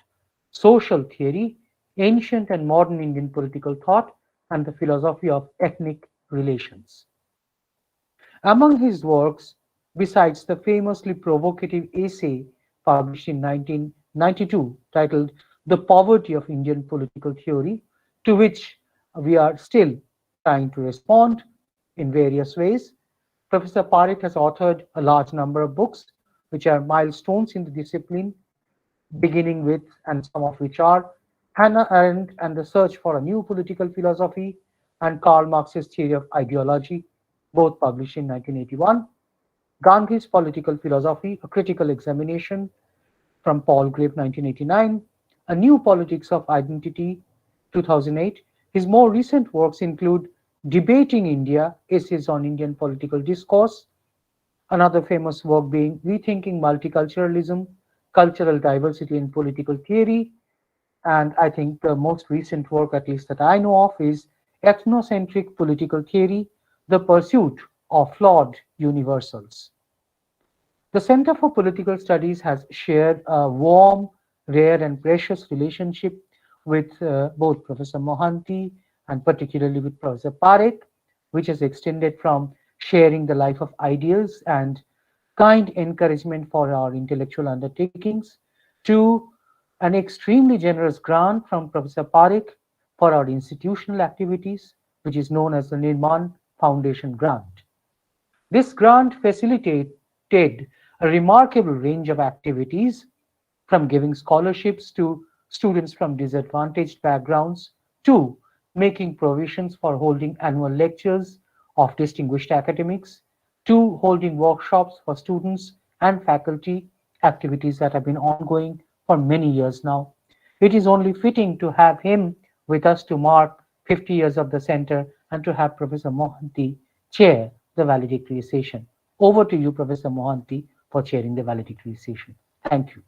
social theory, ancient and modern Indian political thought, and the philosophy of ethnic relations. Among his works, besides the famously provocative essay published in 1992 titled The Poverty of Indian Political Theory, to which we are still trying to respond in various ways, Professor Parekh has authored a large number of books which are milestones in the discipline, beginning with, and some of which are, Hannah Arendt and the Search for a New Political Philosophy and Karl Marx's Theory of Ideology, both published in 1981, Gandhi's Political Philosophy, A Critical Examination from Palgrave, 1989, A New Politics of Identity, 2008. His more recent works include Debating India, Essays on Indian Political Discourse, another famous work being Rethinking Multiculturalism, Cultural Diversity in Political Theory, and I think the most recent work, at least that I know of, is Ethnocentric Political Theory, The Pursuit of Flawed Universals. The Center for Political Studies has shared a warm, rare, and precious relationship with both Professor Mohanty and particularly with Professor Parekh, which has extended from sharing the life of ideals and kind encouragement for our intellectual undertakings to an extremely generous grant from Professor Parekh for our institutional activities, which is known as the Nirman Foundation Grant. This grant facilitated a remarkable range of activities, from giving scholarships to students from disadvantaged backgrounds to making provisions for holding annual lectures of distinguished academics to holding workshops for students and faculty, activities that have been ongoing for many years now. It is only fitting to have him with us to mark 50 years of the center and to have Professor Mohanty chair the valedictory session. Over to you, Professor Mohanty, for chairing the valedictory session. Thank you.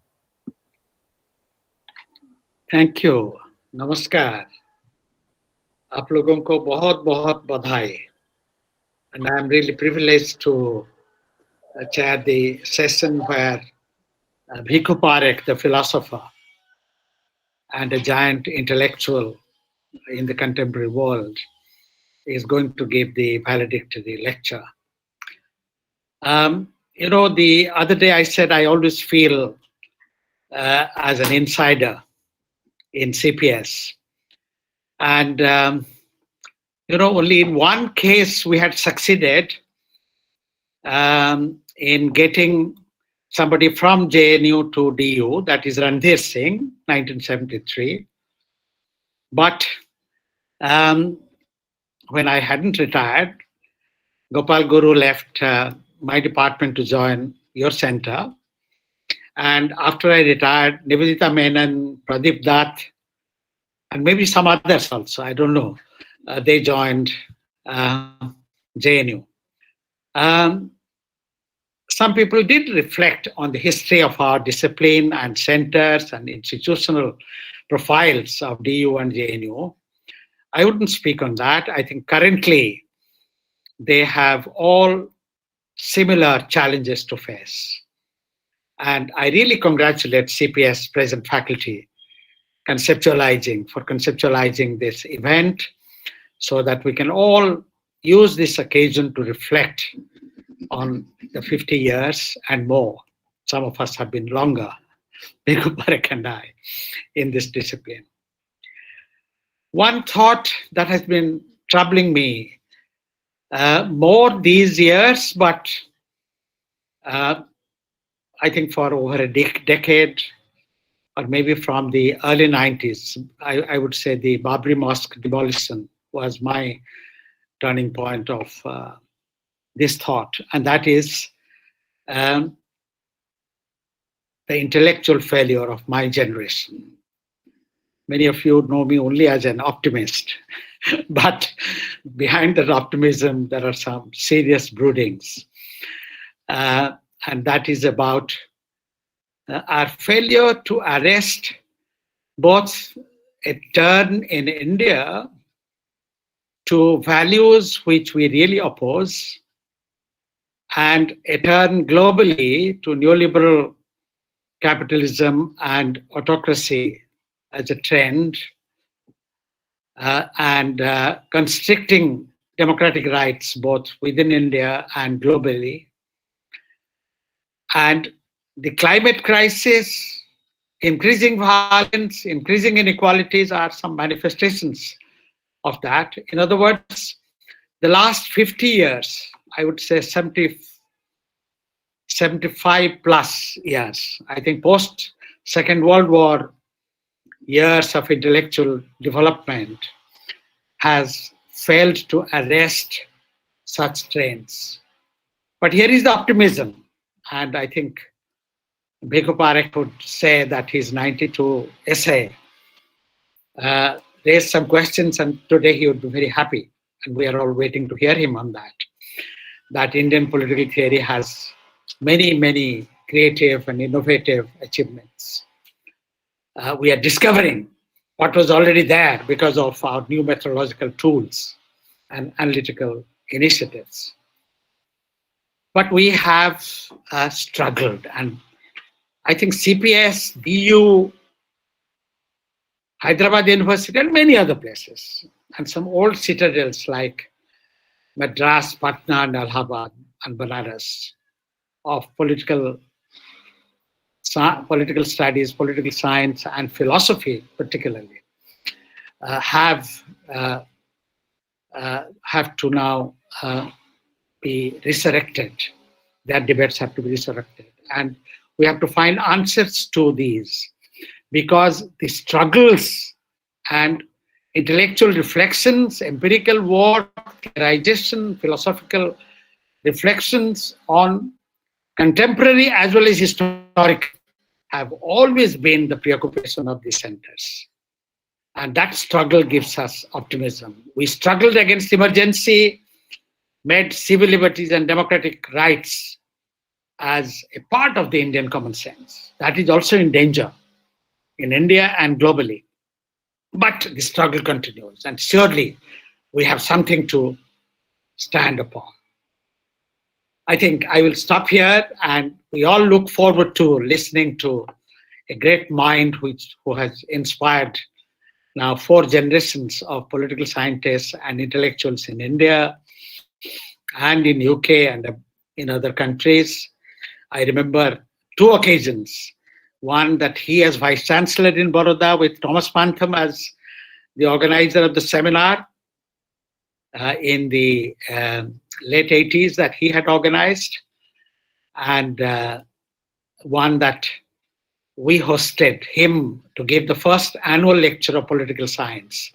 Thank you, नमस्कार, आप लोगों को बहुत बहुत बधाई, and I'm really privileged to chair the session where Bhikhu Parekh, the philosopher and a giant intellectual in the contemporary world, is going to give the valedictory lecture. You know, the other day I said I always feel as an insider in CPS. And, you know, only in one case we had succeeded in getting somebody from JNU to DU, that is Randhir Singh, 1973. But when I hadn't retired, Gopal Guru left my department to join your center. And after I retired, Nivedita Menon, Pradeep Dutt, and maybe some others also, I don't know, they joined JNU. Some people did reflect on the history of our discipline and centers and institutional profiles of DU and JNU. I wouldn't speak on that. I think currently they have all similar challenges to face. And I really congratulate CPS present faculty for conceptualizing this event so that we can all use this occasion to reflect on the 50 years and more. Some of us have been longer, Bhikhu Parekh and I, in this discipline. One thought that has been troubling me more these years, but I think for over a decade, or maybe from the early 90s, I would say the Babri Mosque demolition was my turning point of this thought, and that is the intellectual failure of my generation. Many of you know me only as an optimist, But behind that optimism, there are some serious broodings. And that is about our failure to arrest both a turn in India to values which we really oppose and a turn globally to neoliberal capitalism and autocracy as a trend, and constricting democratic rights both within India and globally. And the climate crisis, increasing violence, increasing inequalities are some manifestations of that. In other words, the last 50 years, I would say 75 plus years, I think post Second World War years of intellectual development has failed to arrest such trends. But here is the optimism, and I think Bhikhu Parekh would say that his 92 essay raised some questions, and today he would be very happy, and we are all waiting to hear him on that. That Indian political theory has many, many creative and innovative achievements. We are discovering what was already there because of our new methodological tools and analytical initiatives. But we have struggled, and I think CPS, DU, Hyderabad University, and many other places, and some old citadels like Madras, Patna, and Allahabad, and Banaras, of political studies, political science, and philosophy particularly, have to now be resurrected. Their debates have to be resurrected. And we have to find answers to these, because the struggles and intellectual reflections, empirical work, theorization, philosophical reflections on contemporary as well as historic have always been the preoccupation of the centers. And that struggle gives us optimism. We struggled against emergency, made civil liberties and democratic rights as a part of the Indian common sense. That is also in danger in India and globally. But the struggle continues, and surely we have something to stand upon. I think I will stop here, and we all look forward to listening to a great mind who has inspired now 4 generations of political scientists and intellectuals in India and in UK and in other countries. I remember 2 occasions. One, that he as Vice Chancellor in Baroda with Thomas Pantham as the organizer of the seminar in the late 80s that he had organized, and one that we hosted him to give the first annual lecture of political science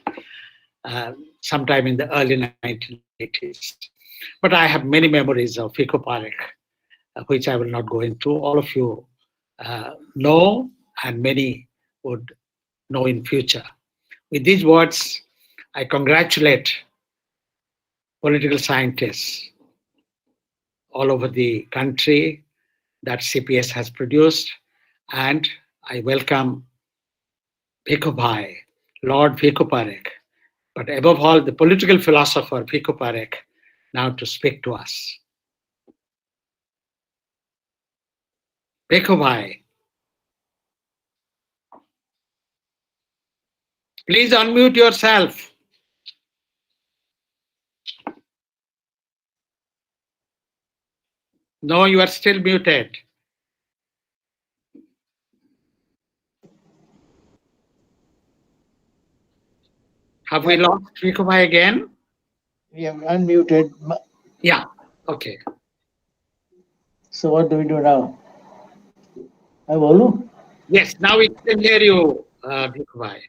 sometime in the early 1980s. But I have many memories of Bhikhu Parekh, which I will not go into. All of you know, and many would know in future. With these words, I congratulate political scientists all over the country that CPS has produced, and I welcome Bhikhu Bhai, Lord Bhikhu Parekh, but above all the political philosopher Bhikhu Parekh, now to speak to us. Bhikhu Bhai, please unmute yourself. No, you are still muted. Have we lost Bhikhu Bhai again? Yeah, unmuted. Yeah, okay. So what do we do now? Bolu? Yes, now we can hear you, Bhikhu Bhai.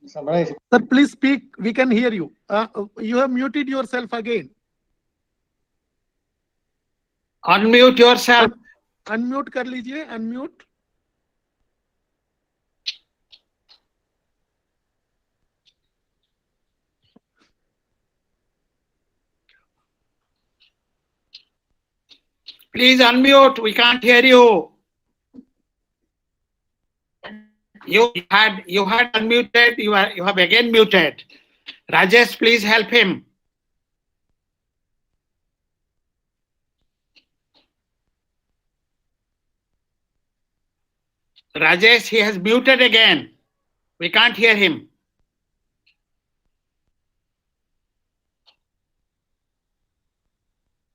Sir, please speak. We can hear you. You have muted yourself again. Unmute yourself. Unmute कर लीजिए. Unmute. Please unmute. We can't hear you. You had unmuted. You have again muted. Rajesh, please help him. Rajesh, he has muted again. We can't hear him.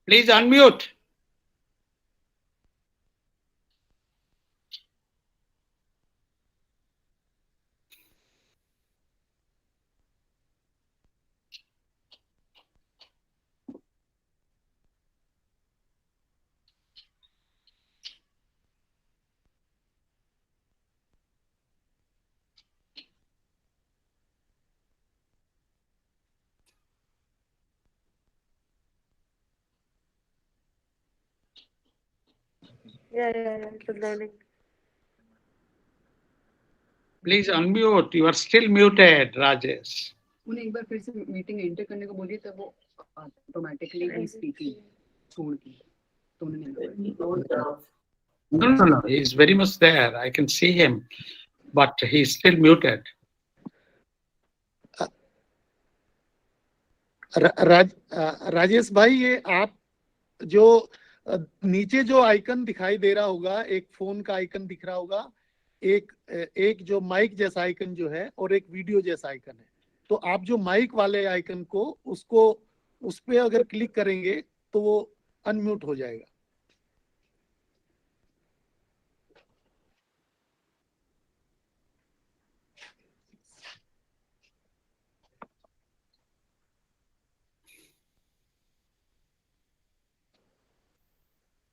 Please unmute. Good learning. Please unmute. You are still muted, Rajesh. उन्हें एक बार फिर से meeting enter करने को बोलिए तब वो automatically he speaking छोड़ के तो No. He's very much there. I can see him, but he's still muted. Rajesh भाई, ये आप जो नीचे जो आइकन दिखाई दे रहा होगा, एक फोन का आइकन दिख रहा होगा, एक जो माइक जैसा आइकन जो है और एक वीडियो जैसा आइकन है, तो आप जो माइक वाले आइकन को उस पे अगर क्लिक करेंगे तो वो अनम्यूट हो जाएगा।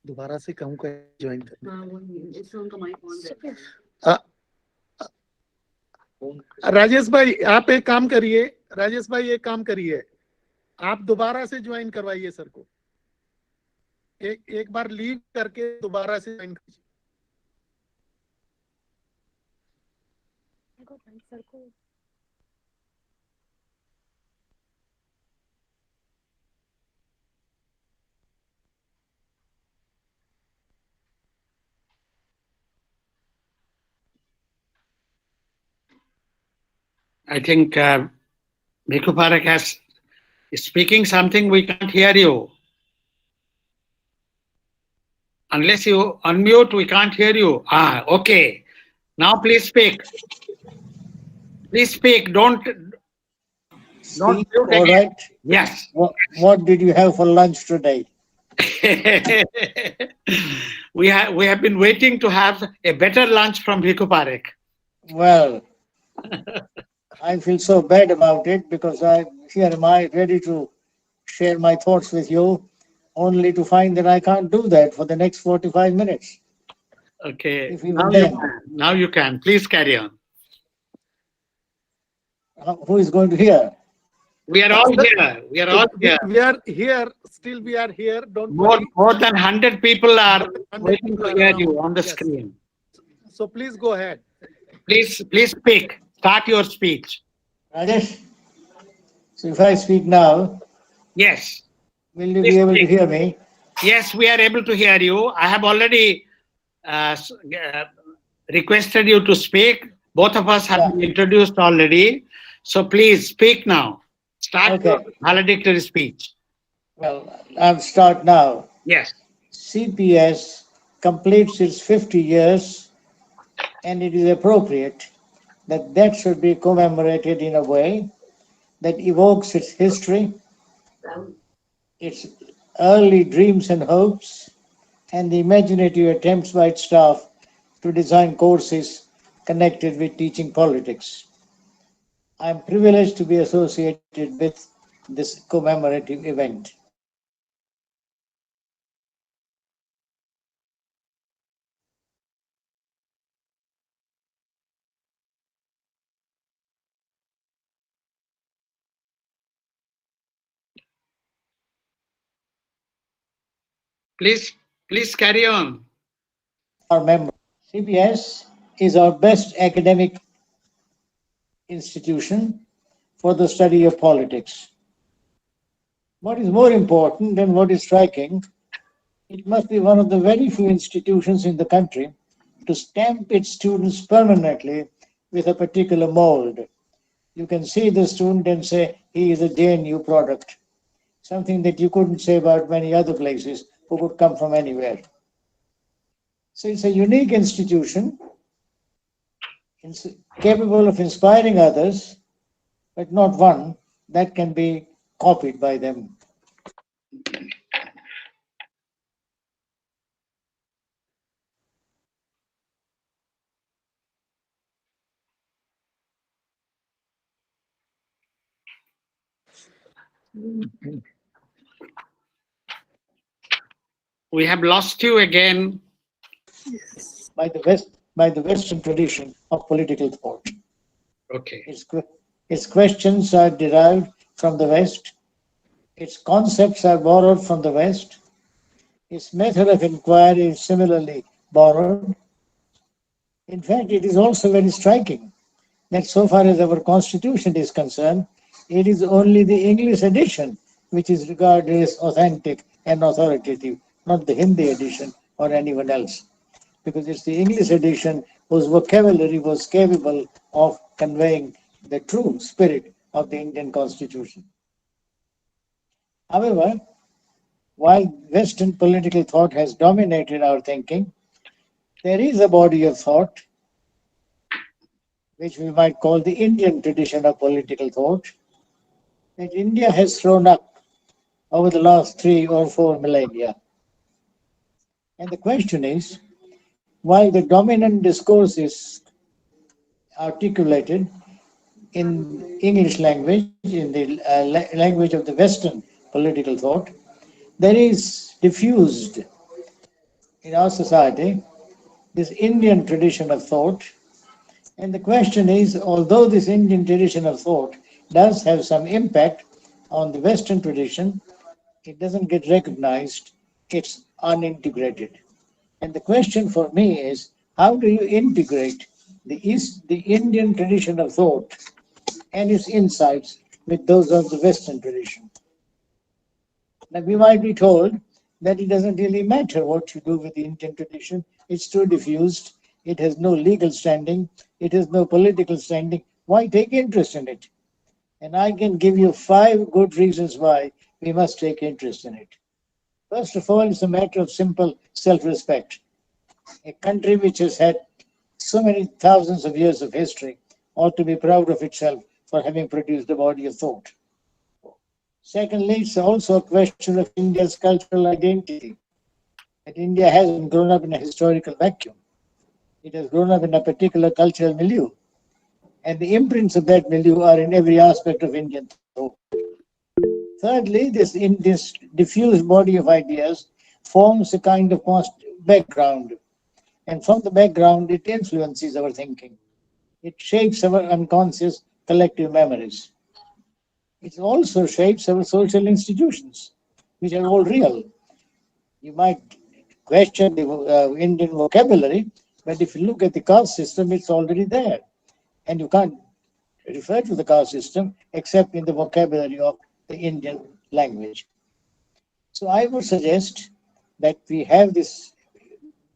दोबारा से कहूँ का ज्वाइन करना। राजेश भाई आप एक काम करिए, आप दोबारा से ज्वाइन करवाइए सर को, एक बार लीव करके दोबारा से ज्वाइन कीजिए। सर को I think Bhikkhu Parekh is speaking something. We can't hear you. Unless you unmute, we can't hear you. Okay. Now please speak. Please speak. Don't Speak, mute all again. right. Yes. What did you have for lunch today? We have been waiting to have a better lunch from Bhikkhu Parekh. Well, I feel so bad about it because here am I ready to share my thoughts with you, only to find that I can't do that for the next 45 minutes. Okay. If even then. Now you can. Please carry on. Who is going to hear? We are all here. We are all here. We are here. Still, we are here. Don't More worry. than 100 people are waiting to hear you on the screen. So please go ahead. Please speak. Start your speech. Rajesh, so if I speak now, yes, will you be able to hear me? Yes, we are able to hear you. I have already requested you to speak. Both of us have been introduced already. So please speak now. Start your valedictory speech. Well, I'll start now. Yes. CPS completes its 50 years, and it is appropriate that should be commemorated in a way that evokes its history, its early dreams and hopes, and the imaginative attempts by its staff to design courses connected with teaching politics. I am privileged to be associated with this commemorative event. Please carry on. Our member, CPS is our best academic institution for the study of politics. What is more important and what is striking It must be one of the very few institutions in the country to stamp its students permanently with a particular mold. You can see the student and say he is a JNU product, something that you couldn't say about many other places who could come from anywhere. So it's a unique institution, capable of inspiring others, but not one that can be copied by them. We have lost you again. By the Western tradition of political thought. Okay. Its questions are derived from the West. Its concepts are borrowed from the West. Its method of inquiry is similarly borrowed. In fact, it is also very striking that so far as our Constitution is concerned, it is only the English edition which is regarded as authentic and authoritative, not the Hindi edition or anyone else, because it's the English edition whose vocabulary was capable of conveying the true spirit of the Indian Constitution. However, while Western political thought has dominated our thinking, there is a body of thought which we might call the Indian tradition of political thought that India has thrown up over the last 3 or 4 millennia. And the question is, while the dominant discourse is articulated in English language, in the language of the Western political thought, there is diffused in our society this Indian tradition of thought. And the question is, although this Indian tradition of thought does have some impact on the Western tradition, it doesn't get recognized, it's unintegrated. And the question for me is, how do you integrate the Indian tradition of thought and its insights with those of the Western tradition? Now, we might be told that it doesn't really matter what you do with the Indian tradition. It's too diffused. It has no legal standing. It has no political standing. Why take interest in it? And I can give you 5 good reasons why we must take interest in it. First of all, it's a matter of simple self-respect. A country which has had so many thousands of years of history ought to be proud of itself for having produced a body of thought. Secondly, it's also a question of India's cultural identity. That India hasn't grown up in a historical vacuum. It has grown up in a particular cultural milieu. And the imprints of that milieu are in every aspect of Indian thought. Thirdly, this diffused body of ideas forms a kind of background. And from the background, it influences our thinking. It shapes our unconscious collective memories. It also shapes our social institutions, which are all real. You might question the Indian vocabulary, but if you look at the caste system, it's already there. And you can't refer to the caste system except in the vocabulary of the Indian language. So I would suggest that we have this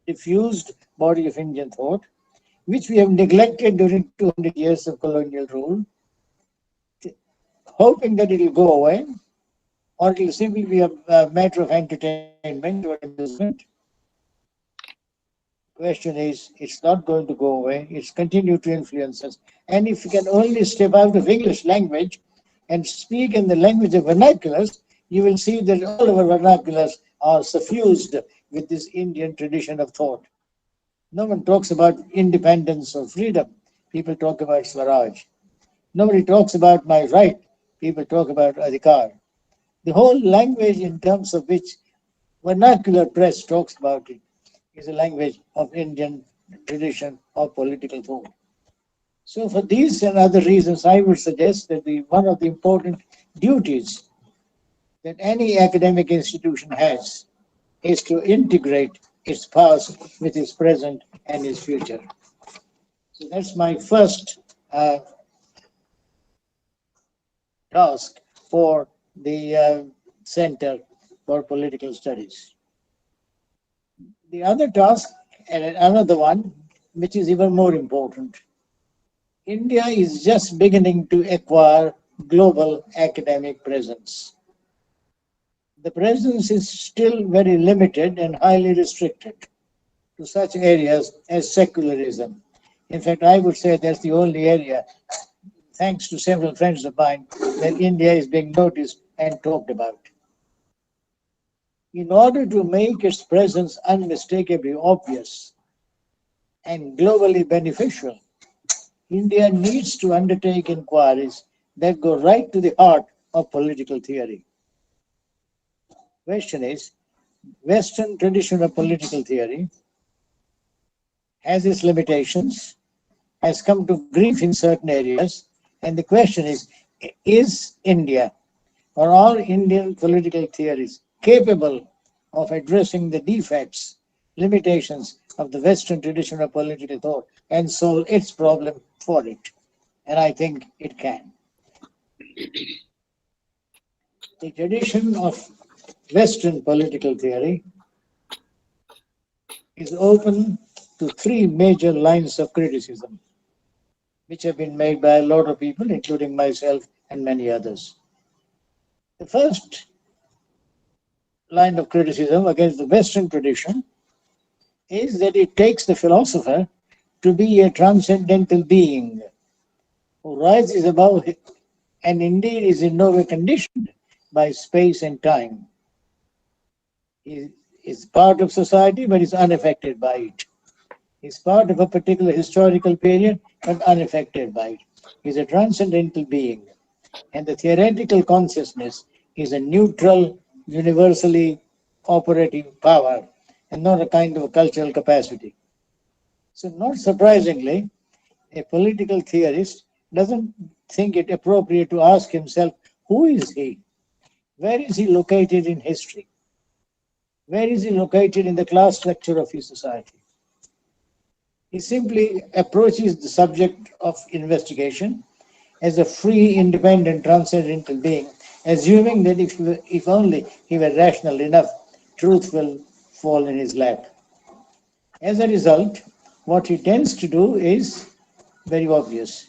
diffused body of Indian thought, which we have neglected during 200 years of colonial rule, hoping that it will go away, or it will simply be a matter of entertainment or amusement. Question is, it's not going to go away. It's continued to influence us. And if you can only step out of English language and speak in the language of vernaculars, you will see that all our vernaculars are suffused with this Indian tradition of thought. No one talks about independence or freedom. People talk about Swaraj. Nobody talks about my right. People talk about adhikar. The whole language in terms of which vernacular press talks about it is a language of Indian tradition of political thought. So for these and other reasons, I would suggest that one of the important duties that any academic institution has is to integrate its past with its present and its future. So that's my first task for the Center for Political Studies. The other task, and another one, which is even more important, India is just beginning to acquire global academic presence. The presence is still very limited and highly restricted to such areas as secularism. In fact, I would say that's the only area, thanks to several friends of mine, that India is being noticed and talked about. In order to make its presence unmistakably obvious and globally beneficial, India needs to undertake inquiries that go right to the heart of political theory. Question is, Western tradition of political theory has its limitations, has come to grief in certain areas, and the question is India or all Indian political theories capable of addressing the defects, limitations of the Western tradition of political thought and solve its problem for it? And I think it can. The tradition of Western political theory is open to three major lines of criticism, which have been made by a lot of people, including myself and many others. The first line of criticism against the Western tradition is that it takes the philosopher to be a transcendental being who rises above it and indeed is in no way conditioned by space and time. He is part of society but is unaffected by it. He is part of a particular historical period but unaffected by it. He is a transcendental being. And the theoretical consciousness is a neutral, universally operating power and not a kind of a cultural capacity. So not surprisingly, a political theorist doesn't think it appropriate to ask himself, who is he? Where is he located in history? Where is he located in the class structure of his society? He simply approaches the subject of investigation as a free, independent, transcendental being, assuming that if only he were rational enough, truth will fall in his lap. As a result, what he tends to do is very obvious.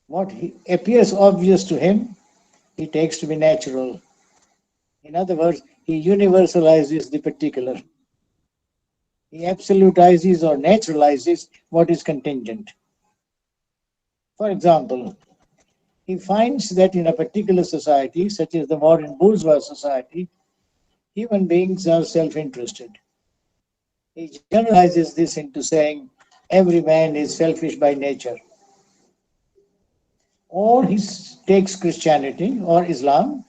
What appears obvious to him, he takes to be natural. In other words, he universalizes the particular. He absolutizes or naturalizes what is contingent. For example, he finds that in a particular society, such as the modern bourgeois society, human beings are self-interested. He generalizes this into saying every man is selfish by nature. Or he takes Christianity or Islam.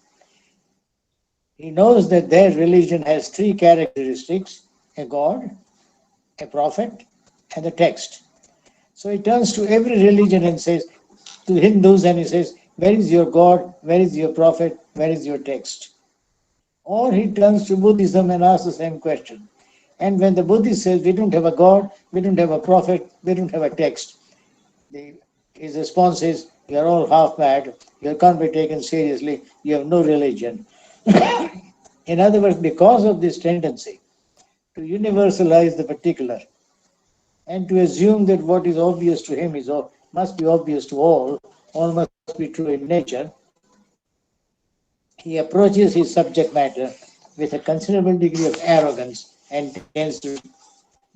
He knows that their religion has three characteristics: a God, a prophet, and a text. So he turns to every religion and says, to Hindus, and he says, where is your God? Where is your prophet? Where is your text? Or he turns to Buddhism and asks the same question. And when the Buddhist says, we don't have a God, we don't have a prophet, we don't have a text, his response is, you're all half mad, you can't be taken seriously, you have no religion. In other words, because of this tendency to universalize the particular and to assume that what is obvious to him must be obvious to all must be true in nature, he approaches his subject matter with a considerable degree of arrogance and tends to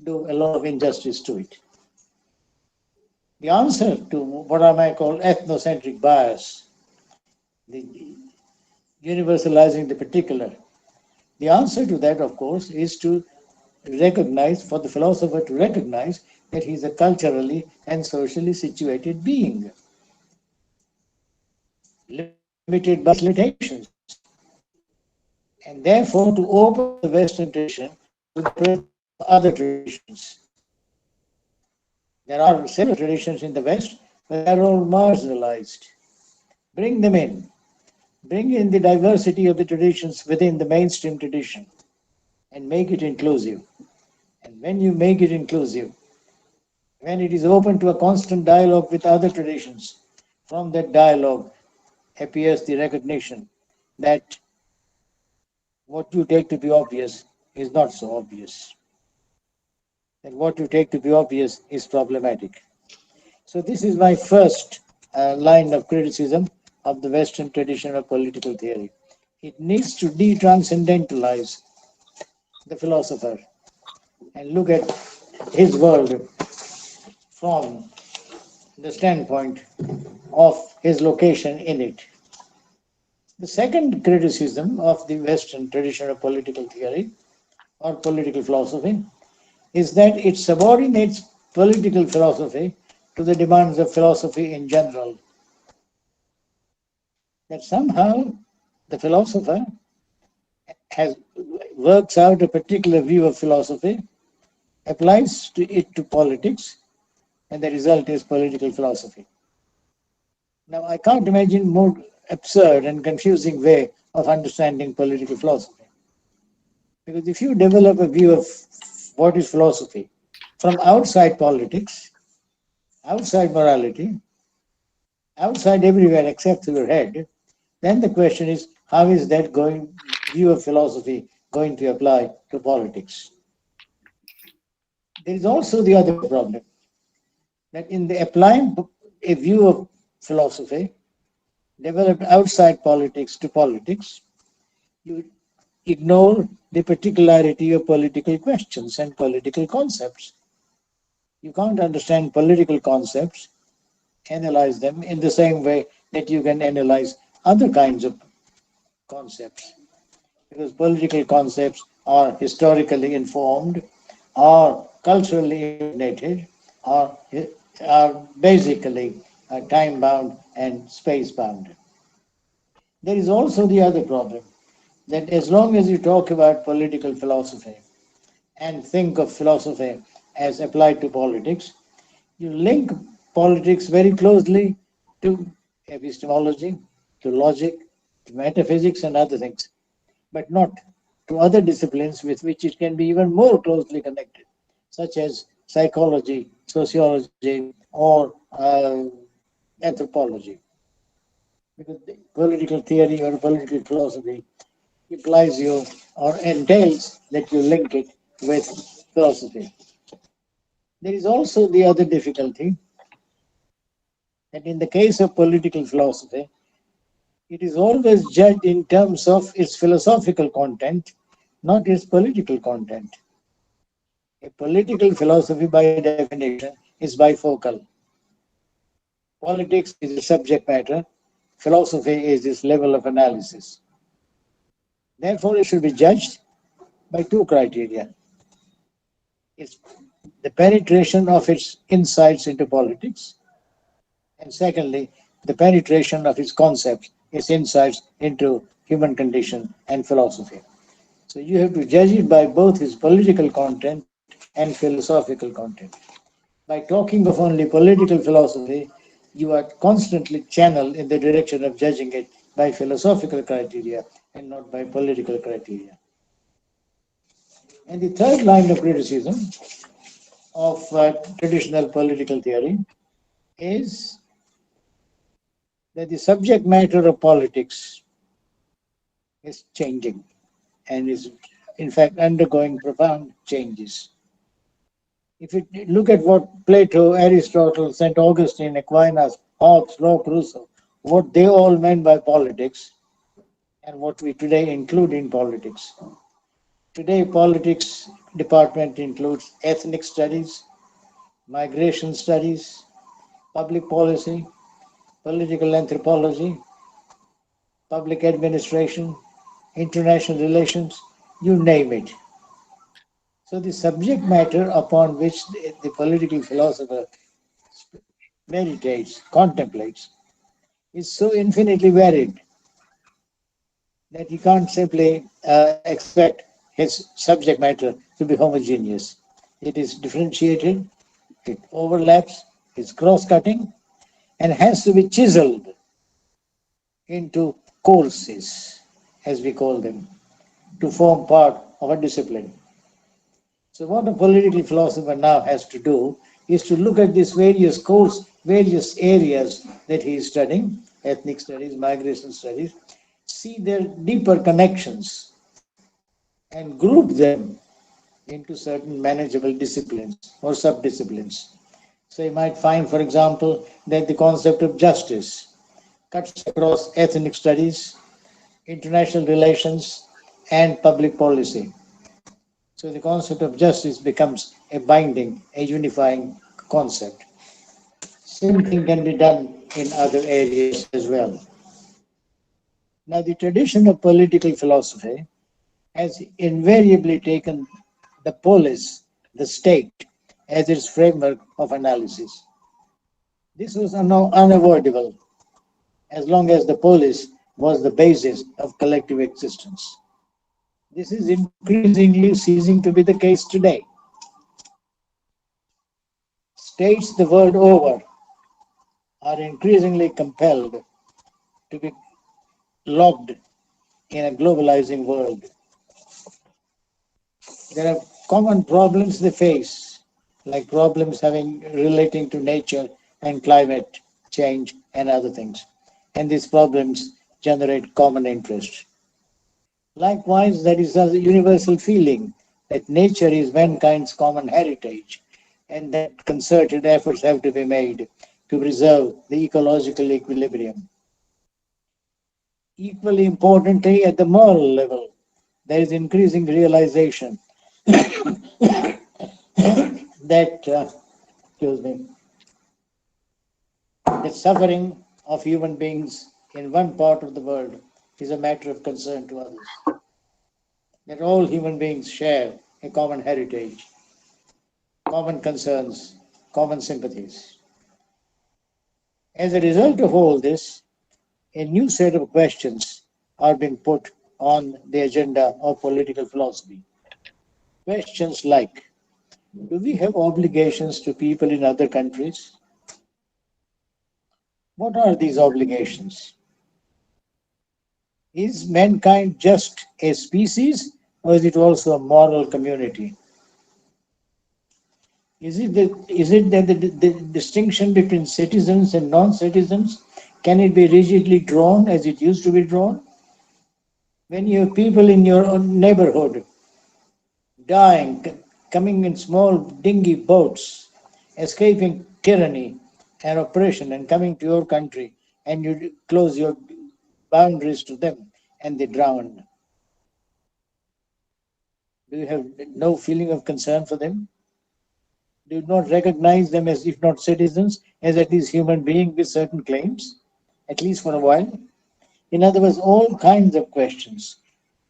do a lot of injustice to it. The answer to what I might call ethnocentric bias, the universalizing the particular, the answer to that, of course, is to recognize, for the philosopher to recognize that he is a culturally and socially situated being, limited by limitations, and therefore to open the Western tradition to the presence of other traditions. There are several traditions in the West, but they are all marginalized. Bring them in. Bring in the diversity of the traditions within the mainstream tradition and make it inclusive. And when you make it inclusive, when it is open to a constant dialogue with other traditions, from that dialogue appears the recognition that what you take to be obvious is not so obvious. then what you take to be obvious is problematic. So this is my first line of criticism of the Western tradition of political theory. It needs to de-transcendentalize the philosopher and look at his world from the standpoint of his location in it. The second criticism of the Western tradition of political theory or political philosophy is that it subordinates political philosophy to the demands of philosophy in general. That somehow the philosopher has works out a particular view of philosophy, applies it to politics, and the result is political philosophy. Now, I can't imagine more absurd and confusing way of understanding political philosophy. Because if you develop a view of what is philosophy from outside politics, outside morality, outside everywhere except through your head, then the question is, how is that view of philosophy going to apply to politics? There is also the other problem, that in the applying a view of philosophy developed outside politics to politics, you ignore the particularity of political questions and political concepts. You can't understand political concepts, analyze them in the same way that you can analyze other kinds of concepts. Because political concepts are historically informed, are culturally impregnated, are basically time bound and space bound. There is also the other problem that as long as you talk about political philosophy and think of philosophy as applied to politics, you link politics very closely to epistemology, to logic, to metaphysics, and other things, but not to other disciplines with which it can be even more closely connected, such as psychology, sociology, or anthropology. Because the political theory or political philosophy implies you or entails that you link it with philosophy. There is also the other difficulty that in the case of political philosophy, it is always judged in terms of its philosophical content, not its political content. A political philosophy, by definition, is bifocal. Politics is the subject matter, philosophy is its level of analysis. Therefore, it should be judged by two criteria. It's the penetration of its insights into politics, and secondly, the penetration of its concepts, its insights into human condition and philosophy. So you have to judge it by both its political content and philosophical content. By talking of only political philosophy, you are constantly channeled in the direction of judging it by philosophical criteria and not by political criteria. And the third line of criticism of traditional political theory is that the subject matter of politics is changing and is in fact undergoing profound changes. If you look at what Plato, Aristotle, St. Augustine, Aquinas, Hobbes, Locke, Rousseau, what they all meant by politics and what we today include in politics. Today, politics department includes ethnic studies, migration studies, public policy, political anthropology, public administration, international relations, you name it. So the subject matter upon which the political philosopher meditates, contemplates, is so infinitely varied that you can't simply expect his subject matter to be homogeneous. It is differentiated, it overlaps, it's cross-cutting, and has to be chiseled into courses, as we call them, to form part of a discipline. So what a political philosopher now has to do is to look at these various various areas that he is studying, ethnic studies, migration studies, see their deeper connections and group them into certain manageable disciplines or sub-disciplines. So you might find, for example, that the concept of justice cuts across ethnic studies, international relations, and public policy. So the concept of justice becomes a binding, a unifying concept. Same thing can be done in other areas as well. Now, the tradition of political philosophy has invariably taken the polis, the state, as its framework of analysis. This was unavoidable as long as the polis was the basis of collective existence. This is increasingly ceasing to be the case today. States the world over are increasingly compelled to be locked in a globalizing world. There are common problems they face, like problems relating to nature and climate change and other things. And these problems generate common interest. Likewise, there is a universal feeling that nature is mankind's common heritage and that concerted efforts have to be made to preserve the ecological equilibrium. Equally importantly, at the moral level, there is increasing realization that, that suffering of human beings in one part of the world is a matter of concern to others. That all human beings share a common heritage, common concerns, common sympathies. As a result of all this, a new set of questions are being put on the agenda of political philosophy. Questions like, do we have obligations to people in other countries? What are these obligations? Is mankind just a species, or is it also a moral community? Is it that the distinction between citizens and non-citizens, can it be rigidly drawn as it used to be drawn? When you have people in your own neighborhood dying, coming in small dinghy boats, escaping tyranny and oppression and coming to your country, and you close your boundaries to them and they drown. Do you have no feeling of concern for them? Do you not recognize them as, if not citizens, as at least human beings with certain claims, at least for a while? In other words, all kinds of questions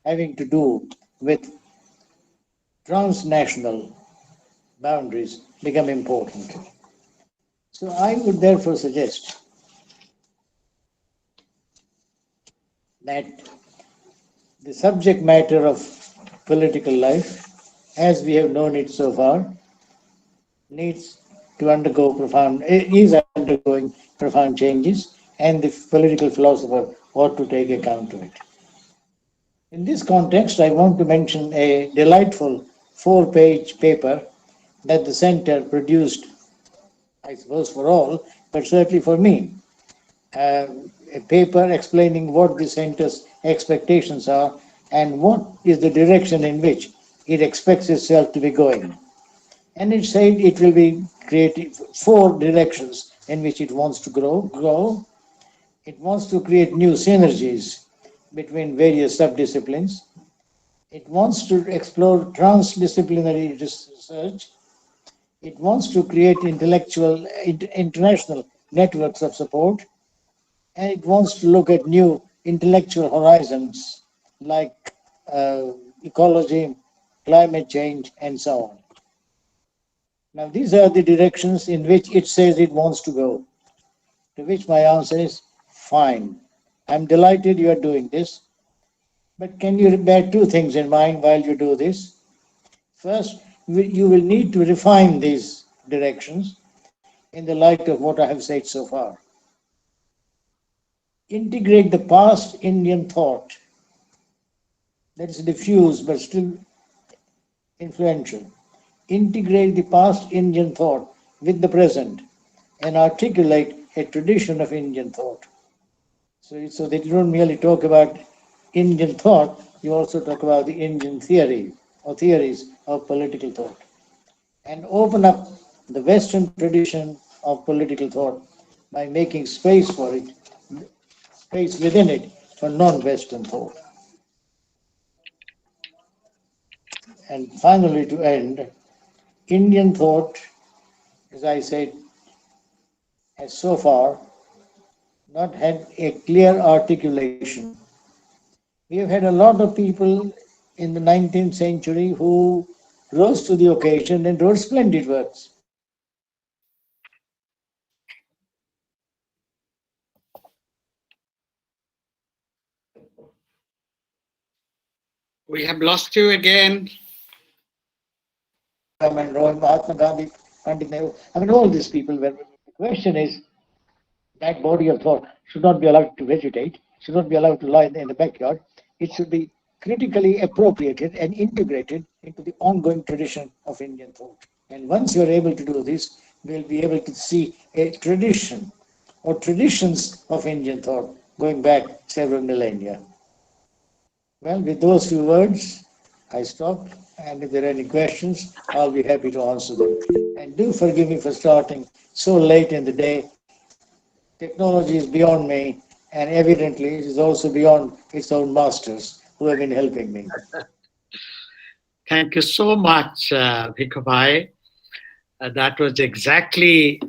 having to do with transnational boundaries become important. So I would therefore suggest that the subject matter of political life, as we have known it so far, needs to is undergoing profound changes, and the political philosopher ought to take account of it. In this context, I want to mention a delightful 4-page paper that the Center produced, I suppose for all, but certainly for me. A paper explaining what the Center's expectations are and what is the direction in which it expects itself to be going. And it said it will be creating 4 directions in which it wants to grow. It wants to create new synergies between various subdisciplines. It wants to explore transdisciplinary research. It wants to create international networks of support. And it wants to look at new intellectual horizons like ecology, climate change, and so on. Now, these are the directions in which it says it wants to go, to which my answer is, fine. I'm delighted you are doing this, but can you bear 2 things in mind while you do this? First, you will need to refine these directions in the light of what I have said so far. Integrate the past Indian thought that is diffused but still influential. Integrate the past Indian thought with the present and articulate a tradition of Indian thought. So that you don't merely talk about Indian thought, you also talk about the Indian theory or theories of political thought, and open up the Western tradition of political thought by making space for it, space within it for non-Western thought. And finally, to end, Indian thought, as I said, has so far not had a clear articulation. We have had a lot of people in the 19th century who rose to the occasion and wrote splendid works. We have lost you again. Mahatma Gandhi, Pandit Nehru, I mean, all these people. The question is, that body of thought should not be allowed to vegetate, should not be allowed to lie in the backyard. It should be critically appropriated and integrated into the ongoing tradition of Indian thought. And once you're able to do this, we'll be able to see a tradition or traditions of Indian thought going back several millennia. Well, with those few words, I stop. And if there are any questions, I'll be happy to answer them. And do forgive me for starting so late in the day. Technology is beyond me, and evidently it is also beyond its own masters who have been helping me. Thank you so much, Bhikkhubhai. That was exactly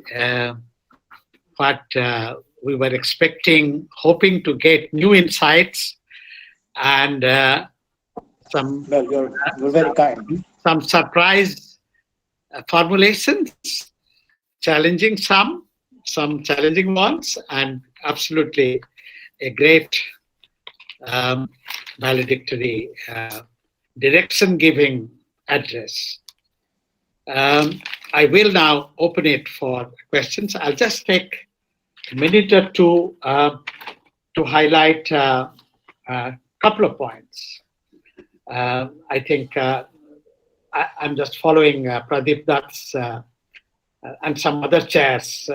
what we were expecting, hoping to get new insights and some. Well, you're very kind. Some surprise formulations, challenging some challenging ones, and absolutely a great valedictory direction-giving address. I will now open it for questions. I'll just take a minute or two to highlight a couple of points. I think I'm just following Pradeep Dutt's and some other chairs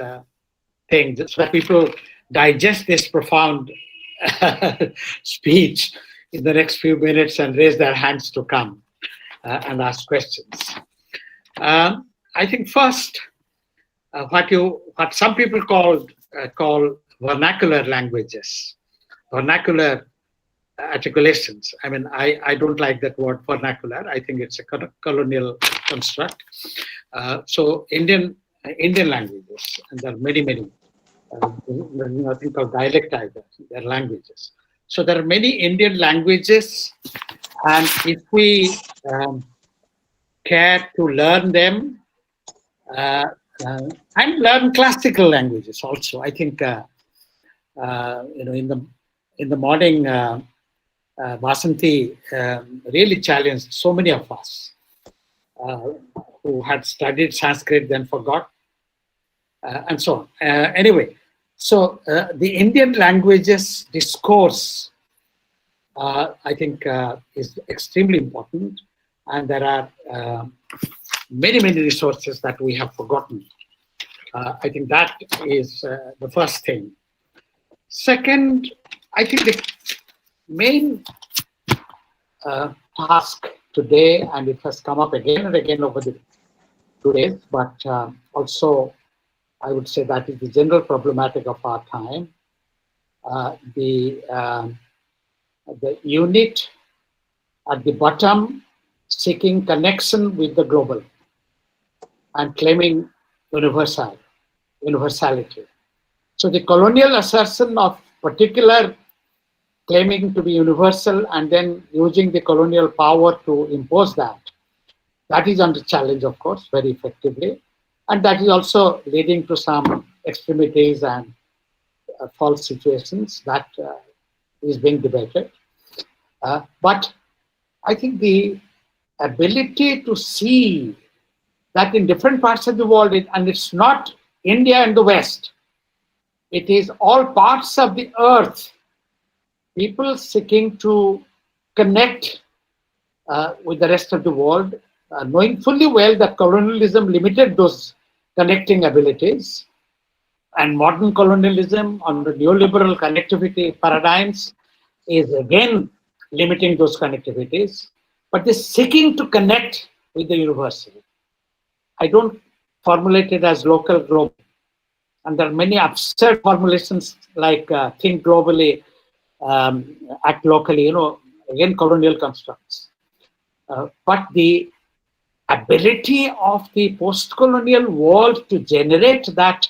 things so that people digest this profound speech in the next few minutes and raise their hands to come and ask questions. I think first, what some people call vernacular languages, vernacular articulations. I mean, I don't like that word vernacular. I think it's a colonial construct. So Indian languages, and there are many. Nothing called dialect either. They're languages. So there are many Indian languages, and if we care to learn them and learn classical languages also, I think in the morning, Vasanthi really challenged so many of us who had studied Sanskrit then forgot, and so on. Anyway, so the Indian languages discourse, I think, is extremely important, and there are many resources that we have forgotten. I think that is the first thing. Second, I think the main task today, and it has come up again and again over the 2 days, but also I would say that is the general problematic of our time. The unit at the bottom seeking connection with the global and claiming universality. So the colonial assertion of particular claiming to be universal and then using the colonial power to impose that is under challenge, of course, very effectively. And that is also leading to some extremities and false situations that is being debated. But I think the ability to see that in different parts of the world, and it's not India and the West, it is all parts of the earth, people seeking to connect with the rest of the world, knowing fully well that colonialism limited those connecting abilities, and modern colonialism under neoliberal connectivity paradigms is again limiting those connectivities. but this seeking to connect with the universal. I don't formulate it as local, global. And there are many absurd formulations like think globally, act locally, again, colonial constructs. But the ability of the post-colonial world to generate that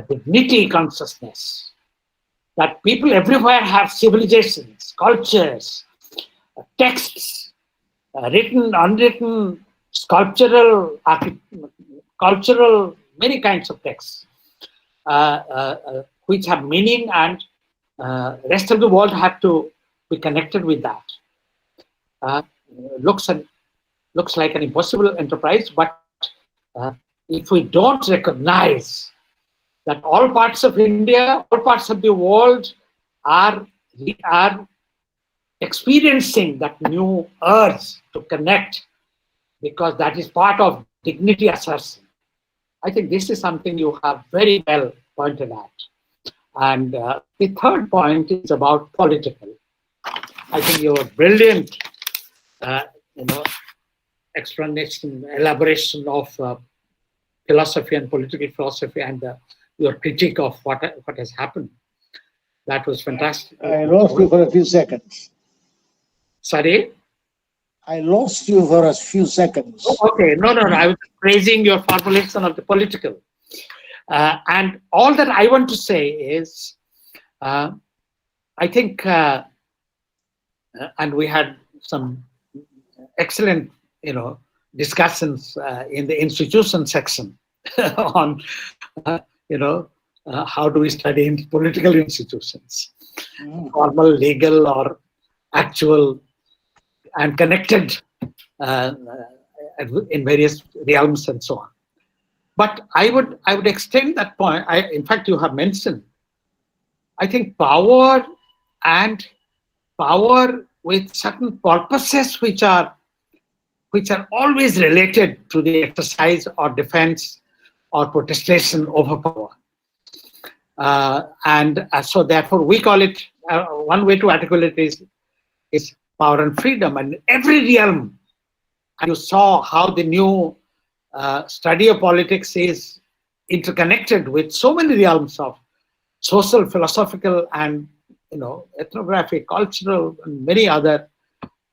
dignity consciousness, that people everywhere have civilizations, cultures, texts, written, unwritten, sculptural, cultural, many kinds of texts, which have meaning, and rest of the world have to be connected with that. Looks like an impossible enterprise, but if we don't recognize that all parts of India, all parts of the world are experiencing that new urge to connect, because that is part of dignity assertion. I think this is something you have very well pointed at. And the third point is about political. I think your brilliant, explanation, elaboration of philosophy and political philosophy, and your critique of what has happened. That was fantastic. I lost you for a few seconds. Sorry? I lost you for a few seconds. Oh, okay, no. I was praising your formulation of the political. And all that I want to say is, I think, and we had some excellent, discussions in the institution section on, how do we study in political institutions, formal, legal, or actual, and connected in various realms and so on. But I would extend that point. In fact, you have mentioned, I think power with certain purposes which are always related to the exercise or defense or protestation over power. And so therefore we call it, one way to articulate it is power and freedom. And every realm, and you saw how the new study of politics is interconnected with so many realms of social, philosophical, and ethnographic, cultural, and many other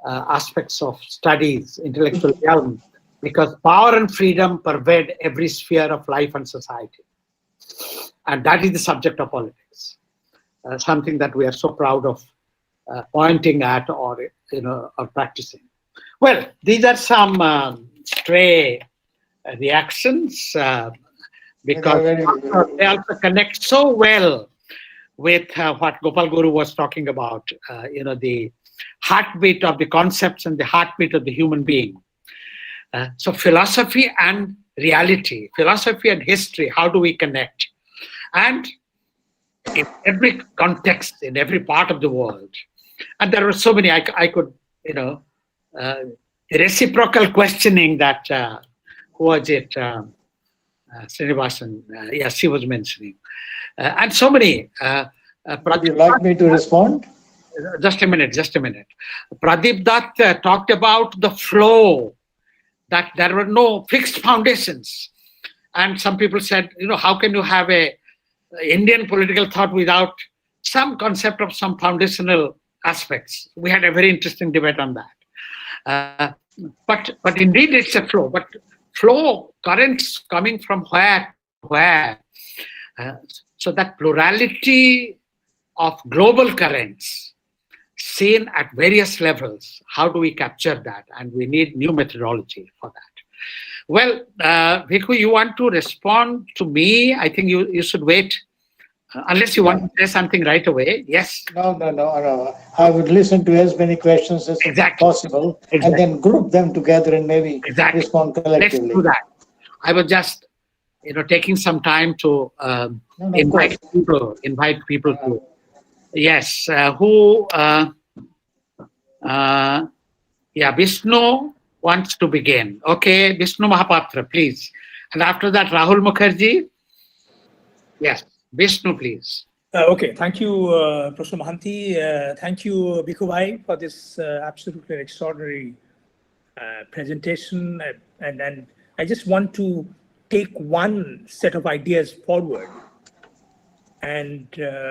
aspects of studies, intellectual realm, because power and freedom pervade every sphere of life and society. And that is the subject of politics, something that we are so proud of pointing at or practicing. Well, these are some stray reactions because they also connect so well with what Gopal Guru was talking about, the heartbeat of the concepts and the heartbeat of the human being. So philosophy and reality, philosophy and history, how do we connect? And in every context, in every part of the world. And there were so many, I could, the reciprocal questioning that, who was it? Srinivasan, yes, she was mentioning. And so many. Would you like me to respond? Just a minute. Pradeep Dutt talked about the flow, that there were no fixed foundations. And some people said, how can you have a Indian political thought without some concept of some foundational aspects? We had a very interesting debate on that. But indeed it's a flow. But flow, currents coming from where? So that plurality of global currents seen at various levels, how do we capture that? And we need new methodology for that. Well, Bhikkhu, you want to respond to me? I think you should wait, unless you want to say something right away. Yes? No. I would listen to as many questions as possible and then group them together and maybe respond collectively. Let's do that. I was just, taking some time to invite people to. Yes, Vishnu wants to begin. Okay, Vishnu Mahapatra, please. And after that, Rahul Mukherjee. Yes, Vishnu, please. Okay, thank you, Professor Mahanti. Thank you, Bhikkhu Bhai, for this absolutely extraordinary presentation. And I just want to take one set of ideas forward. And